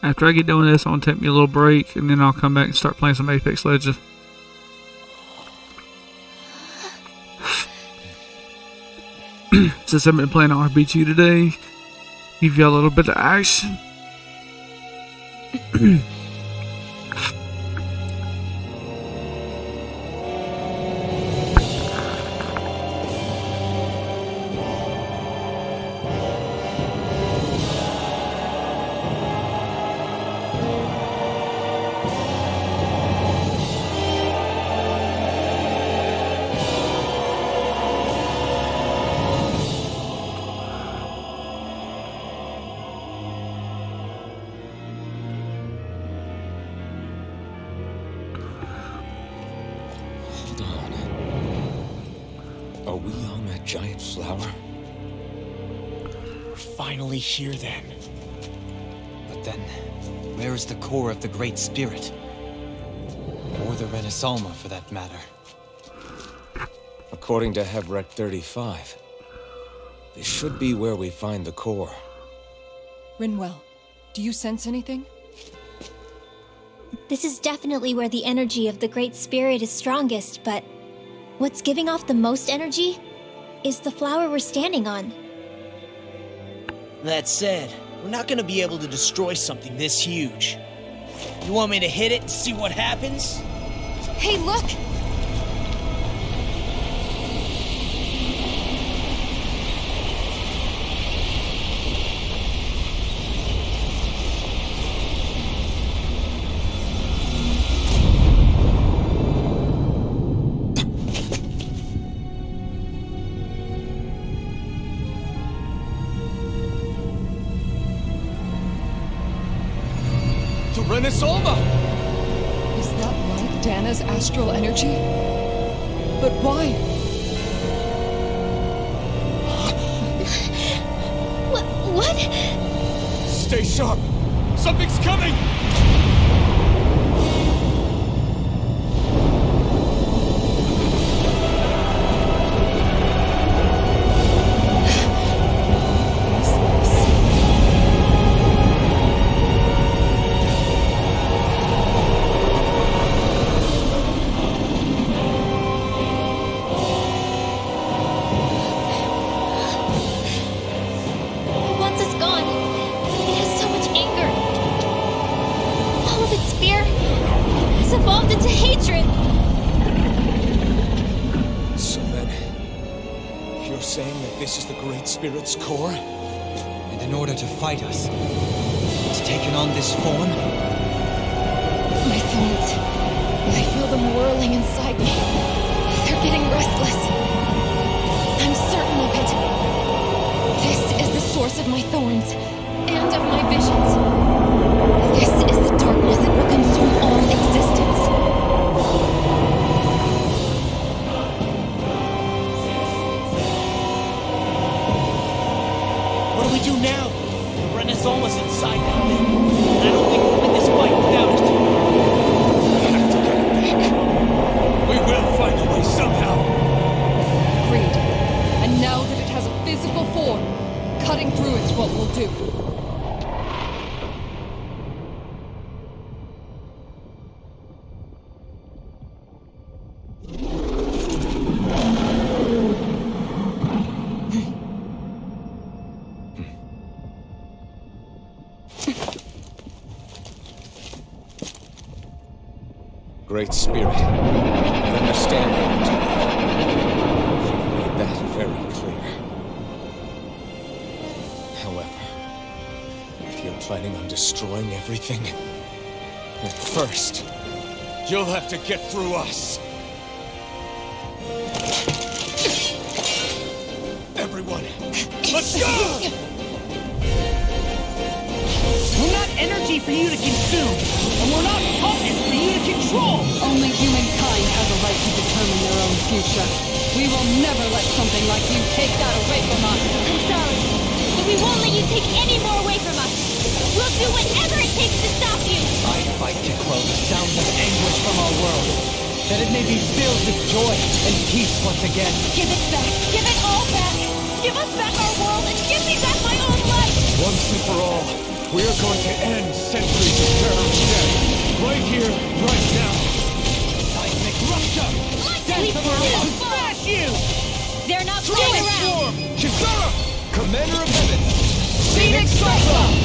After I get done with this, I'm going to take me a little break, and then I'll come back and start playing some Apex Legends. Since I've been playing RPG today, give you a little bit of action. Are we on that giant flower? We're finally here then. But then, where is the core of the Great Spirit? Or the Renaissance, for that matter? According to Hevrek 35, this should be where we find the core. Rinwell, do you sense anything? This is definitely where the energy of the Great Spirit is strongest, but what's giving off the most energy is the flower we're standing on. That said, we're not gonna be able to destroy something this huge. You want me to hit it and see what happens? Hey, look! Renesolva! Is that like Dana's astral energy? But why? What? Stay sharp! Something's coming! Spirit's core? And in order to fight us, it's taken on this form? My thorns. I feel them whirling inside me. They're getting restless. I'm certain of it. This is the source of my thorns, and of my visions. This is the darkness that will consume all existence. Do now? Renesolva's inside that thing. And I don't think we'll win this fight without it. We have to get it back. We will find a way somehow. Agreed. And now that it has a physical form, cutting through it's what we'll do. Great Spirit, I understand you. You've made that very clear. However, if you're planning on destroying everything, then first, you'll have to get through us. Everyone, let's go! We're not energy for you to consume, and we're not puppets for you to control! Only humankind has a right to determine their own future. We will never let something like you take that away from us. I'm sorry, but we won't let you take any more away from us. We'll do whatever it takes to stop you! I fight to quell the sounds of anguish from our world, that it may be filled with joy and peace once again. Give it back! Give it all back! Give us back our world and give me back my own life! Once and for all, we are going to end centuries of terror and death. Right here, right now. Seismic rupture! Death of our world! Smash you! They're not playing around! Kizara! Commander of Heaven! Scenic Cyclone!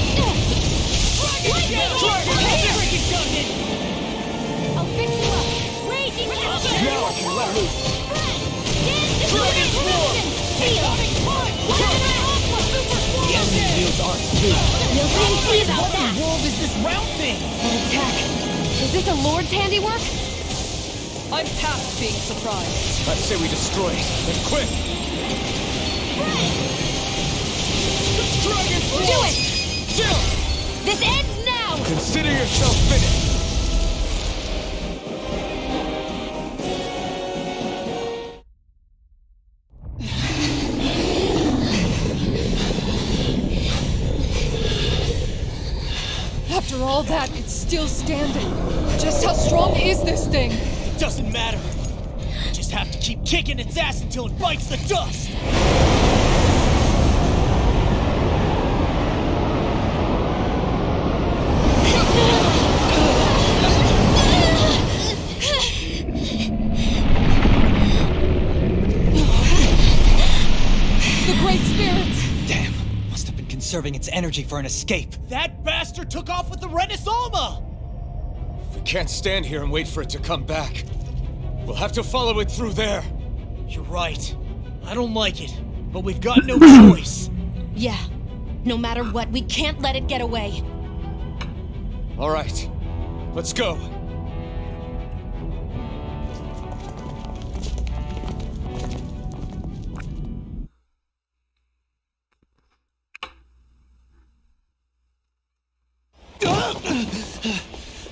I'll fix you up! Raging Now I can let loose! Dragon Form! The enemy wields arts too. We'll soon see about What in that! the world is this round thing? An attack. Is this a Lord's handiwork? I'm past being surprised. I say we destroy it, and quick! Dragon Form! Do it! Chill! This ends now! Consider yourself finished! After all that, it's still standing. Just how strong is this thing? It doesn't matter. We just have to keep kicking its ass until it bites the dust! conserving its energy for an escape. That bastard took off with the Rennis Alma! We can't stand here and wait for it to come back. We'll have to follow it through there. You're right. I don't like it, but we've got no choice. Yeah. No matter what, we can't let it get away. All right, let's go.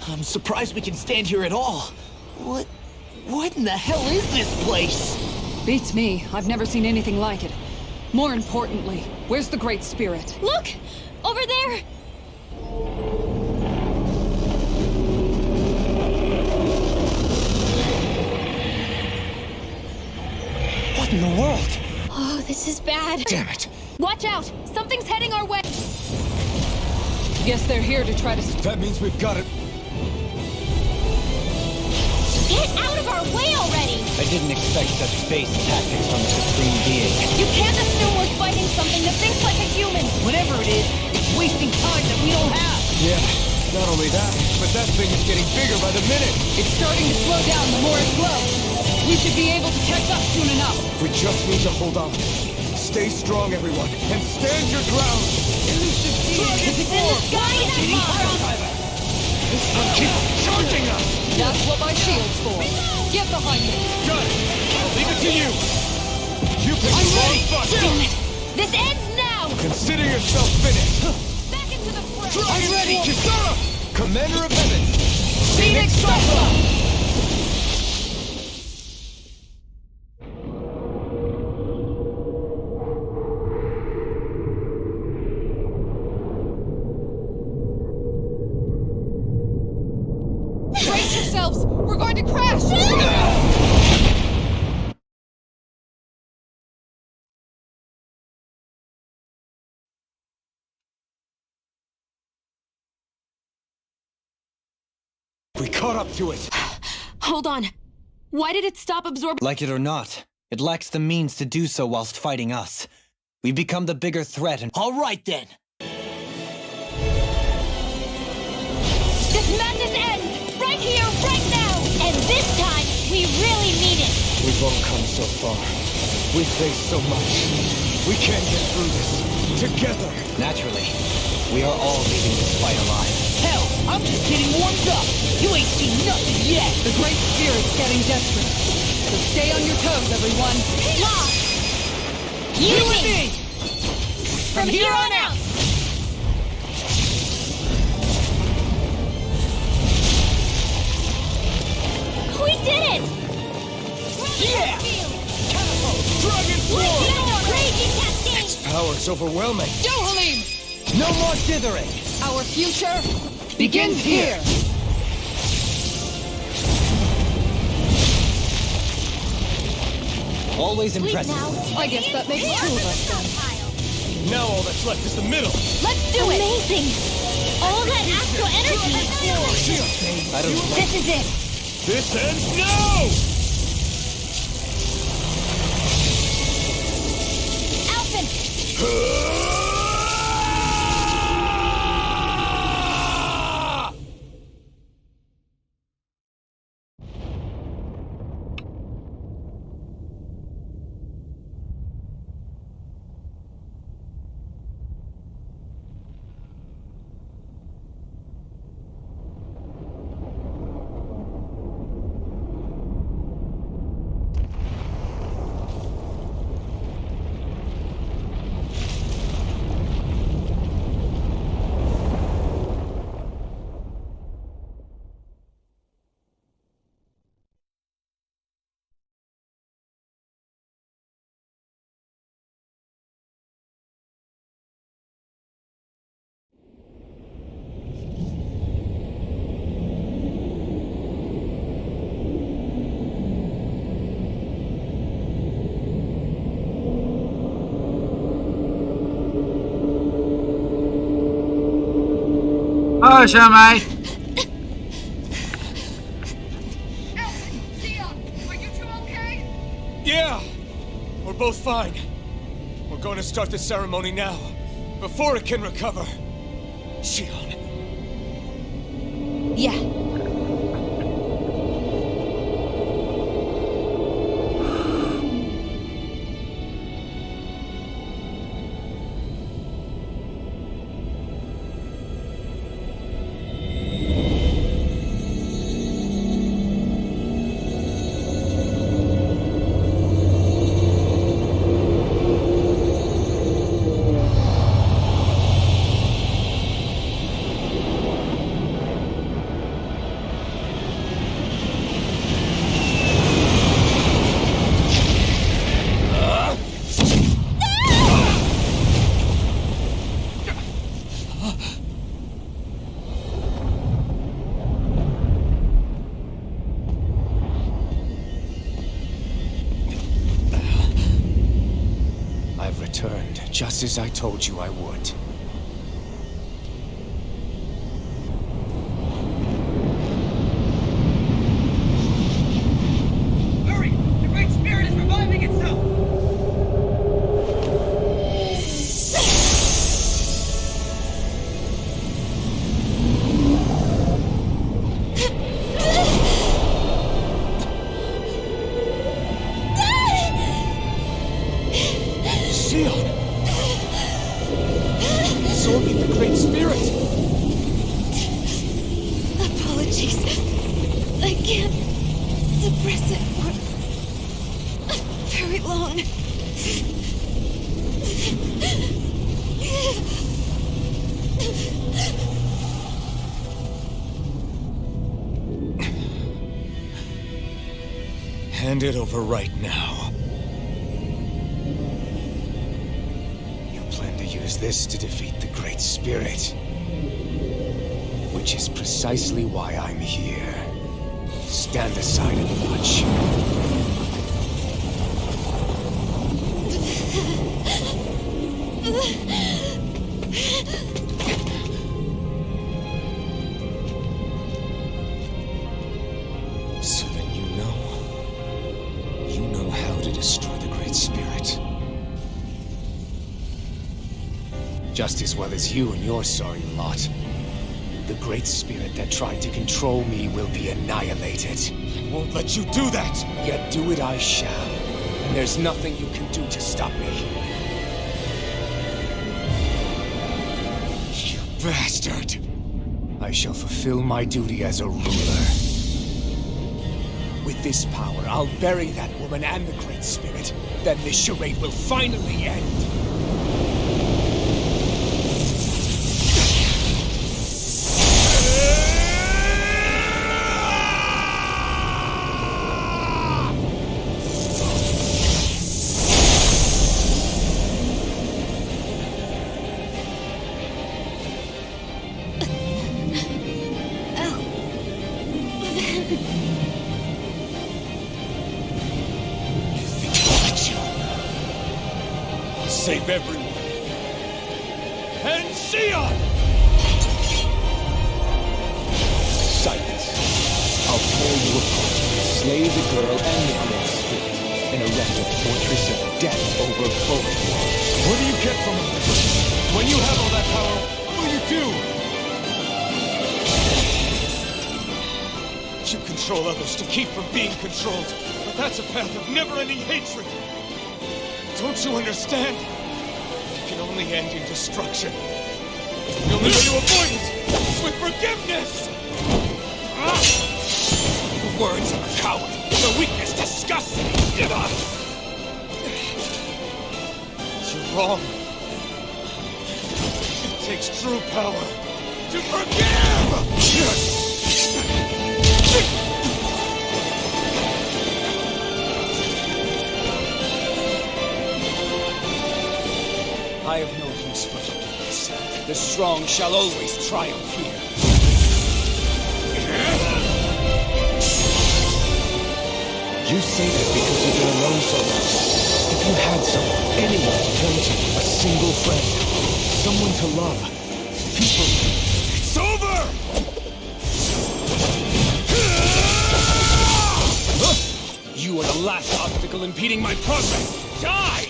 I'm surprised we can stand here at all. What in the hell is this place? Beats me. I've never seen anything like it. More importantly, where's the Great Spirit? Look! Over there! What in the world? Oh, this is bad. Damn it. Watch out! Something's heading our way! Guess they're here to try to... That means we've got it. Get out of our way already! I didn't expect such base tactics from a supreme being. You can't assume we're fighting something that thinks like a human! Whatever it is, it's wasting time that we don't have. Yeah, not only that, but that thing is getting bigger by the minute. It's starting to slow down the more it glows. We should be able to catch up soon enough. We just need to hold on. Stay strong, everyone, and stand your ground. Elusive being is It's in the sky now! This one keeps charging us. That's what my shield's for. Get behind me. Got it. I'll leave it to you. You picked the wrong fight. Damn it! This ends now! Consider yourself finished. Back into the fray! I'm ready. Kisara, Commander of Heaven. Phoenix Sapa. Brace yourselves! We're going to crash! We caught up to it. Hold on. Why did it stop absorbing? Like it or not, it lacks the means to do so whilst fighting us. We've become the bigger threat and... All right, then. This madness ends! Right here, right now! And this time, we really mean it! We've all come so far. We've faced so much. We can't get through this. Together. Naturally, we are all leaving this fight alive. Hell, I'm just getting warmed up. You ain't seen nothing yet. The Great Spirit's getting desperate. So stay on your toes, everyone. Lock! You and me! From here on out! We did it! Yeah! Dragon Form! Raging cascade! Its power's overwhelming. Yo, Halim! No more dithering! Our future begins here! Always impressive. I guess that makes two of us then. Now all that's left is the middle. Let's do it! Amazing! All that astral energy! I don't know. This is it! This ends now! Alphen! Oh, Shamai. Yeah! We're both fine. We're going to start the ceremony now. before it can recover. Shion. Yeah. I've returned, just as I told you I would. Hurry! The Great Spirit is reviving itself! Shion! Absorbing the Great Spirit! Apologies. I can't suppress it for very long. Hand it over right now. Use this to defeat the Great Spirit. Which is precisely why I'm here. Stand aside and watch. So then you know how to destroy the Great Spirit. Just as well as you and your sorry lot. The Great Spirit that tried to control me will be annihilated. I won't let you do that! Yet do it I shall. And there's nothing you can do to stop me. You bastard! I shall fulfill my duty as a ruler. With this power, I'll bury that woman and the Great Spirit. Then this charade will finally end. Save everyone. And Shion! Silence. I'll tear you apart, slay the girl and the Great Spirit, and erect a fortress of death over both worlds. What do you get from it? When you have all that power, what will you do? You control others to keep from being controlled, but that's a path of never-ending hatred. Don't you understand? It can only end in destruction. The only way to avoid it is with forgiveness! The words of a coward. The weakness disgusts me. Give up! You're wrong. It takes true power to forgive! I have no use for forgiveness. The strong shall always triumph here. You say that because you've been alone so long. If you had someone, anyone to turn to, a single friend, someone to love, people... It's over! You are the last obstacle impeding my progress. Die!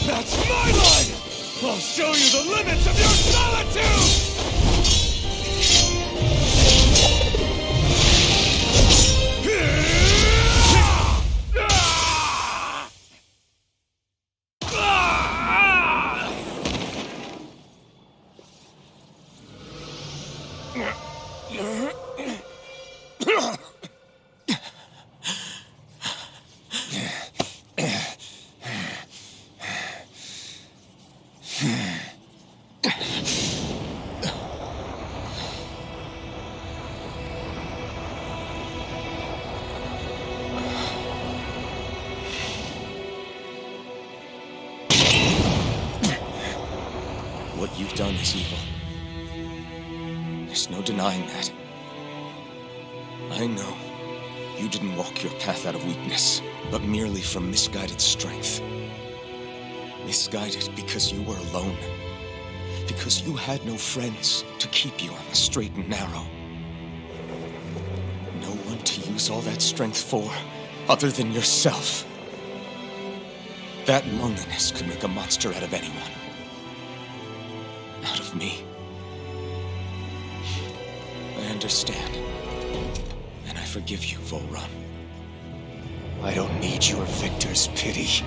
That's my line! I'll show you the limits of your solitude! What you've done is evil. There's no denying that. I know you didn't walk your path out of weakness, but merely from misguided strength. Misguided because you were alone. Because you had no friends to keep you on the straight and narrow. No one to use all that strength for, other than yourself. That loneliness could make a monster out of anyone. Out of me. I understand. And I forgive you, Volrun. I don't need your victor's pity.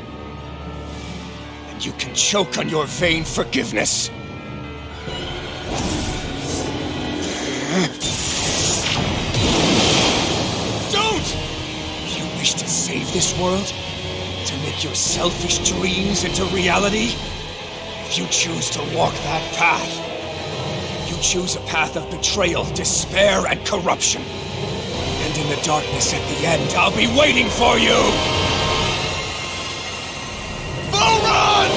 And you can choke on your vain forgiveness. Don't! You wish to save this world? To make your selfish dreams into reality? If you choose to walk that path, you choose a path of betrayal, despair, and corruption. And in the darkness at the end, I'll be waiting for you! Volrun!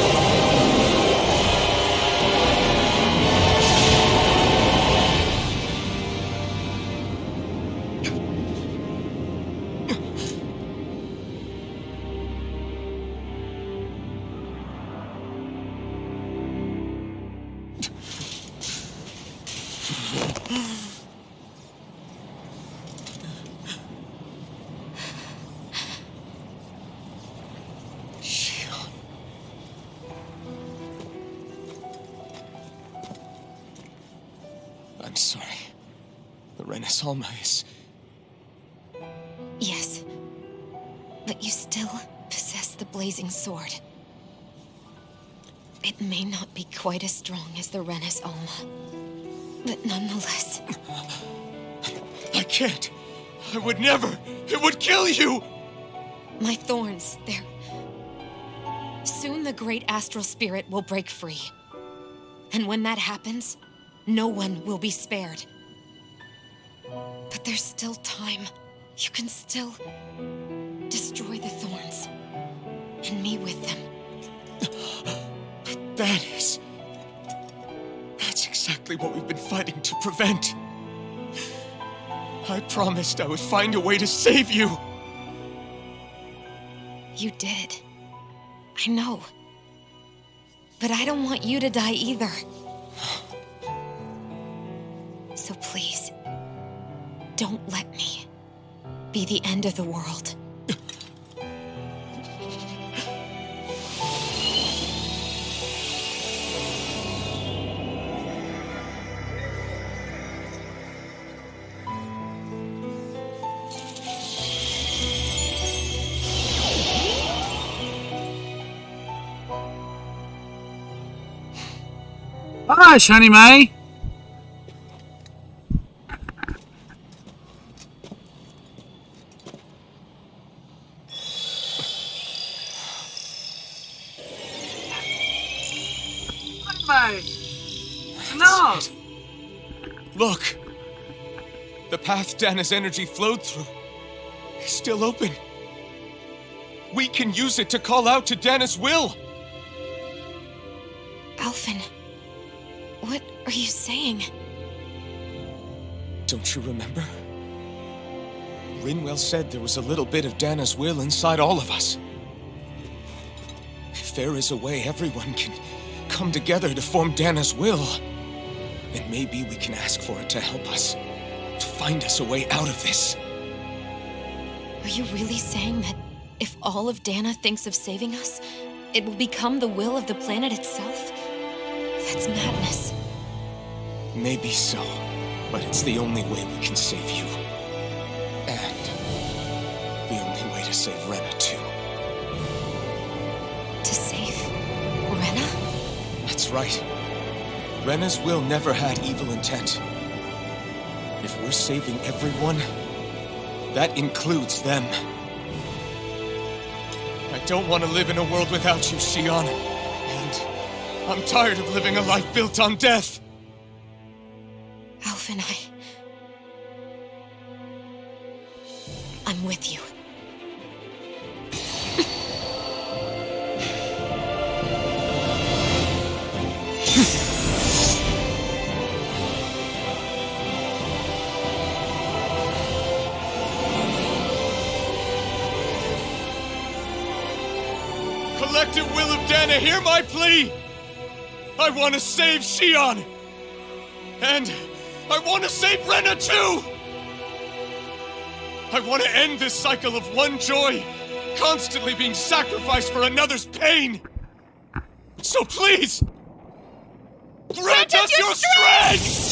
I'm sorry. The Alma is... Yes. But you still possess the blazing sword. It may not be quite as strong as the Alma, but nonetheless... I can't! I would never! It would kill you! My thorns, they're... Soon the great astral spirit will break free. And when that happens, no one will be spared. But there's still time. You can still destroy the thorns. And me with them. That's exactly what we've been fighting to prevent. I promised I would find a way to save you. You did. I know. But I don't want you to die either. So please, don't let me be the end of the world. Hush, Honey May. Enough! Look! The path Dana's energy flowed through is still open. We can use it to call out to Dana's will! Alphen, what are you saying? Don't you remember? Rinwell said there was a little bit of Dana's will inside all of us. If there is a way everyone can come together to form Dana's will, then maybe we can ask for it to help us, to find us a way out of this. Are you really saying that if all of Dana thinks of saving us, it will become the will of the planet itself? That's madness. Maybe so, but it's the only way we can save you. And the only way to save Rena, too. To save Rena? That's right. Rena's will never had evil intent. If we're saving everyone, that includes them. I don't want to live in a world without you, Xion. And I'm tired of living a life built on death. Alph and I'm with you. Collective will of Dana, hear my plea! I want to save Xion! And I want to save Rena too! I want to end this cycle of one joy, constantly being sacrificed for another's pain! So please, grant us your strength!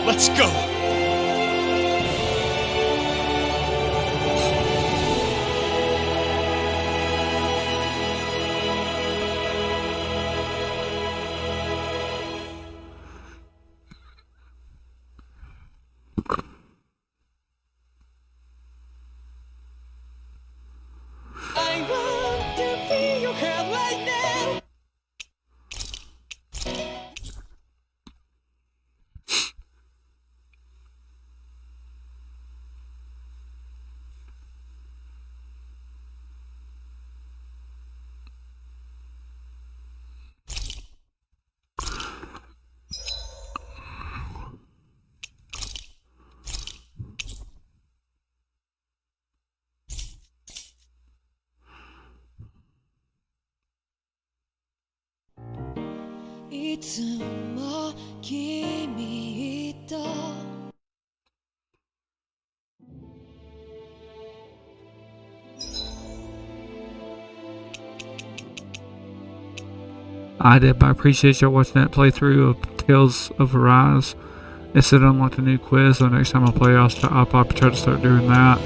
Let's go! I want to feel your hair right now. I did. I appreciate y'all watching that playthrough of Tales of Arise. It said unlock the new quiz, so next time I play, I'll probably try to start doing that.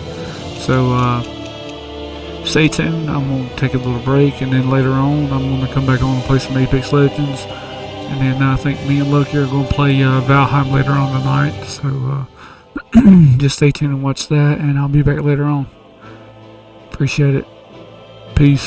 So stay tuned. I'm gonna take a little break, and then later on, I'm gonna come back on and play some Apex Legends, and then I think me and Loki are gonna play Valheim later on tonight. So just stay tuned and watch that, and I'll be back later on. Appreciate it. Peace.